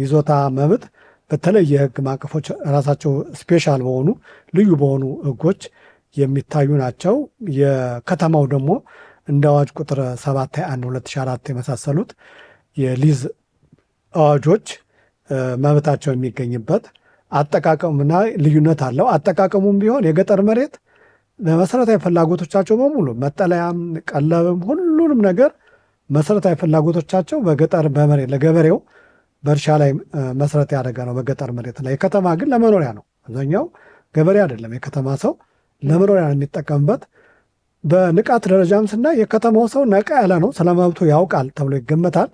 ይዞታ መብት በተለይ የህግ ማዕቀፎች ራሳቸው ስፔሻል በሆኑ ልዩ በሆኑ ህጎች የሚታዩ ናቸው። የከተማው ደግሞ እንደ አዋጅ ቁጥር 721 2004 የመሳሰሉት የሊዝ አዋጆች መብታቸው የሚገኝበት አጠቃቀሙና ልዩነት አለው። አጠቃቀሙም ቢሆን የገጠር መሬት ለመሰረታዊ ፍላጎቶቻቸው በሙሉ መጠለያም፣ ቀለብም፣ ሁሉንም ነገር መሰረታዊ ፍላጎቶቻቸው በገጠር በመሬት ለገበሬው በእርሻ ላይ መሰረት ያደረገ ነው። በገጠር መሬት ላይ የከተማ ግን ለመኖሪያ ነው። አብዛኛው ገበሬ አይደለም፣ የከተማ ሰው ለመኖሪያ ነው የሚጠቀምበት። በንቃት ደረጃም ስናይ የከተማው ሰው ነቃ ያለ ነው፣ ስለመብቱ ያውቃል ተብሎ ይገመታል።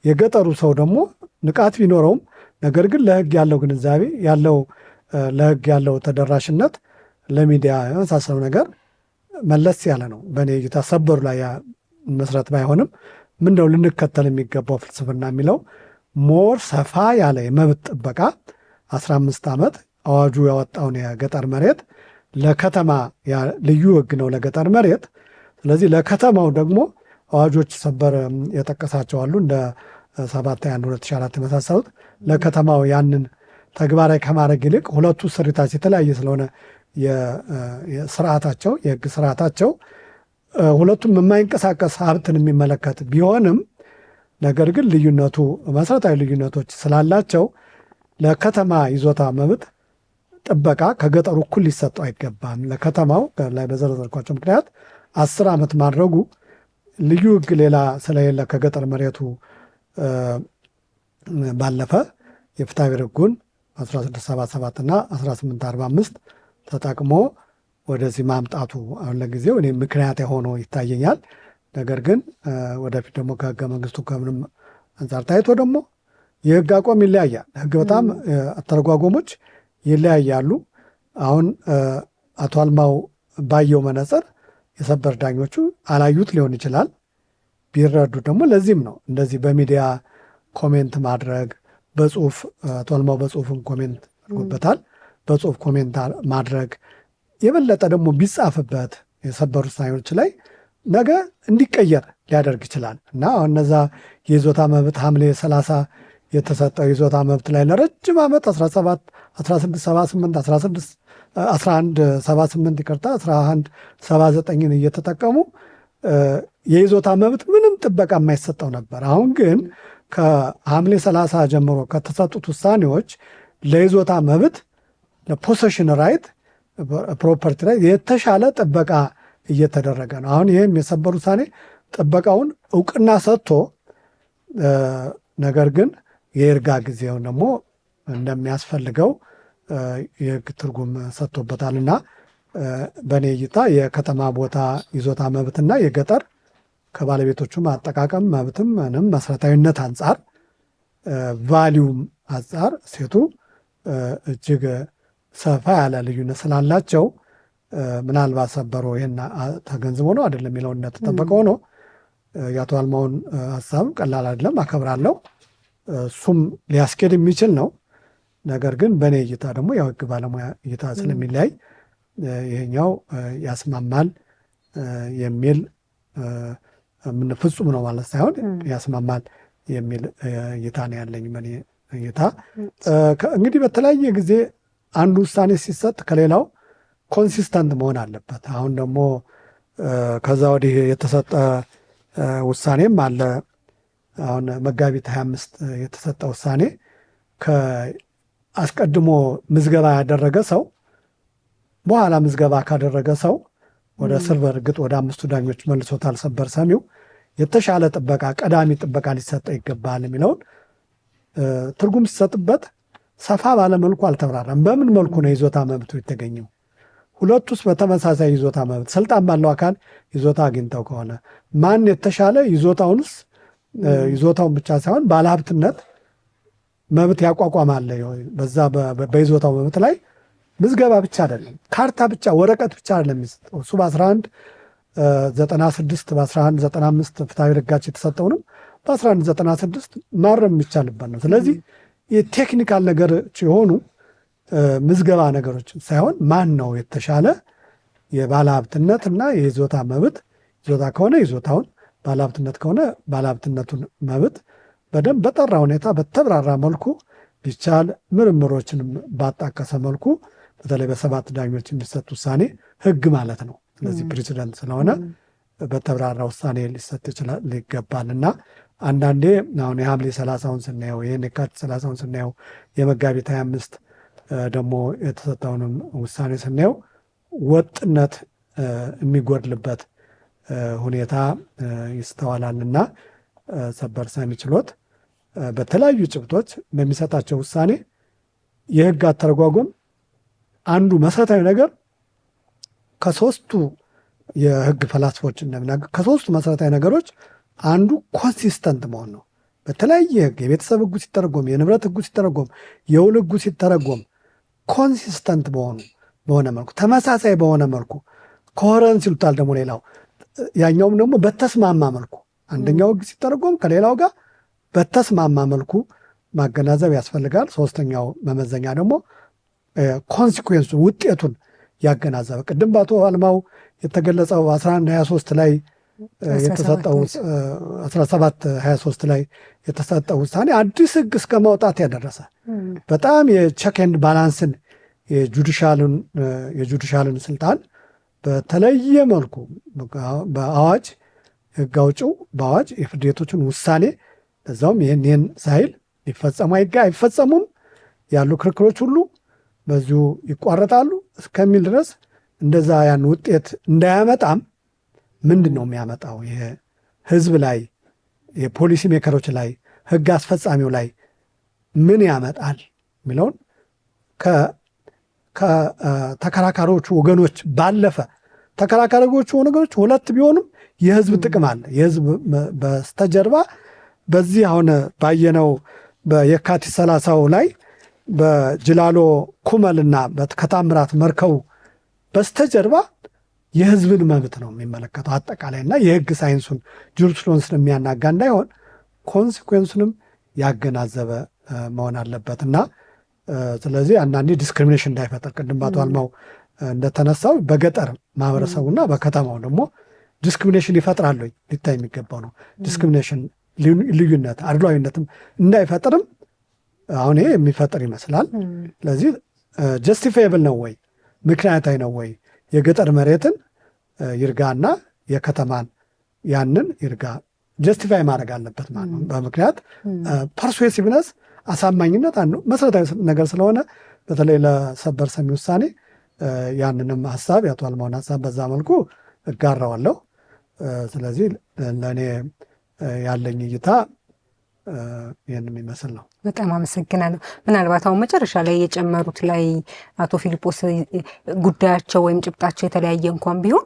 የገጠሩ ሰው ደግሞ ንቃት ቢኖረውም ነገር ግን ለህግ ያለው ግንዛቤ ያለው ለህግ ያለው ተደራሽነት ለሚዲያ የመሳሰሉ ነገር መለስ ያለ ነው። በእኔ እይታ ሰበሩ ላይ መስረት ባይሆንም ምንድነው ልንከተል የሚገባው ፍልስፍና የሚለው ሞር ሰፋ ያለ የመብት ጥበቃ 15 ዓመት አዋጁ ያወጣውን የገጠር መሬት ለከተማ ልዩ ህግ ነው ለገጠር መሬት። ስለዚህ ለከተማው ደግሞ አዋጆች ሰበር የጠቀሳቸው አሉ እንደ 721 2004 የመሳሰሉት ለከተማው ያንን ተግባራዊ ከማድረግ ይልቅ ሁለቱ ስሪታቸው የተለያየ ስለሆነ የስርዓታቸው የህግ ስርዓታቸው ሁለቱም የማይንቀሳቀስ ሀብትን የሚመለከት ቢሆንም ነገር ግን ልዩነቱ መሰረታዊ ልዩነቶች ስላላቸው ለከተማ ይዞታ መብት ጥበቃ ከገጠሩ እኩል ሊሰጠው አይገባም። ለከተማው ላይ በዘረዘርኳቸው ምክንያት 10 ዓመት ማድረጉ ልዩ ህግ ሌላ ስለሌለ ከገጠር መሬቱ ባለፈ የፍትሐብሔር ህጉን 1677 እና 1845 ተጠቅሞ ወደዚህ ማምጣቱ አሁን ለጊዜው እኔ ምክንያት የሆነው ይታየኛል። ነገር ግን ወደፊት ደግሞ ከህገ መንግስቱ ከምንም አንጻር ታይቶ ደግሞ የህግ አቋም ይለያያል። ህግ በጣም አተረጓጎሞች ይለያያሉ። አሁን አቶ አልማው ባየው መነጽር የሰበር ዳኞቹ አላዩት ሊሆን ይችላል። ቢረዱ ደግሞ ለዚህም ነው እንደዚህ በሚዲያ ኮሜንት ማድረግ በጽሁፍ አቶ አልማው በጽሁፍም ኮሜንት አድርጎበታል። በጽሁፍ ኮሜንት ማድረግ የበለጠ ደግሞ ቢጻፍበት የሰበር ውሳኔዎች ላይ ነገ እንዲቀየር ሊያደርግ ይችላል እና አሁን እነዛ የይዞታ መብት ሐምሌ 30 የተሰጠው የይዞታ መብት ላይ ለረጅም ዓመት 1178 ይቅርታ 1179ን እየተጠቀሙ የይዞታ መብት ምንም ጥበቃ የማይሰጠው ነበር። አሁን ግን ከሐምሌ 30 ጀምሮ ከተሰጡት ውሳኔዎች ለይዞታ መብት ለፖሴሽን ራይት ፕሮፐርቲ ላይ የተሻለ ጥበቃ እየተደረገ ነው። አሁን ይህም የሰበር ውሳኔ ጥበቃውን እውቅና ሰጥቶ ነገር ግን የይርጋ ጊዜውን ደግሞ እንደሚያስፈልገው የህግ ትርጉም ሰጥቶበታልና በእኔ እይታ የከተማ ቦታ ይዞታ መብትና የገጠር ከባለቤቶቹም አጠቃቀም መብትም ምንም መሰረታዊነት አንጻር ቫሊዩም አንጻር ሴቱ እጅግ ሰፋ ያለ ልዩነት ስላላቸው ምናልባት ሰበሮ ይህን ተገንዝቦ ነው አይደለም የሚለው እንደተጠበቀ ሆኖ የአቶ አልማውን ሀሳብ ቀላል አይደለም፣ አከብራለሁ። እሱም ሊያስኬድ የሚችል ነው። ነገር ግን በእኔ እይታ ደግሞ ያው ህግ ባለሙያ እይታ ስለሚለያይ ይሄኛው ያስማማል የሚል ምን ፍጹም ነው ማለት ሳይሆን ያስማማል የሚል እይታ ነው ያለኝ በእኔ እይታ። እንግዲህ በተለያየ ጊዜ አንዱ ውሳኔ ሲሰጥ ከሌላው ኮንሲስተንት መሆን አለበት። አሁን ደግሞ ከዛ ወዲህ የተሰጠ ውሳኔም አለ። አሁን መጋቢት 25 የተሰጠ ውሳኔ አስቀድሞ ምዝገባ ያደረገ ሰው በኋላ ምዝገባ ካደረገ ሰው ወደ ስልቨር እርግጥ ወደ 5 ዳኞች መልሶታል ሰበር ሰሚው የተሻለ ጥበቃ ቀዳሚ ጥበቃ ሊሰጠው ይገባል የሚለውን ትርጉም ሲሰጥበት ሰፋ ባለ መልኩ አልተብራራም። በምን መልኩ ነው ይዞታ መብቱ የተገኘው? ሁለቱስ በተመሳሳይ ይዞታ መብት ስልጣን ባለው አካል ይዞታ አግኝተው ከሆነ ማን የተሻለ ይዞታውንስ ይዞታውን ብቻ ሳይሆን ባለሀብትነት መብት ያቋቋማል? በዛ በይዞታው መብት ላይ ምዝገባ ብቻ አይደለም፣ ካርታ ብቻ ወረቀት ብቻ አይደለም የሚሰጠው። እሱ በ1196 በ1195 ፍትሐብሔር ሕጋችን የተሰጠውንም በ1196 ማረም የሚቻልበት ነው። ስለዚህ የቴክኒካል ነገሮች የሆኑ ምዝገባ ነገሮች ሳይሆን ማን ነው የተሻለ የባለሀብትነት እና የይዞታ መብት፣ ይዞታ ከሆነ ይዞታውን፣ ባለሀብትነት ከሆነ ባለሀብትነቱን መብት በደንብ በጠራ ሁኔታ በተብራራ መልኩ ቢቻል ምርምሮችንም ባጣቀሰ መልኩ በተለይ በ7 ዳኞች የሚሰጥ ውሳኔ ህግ ማለት ነው። ስለዚህ ፕሬዚደንት ስለሆነ በተብራራ ውሳኔ ሊሰጥ ይገባል እና አንዳንዴ አሁን የሐምሌ 30ውን ስናየው ይህን የካቲት 30ውን ስናየው የመጋቢት 25 ደግሞ የተሰጠውንም ውሳኔ ስናየው ወጥነት የሚጎድልበት ሁኔታ ይስተዋላልና ሰበር ሰሚ ችሎት በተለያዩ ጭብጦች በሚሰጣቸው ውሳኔ የህግ አተረጓጎም አንዱ መሰረታዊ ነገር ከሶስቱ የህግ ፈላስፎች እንደሚናገር ከሶስቱ መሰረታዊ ነገሮች አንዱ ኮንሲስተንት መሆን ነው። በተለያየ ህግ የቤተሰብ ህጉ ሲተረጎም፣ የንብረት ህጉ ሲተረጎም፣ የውል ህጉ ሲተረጎም ኮንሲስተንት በሆነ መልኩ ተመሳሳይ በሆነ መልኩ ኮሄረንስ ይሉታል ደግሞ ሌላው ያኛውም ደግሞ በተስማማ መልኩ አንደኛው ህግ ሲተረጎም ከሌላው ጋር በተስማማ መልኩ ማገናዘብ ያስፈልጋል። ሶስተኛው መመዘኛ ደግሞ ኮንሲኩዌንሱን ውጤቱን ያገናዘበ ቅድም በአቶ አልማው የተገለጸው 1123 ላይ የተሰጠው 1723 ላይ የተሰጠው ውሳኔ አዲስ ህግ እስከ ማውጣት ያደረሰ በጣም የቼክ ኤንድ ባላንስን የጁዲሻልን ስልጣን በተለየ መልኩ በአዋጅ ህግ አውጪው በአዋጅ የፍርድ ቤቶችን ውሳኔ በዛውም ይህን ሳይል ሊፈጸሙ አይፈጸሙም ያሉ ክርክሮች ሁሉ በዚሁ ይቋረጣሉ እስከሚል ድረስ እንደዛ ያን ውጤት እንዳያመጣም ምንድን ነው የሚያመጣው የህዝብ ላይ የፖሊሲ ሜከሮች ላይ ህግ አስፈጻሚው ላይ ምን ያመጣል የሚለውን ከተከራካሪዎቹ ወገኖች ባለፈ ተከራካሪዎቹ ወገኖች ሁለት ቢሆኑም የህዝብ ጥቅም አለ። የህዝብ በስተጀርባ በዚህ አሁን ባየነው በየካቲት 30 ላይ በጅላሎ ኩመልና ከታምራት መርከቡ በስተጀርባ የህዝብን መብት ነው የሚመለከተው አጠቃላይ እና የህግ ሳይንሱን ጁሪስፕሩደንስን የሚያናጋ እንዳይሆን ኮንሲኩዌንሱንም ያገናዘበ መሆን አለበት እና ስለዚህ አንዳንዴ ዲስክሪሚኔሽን እንዳይፈጠር ቅድም በአቶ አልማው እንደተነሳው በገጠር ማህበረሰቡና በከተማው ደግሞ ዲስክሪሚኔሽን ይፈጥራሉ ሊታይ የሚገባው ነው። ዲስክሪሚኔሽን ልዩነት አድሏዊነትም እንዳይፈጥርም አሁን ይሄ የሚፈጥር ይመስላል። ስለዚህ ጀስቲፋየብል ነው ወይ ምክንያታዊ ነው ወይ የገጠር መሬትን ይርጋና የከተማን ያንን ይርጋ ጀስቲፋይ ማድረግ አለበት ማለት ነው። በምክንያት ፐርሱዌሲቭነስ አሳማኝነት አንዱ መሰረታዊ ነገር ስለሆነ በተለይ ለሰበር ሰሚ ውሳኔ ያንንም ሀሳብ የአቶ አልማውን ሀሳብ በዛ መልኩ እጋራዋለሁ። ስለዚህ ለእኔ ያለኝ እይታ ይህን የሚመስል ነው። በጣም አመሰግናለሁ። ምናልባት አሁን መጨረሻ ላይ የጨመሩት ላይ አቶ ፊልጶስ ጉዳያቸው ወይም ጭብጣቸው የተለያየ እንኳን ቢሆን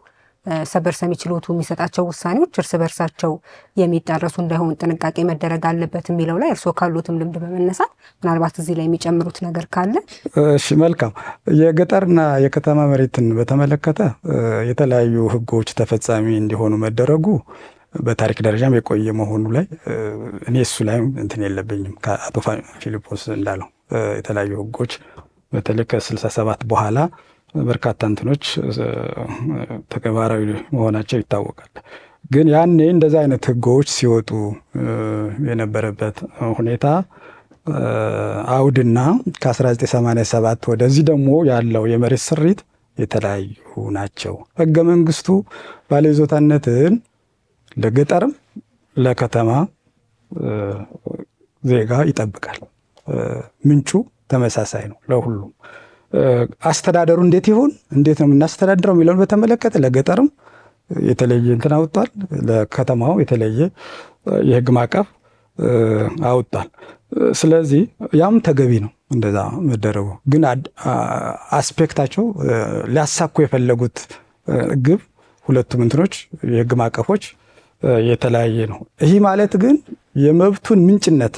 ሰበር ሰሚ ችሎቱ የሚሰጣቸው ውሳኔዎች እርስ በርሳቸው የሚጣረሱ እንዳይሆን ጥንቃቄ መደረግ አለበት የሚለው ላይ እርስዎ ካሉትም ልምድ በመነሳት ምናልባት እዚህ ላይ የሚጨምሩት ነገር ካለ። እሺ፣ መልካም። የገጠርና የከተማ መሬትን በተመለከተ የተለያዩ ህጎች ተፈጻሚ እንዲሆኑ መደረጉ በታሪክ ደረጃም የቆየ መሆኑ ላይ እኔ እሱ ላይ እንትን የለብኝም። ከአቶ ፊልጶስ እንዳለው የተለያዩ ህጎች በተለይ ከ67 በኋላ በርካታ እንትኖች ተግባራዊ መሆናቸው ይታወቃል። ግን ያኔ እንደዚህ አይነት ህጎች ሲወጡ የነበረበት ሁኔታ አውድና ከ1987 ወደዚህ ደግሞ ያለው የመሬት ስሪት የተለያዩ ናቸው። ህገ መንግስቱ ባለይዞታነትን ለገጠርም ለከተማ ዜጋ ይጠብቃል። ምንጩ ተመሳሳይ ነው ለሁሉም። አስተዳደሩ እንዴት ይሁን እንዴት ነው የምናስተዳድረው የሚለውን በተመለከተ ለገጠርም የተለየ እንትን አውጥቷል፣ ለከተማው የተለየ የህግ ማዕቀፍ አውጥቷል። ስለዚህ ያም ተገቢ ነው እንደዛ መደረጉ። ግን አስፔክታቸው ሊያሳኩ የፈለጉት ግብ ሁለቱም እንትኖች የህግ ማዕቀፎች የተለያየ ነው። ይህ ማለት ግን የመብቱን ምንጭነት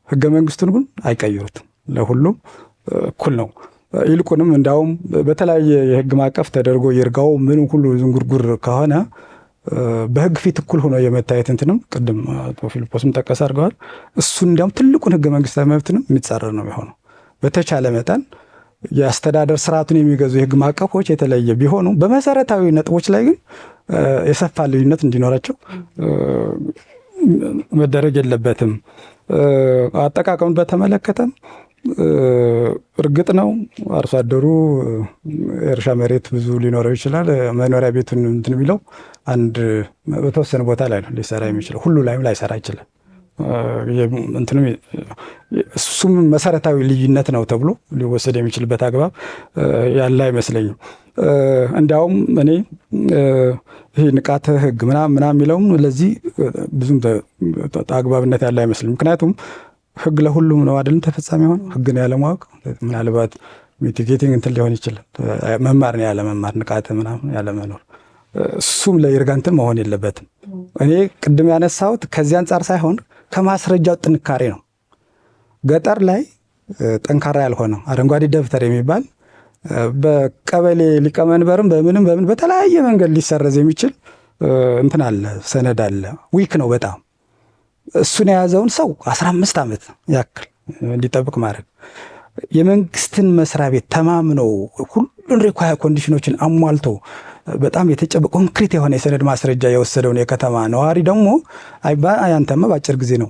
ህገ መንግስቱን ግን አይቀይሩትም። ለሁሉም እኩል ነው። ይልቁንም እንዳውም በተለያየ የህግ ማዕቀፍ ተደርጎ ይርጋው ምን ሁሉ ዝንጉርጉር ከሆነ በህግ ፊት እኩል ሆኖ የመታየት እንትንም ቅድም አቶ ፊልጶስም ጠቀስ አድርገዋል። እሱ እንዲያውም ትልቁን ህገ መንግስታዊ መብትንም የሚጻረር ነው የሚሆነው። በተቻለ መጠን የአስተዳደር ስርዓቱን የሚገዙ የህግ ማዕቀፎች የተለየ ቢሆኑ በመሰረታዊ ነጥቦች ላይ ግን የሰፋ ልዩነት እንዲኖራቸው መደረግ የለበትም አጠቃቀሙን በተመለከተ እርግጥ ነው አርሶ አደሩ የእርሻ መሬት ብዙ ሊኖረው ይችላል። መኖሪያ ቤቱን እንትን የሚለው አንድ በተወሰነ ቦታ ላይ ነው ሊሰራ የሚችለው፣ ሁሉ ላይም ላይሰራ ይችላል። እንትንም እሱም መሰረታዊ ልዩነት ነው ተብሎ ሊወሰድ የሚችልበት አግባብ ያለ አይመስለኝም። እንዲያውም እኔ ይሄ ንቃተ ህግ ምናምን የሚለውም ለዚህ ብዙም አግባብነት ያለ አይመስለኝም። ምክንያቱም ህግ ለሁሉም ነው አይደለም ተፈጻሚ ሆነ ህግን ያለማወቅ ምናልባት ሚቲጌቲንግ እንትን ሊሆን ይችላል። መማር ነው ያለ መማር፣ ንቃተ ምናምን ያለ መኖር፣ እሱም ለይርጋ እንትን መሆን የለበትም። እኔ ቅድም ያነሳሁት ከዚህ አንጻር ሳይሆን ከማስረጃው ጥንካሬ ነው። ገጠር ላይ ጠንካራ ያልሆነው አረንጓዴ ደብተር የሚባል በቀበሌ ሊቀመንበርም በምን በተለያየ መንገድ ሊሰረዝ የሚችል እንትን አለ፣ ሰነድ አለ። ዊክ ነው በጣም። እሱን የያዘውን ሰው 15 ዓመት ያክል እንዲጠብቅ ማድረግ፣ የመንግስትን መስሪያ ቤት ተማምነው ሁሉን ሪኳየር ኮንዲሽኖችን አሟልቶ በጣም ኮንክሪት የሆነ የሰነድ ማስረጃ የወሰደውን የከተማ ነዋሪ ደግሞ ያንተማ በአጭር ጊዜ ነው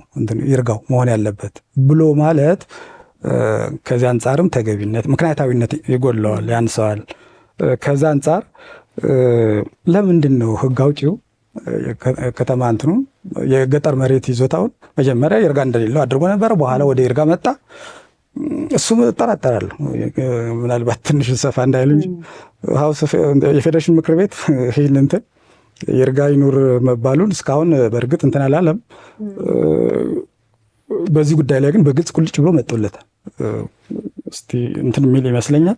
ይርጋው መሆን ያለበት ብሎ ማለት ከዚህ አንጻርም ተገቢነት ምክንያታዊነት ይጎድለዋል፣ ያንሰዋል። ከዛ አንጻር ለምንድን ነው ህግ አውጪው ከተማ እንትኑ የገጠር መሬት ይዞታውን መጀመሪያ ይርጋ እንደሌለው አድርጎ ነበረ፣ በኋላ ወደ ይርጋ መጣ። እሱ እጠራጠራለሁ ምናልባት ትንሽ ሰፋ እንዳይሉ እንጂ የፌዴሬሽን ምክር ቤት ይህን እንትን ይርጋ ይኑር መባሉን እስካሁን በእርግጥ እንትን አላለም። በዚህ ጉዳይ ላይ ግን በግልጽ ቁልጭ ብሎ መጥቶለታል። እስቲ እንትን የሚል ይመስለኛል።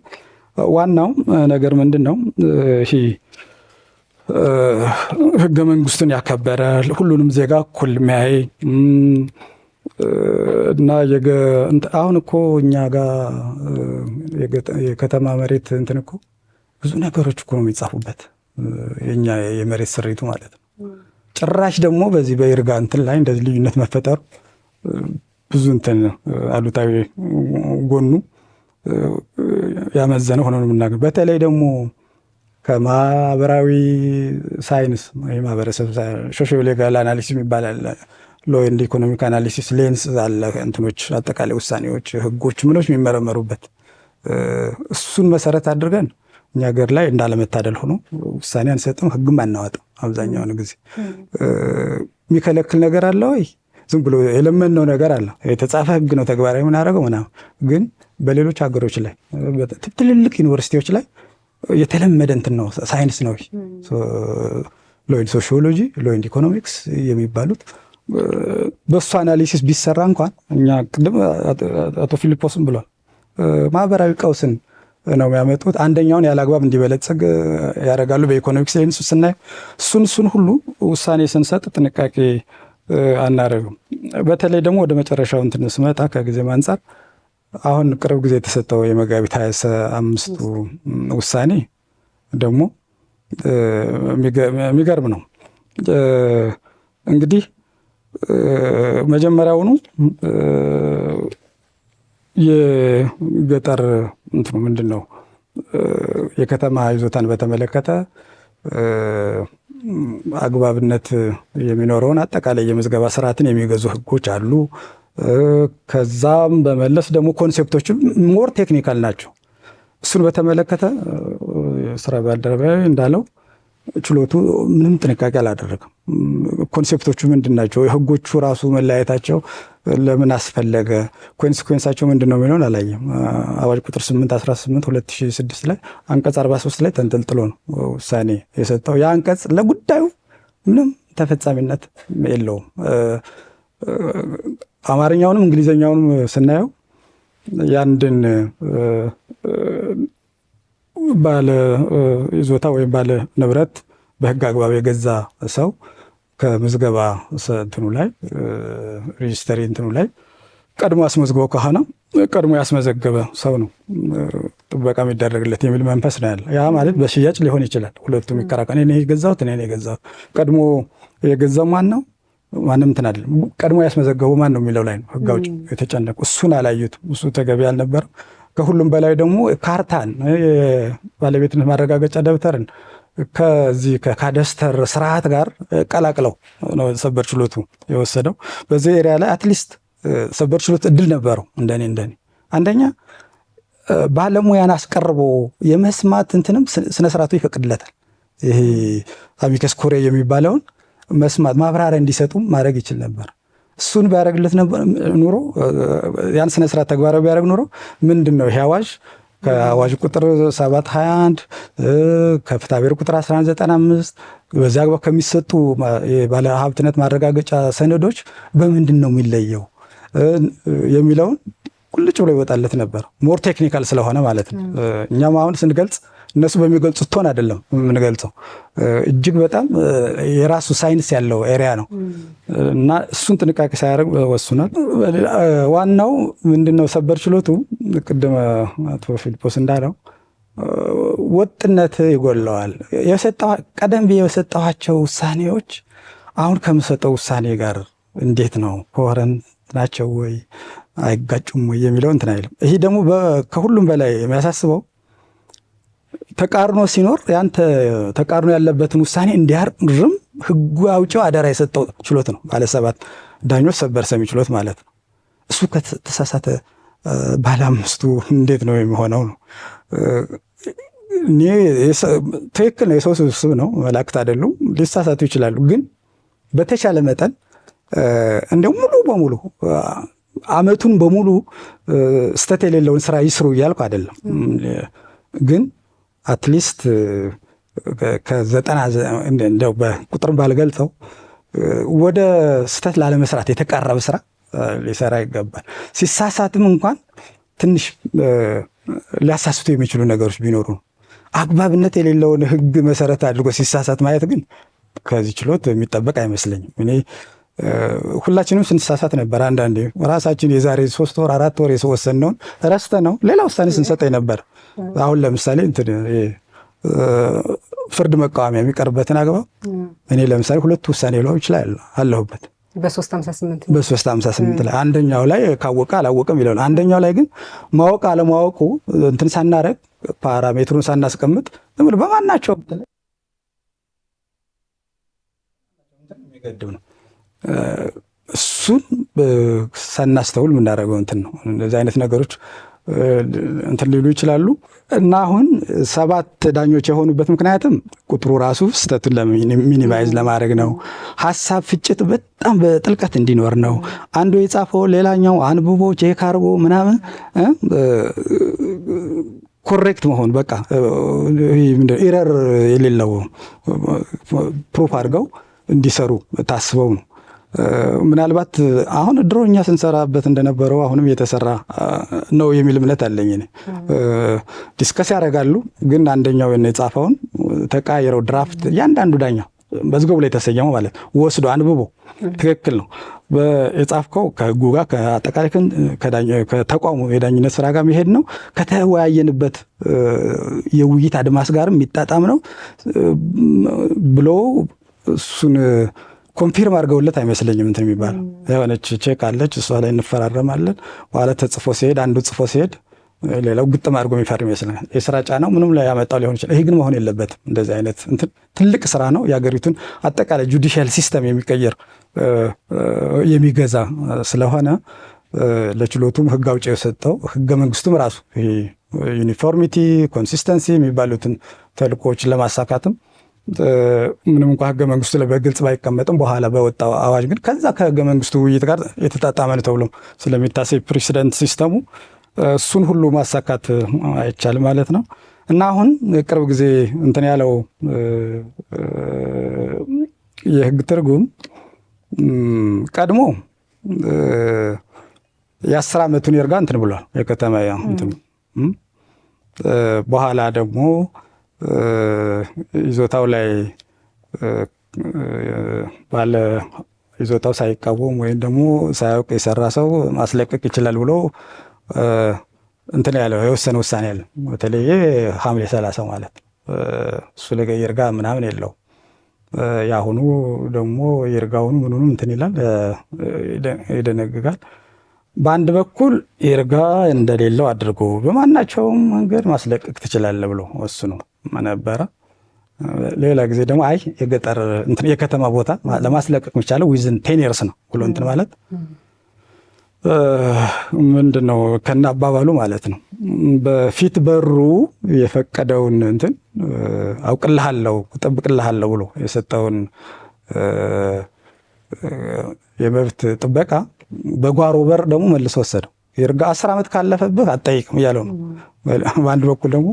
ዋናው ነገር ምንድን ነው? ይሄ ህገ መንግስቱን ያከበረ ሁሉንም ዜጋ እኩል የሚያይ እና አሁን እኮ እኛ ጋር የከተማ መሬት እንትን እኮ ብዙ ነገሮች እኮ ነው የሚጻፉበት የኛ የመሬት ስሪቱ ማለት ነው። ጭራሽ ደግሞ በዚህ በይርጋ እንትን ላይ እንደዚህ ልዩነት መፈጠሩ ብዙ እንትን አሉታዊ ጎኑ ያመዘነ ሆኖ ነው የምናገር። በተለይ ደግሞ ከማህበራዊ ሳይንስ ወይ ማህበረሰብ ሶሺዮ ሌጋል አናሊሲስ የሚባል ሎ ኤንድ ኢኮኖሚክ አናሊሲስ ሌንስ አለ። እንትኖች አጠቃላይ ውሳኔዎች፣ ህጎች፣ ምኖች የሚመረመሩበት እሱን መሰረት አድርገን እኛ ሀገር ላይ እንዳለመታደል ሆኖ ውሳኔ አንሰጥም፣ ህግም አናወጣም። አብዛኛውን ጊዜ የሚከለክል ነገር አለ ወይ? ዝም ብሎ የለመነው ነገር አለ። የተጻፈ ህግ ነው ተግባራዊ የምናደርገው ምናምን። ግን በሌሎች ሀገሮች ላይ ትልልቅ ዩኒቨርሲቲዎች ላይ የተለመደ እንትን ነው፣ ሳይንስ ነው። ሎ ኤንድ ሶሺዮሎጂ፣ ሎ ኤንድ ኢኮኖሚክስ የሚባሉት በእሱ አናሊሲስ ቢሰራ እንኳን እኛ ቅድም አቶ ፊሊጶስም ብሏል፣ ማህበራዊ ቀውስን ነው የሚያመጡት። አንደኛውን ያለ አግባብ እንዲበለጸግ ያደርጋሉ። በኢኮኖሚክስ ሳይንስ ስናይ እሱን ሁሉ ውሳኔ ስንሰጥ ጥንቃቄ አናደርግም። በተለይ ደግሞ ወደ መጨረሻው እንትን ስመጣ ከጊዜም አንጻር አሁን ቅርብ ጊዜ የተሰጠው የመጋቢት 25ቱ ውሳኔ ደግሞ የሚገርም ነው። እንግዲህ መጀመሪያውኑ የገጠር እንትኑ ምንድን ነው የከተማ ይዞታን በተመለከተ አግባብነት የሚኖረውን አጠቃላይ የምዝገባ ስርዓትን የሚገዙ ህጎች አሉ። ከዛም በመለስ ደግሞ ኮንሴፕቶቹ ሞር ቴክኒካል ናቸው። እሱን በተመለከተ ስራ ባልደረባዬ እንዳለው ችሎቱ ምንም ጥንቃቄ አላደረገም። ኮንሴፕቶቹ ምንድን ናቸው? የህጎቹ ራሱ መለያየታቸው ለምን አስፈለገ? ኮንሲኩዌንሳቸው ምንድን ነው የሚለውን አላየም። አዋጅ ቁጥር 818 2006 ላይ አንቀጽ 43 ላይ ተንጠልጥሎ ነው ውሳኔ የሰጠው። ያ አንቀጽ ለጉዳዩ ምንም ተፈጻሚነት የለውም። አማርኛውንም እንግሊዘኛውንም ስናየው ያንድን ባለ ይዞታ ወይም ባለ ንብረት በህግ አግባብ የገዛ ሰው ከምዝገባ እንትኑ ላይ ሬጅስተሪ እንትኑ ላይ ቀድሞ አስመዝግበው ከሆነ ቀድሞ ያስመዘገበ ሰው ነው ጥበቃ የሚደረግለት የሚል መንፈስ ነው ያለ። ያ ማለት በሽያጭ ሊሆን ይችላል። ሁለቱም ይከራከራል። እኔ የገዛሁት እኔ የገዛሁት ቀድሞ የገዛው ማን ነው ማንም እንትን አይደለም። ቀድሞ ያስመዘገቡ ማን ነው የሚለው ላይ ነው ህግ አውጪ የተጨነቁ። እሱን አላዩትም። እሱ ተገቢ አልነበረም። ከሁሉም በላይ ደግሞ ካርታን ባለቤትነት ማረጋገጫ ደብተርን ከዚህ ከካዳስተር ስርዓት ጋር ቀላቅለው ነው ሰበር ችሎቱ የወሰደው። በዚህ ኤሪያ ላይ አትሊስት ሰበር ችሎት እድል ነበረው እንደኔ አንደኛ ባለሙያን አስቀርቦ የመስማት እንትንም ስነስርዓቱ ይፈቅድለታል። ይሄ አሚከስ ኩሬ የሚባለውን መስማት ማብራሪያ እንዲሰጡ ማድረግ ይችል ነበር። እሱን ቢያደርግለት ነበር ኑሮ ያን ስነስርዓት ተግባራዊ ቢያደርግ ኑሮ ምንድነው ይሄ አዋጅ ከአዋጅ ቁጥር 721 ከፍትሐ ብሔር ቁጥር 1195 በዚያ አግባብ ከሚሰጡ የባለ ሀብትነት ማረጋገጫ ሰነዶች በምንድን ነው የሚለየው የሚለውን ቁልጭ ብሎ ይወጣለት ነበር። ሞር ቴክኒካል ስለሆነ ማለት ነው። እኛም አሁን ስንገልጽ እነሱ በሚገልጹት ቶን አይደለም የምንገልጸው። እጅግ በጣም የራሱ ሳይንስ ያለው ኤሪያ ነው እና እሱን ጥንቃቄ ሳያደርግ ወስኗል። ዋናው ምንድነው ሰበር ችሎቱ ቅድም አቶ ፊልጶስ እንዳለው ወጥነት ይጎለዋል። ቀደም ብዬ የሰጠኋቸው ውሳኔዎች አሁን ከምሰጠው ውሳኔ ጋር እንዴት ነው ኮሄረንት ናቸው ወይ አይጋጩም ወይ የሚለው እንትን አይልም። ይሄ ደግሞ ከሁሉም በላይ የሚያሳስበው ተቃርኖ ሲኖር ያንተ ተቃርኖ ያለበትን ውሳኔ እንዲያርም ህጉ አውጪው አደራ የሰጠው ችሎት ነው። ባለ 7 ዳኞች ሰበር ሰሚ ችሎት ማለት ነው። እሱ ከተሳሳተ ባለ 5ቱ እንዴት ነው የሚሆነው ነው። ትክክል ነው። የሰው ስብስብ ነው፣ መላእክት አይደሉም፣ ሊሳሳቱ ይችላሉ። ግን በተቻለ መጠን እንደው ሙሉ በሙሉ አመቱን በሙሉ ስተት የሌለውን ስራ ይስሩ እያልኩ አይደለም። ግን አትሊስት ከ90 እንደው በቁጥርም ባልገልጸው ወደ ስተት ላለመስራት የተቃረበ ስራ ሊሰራ ይገባል። ሲሳሳትም እንኳን ትንሽ ሊያሳስቱ የሚችሉ ነገሮች ቢኖሩ አግባብነት የሌለውን ህግ መሰረት አድርጎ ሲሳሳት ማየት ግን ከዚህ ችሎት የሚጠበቅ አይመስለኝም። እኔ ሁላችንም ስንሳሳት ነበር። አንዳንዴ ራሳችን የዛሬ 3 ወር 4 ወር የወሰንነውን ረስተነው ሌላ ውሳኔ ስንሰጠኝ ነበር። አሁን ለምሳሌ ፍርድ መቃወሚያ የሚቀርበትን አግባብ እኔ ለምሳሌ 2 ውሳኔ ለው ይችላል አለሁበት በ358 ላይ አንደኛው ላይ ካወቀ አላወቀም ይላል። አንደኛው ላይ ግን ማወቅ አለማወቁ እንትን ሳናረግ ፓራሜትሩን ሳናስቀምጥ በማናቸው የሚገድብ ነው። እሱን ሳናስተውል የምናደርገው እንትን ነው። እንደዚህ አይነት ነገሮች እንትን ሊሉ ይችላሉ እና አሁን 7 ዳኞች የሆኑበት ምክንያትም ቁጥሩ ራሱ ስተቱን ሚኒማይዝ ለማድረግ ነው። ሀሳብ ፍጭት በጣም በጥልቀት እንዲኖር ነው። አንዱ የጻፈው ሌላኛው አንብቦ ቼክ አድርጎ ምናምን ኮሬክት መሆን በቃ ኢረር የሌለው ፕሩፍ አድርገው እንዲሰሩ ታስበው ነው። ምናልባት አሁን ድሮ እኛ ስንሰራበት እንደነበረው አሁንም የተሰራ ነው የሚል እምነት አለኝ። እኔ ዲስከስ ያደርጋሉ፣ ግን አንደኛው የጻፈውን ተቃይረው ድራፍት እያንዳንዱ ዳኛ መዝገቡ ላይ ተሰየመው ማለት ወስዶ አንብቦ ትክክል ነው የጻፍከው ከህጉ ጋር ከአጠቃላይ ከተቋሙ የዳኝነት ስራ ጋር የሚሄድ ነው፣ ከተወያየንበት የውይይት አድማስ ጋርም የሚጣጣም ነው ብሎ እሱን ኮንፊርም አድርገውለት አይመስለኝም። እንትን የሚባለው የሆነች ቼክ አለች፣ እሷ ላይ እንፈራረማለን። በኋላ ተጽፎ ሲሄድ አንዱ ጽፎ ሲሄድ ሌላው ግጥም አድርጎ የሚፈርም ይመስላል። የስራ ጫናው ምንም ላይ ያመጣው ሊሆን ይችላል። ይሄ ግን መሆን የለበትም። እንደዚህ አይነት እንትን ትልቅ ስራ ነው። የሀገሪቱን አጠቃላይ ጁዲሻል ሲስተም የሚቀየር የሚገዛ ስለሆነ ለችሎቱም ህግ አውጪ የሰጠው ህገ መንግስቱም ራሱ ዩኒፎርሚቲ፣ ኮንሲስተንሲ የሚባሉትን ተልእኮዎችን ለማሳካትም ምንም እንኳን ህገ መንግስቱ ላይ በግልጽ ባይቀመጥም በኋላ በወጣው አዋጅ ግን ከዛ ከህገ መንግስቱ ውይይት ጋር የተጣጣመ ነው ተብሎ ስለሚታሰብ ፕሬሲደንት ሲስተሙ እሱን ሁሉ ማሳካት አይቻል ማለት ነው። እና አሁን ቅርብ ጊዜ እንትን ያለው የህግ ትርጉም ቀድሞ የ10 ዓመቱን ይርጋ እንትን ብሏል የከተማ እንትን በኋላ ደግሞ ይዞታው ላይ ባለ ይዞታው ሳይቃወም ወይም ደግሞ ሳያውቅ የሰራ ሰው ማስለቀቅ ይችላል ብሎ እንትን ያለው የወሰነ ውሳኔ አለ። በተለይ ሐምሌ 30 ማለት እሱ ላይ ይርጋ ምናምን የለው። ያሁኑ ደግሞ ይርጋውን ምኑንም እንትን ይላል ይደነግጋል። በአንድ በኩል ይርጋ እንደሌለው አድርጎ በማናቸውም መንገድ ማስለቀቅ ትችላለህ ብሎ ወስኖ ነበረ። ሌላ ጊዜ ደግሞ አይ የገጠር እንትን የከተማ ቦታ ለማስለቀቅ የሚቻለው ዊዝን 10 years ነው ብሎ እንትን ማለት ምንድነው ከና አባባሉ ማለት ነው በፊት በሩ የፈቀደውን እንትን አውቅልሃለሁ እጠብቅልሃለሁ ብሎ የሰጠውን የመብት ጥበቃ በጓሮ በር ደግሞ መልሶ ወሰደው። ይርጋ 10 ዓመት ካለፈብህ አትጠይቅም እያለው ነው። በአንድ በኩል ደግሞ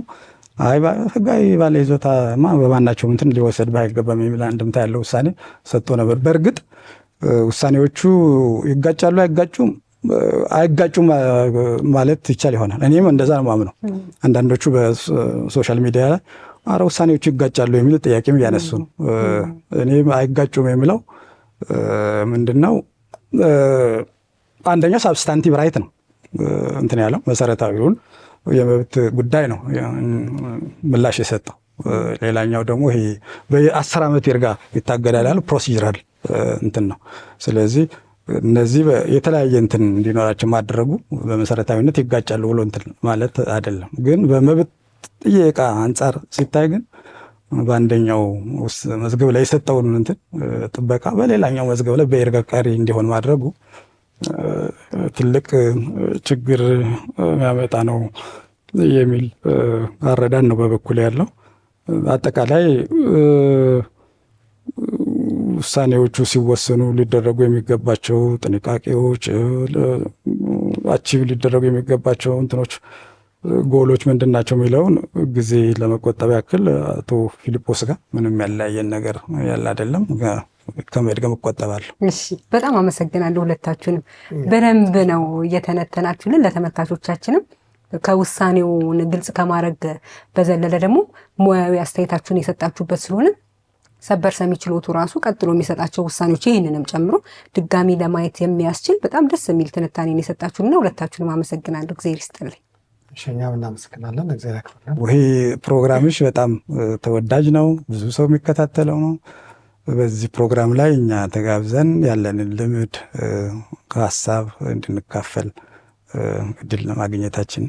አይ ህጋዊ ባለ ይዞታማ በማናቸውም እንትን ሊወሰድ ባይገባም የሚል አንድምታ ያለው ውሳኔ ሰጥቶ ነበር። በእርግጥ ውሳኔዎቹ ይጋጫሉ አይጋጩም ማለት ይቻል ይሆናል። እኔም እንደዛ ነው የማምነው። አንዳንዶቹ በሶሻል ሚዲያ ላይ አረ ውሳኔዎቹ ይጋጫሉ የሚል ጥያቄም እያነሱ ነው። እኔም አይጋጩም የሚለው ምንድነው አንደኛው ሳብስታንቲቭ ራይት ነው እንትን ያለው መሰረታዊውን የመብት ጉዳይ ነው ምላሽ የሰጠው። ሌላኛው ደግሞ ይሄ በ10 ዓመት ይርጋ ይታገዳል ያለው ፕሮሲጀራል እንትን ነው። ስለዚህ እነዚህ የተለያየ እንትን እንዲኖራቸው ማድረጉ በመሰረታዊነት ይጋጫሉ ብሎ እንትን ማለት አይደለም። ግን በመብት ጥየቃ አንጻር ሲታይ ግን በአንደኛው መዝገብ ላይ የሰጠውን እንትን ጥበቃ በሌላኛው መዝገብ ላይ በይርጋ ቀሪ እንዲሆን ማድረጉ ትልቅ ችግር የሚያመጣ ነው የሚል አረዳድ ነው በበኩል ያለው። አጠቃላይ ውሳኔዎቹ ሲወሰኑ ሊደረጉ የሚገባቸው ጥንቃቄዎች፣ አቺቭ ሊደረጉ የሚገባቸው እንትኖች ጎሎች ምንድን ናቸው የሚለውን ጊዜ ለመቆጠብ ያክል አቶ ፊሊጶስ ጋር ምንም ያለያየን ነገር ያለ አይደለም። ከመድገም እቆጠባለሁ። እሺ፣ በጣም አመሰግናለሁ ሁለታችሁንም። በደንብ ነው እየተነተናችሁልን። ለተመልካቾቻችንም ከውሳኔውን ግልጽ ከማድረግ በዘለለ ደግሞ ሙያዊ አስተያየታችሁን የሰጣችሁበት ስለሆነ ሰበር ሰሚ ችሎቱ ራሱ ቀጥሎ የሚሰጣቸው ውሳኔዎች ይህንንም ጨምሮ ድጋሚ ለማየት የሚያስችል በጣም ደስ የሚል ትንታኔን የሰጣችሁልና ሁለታችሁንም አመሰግናለሁ። እግዚአብሔር ይስጥልኝ። እኛም እናመሰግናለን። እግዚአብሔር ያክብርልን። ይሄ ፕሮግራምሽ በጣም ተወዳጅ ነው፣ ብዙ ሰው የሚከታተለው ነው። በዚህ ፕሮግራም ላይ እኛ ተጋብዘን ያለንን ልምድ ከሀሳብ እንድንካፈል እድል ለማግኘታችን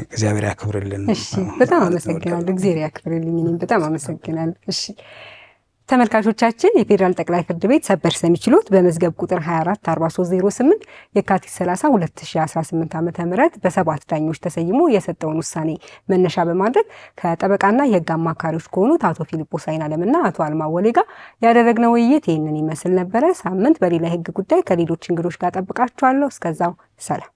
እግዚአብሔር ያክብርልን። እሺ፣ በጣም አመሰግናለሁ። እግዚአብሔር ያክብርልኝ። እኔም በጣም አመሰግናለሁ። እሺ ተመልካቾቻችን፣ የፌዴራል ጠቅላይ ፍርድ ቤት ሰበር ሰሚ ችሎት በመዝገብ ቁጥር 244308 የካቲት 30 2018 ዓ.ም በ7 ዳኞች ተሰይሞ የሰጠውን ውሳኔ መነሻ በማድረግ ከጠበቃና የህግ አማካሪዎች ከሆኑት አቶ ፊሊጶስ አይናለምና አቶ አልማወሌ ጋር ያደረግነው ውይይት ይህንን ይመስል ነበረ። ሳምንት በሌላ የህግ ጉዳይ ከሌሎች እንግዶች ጋር ጠብቃችኋለሁ። እስከዛው ሰላም።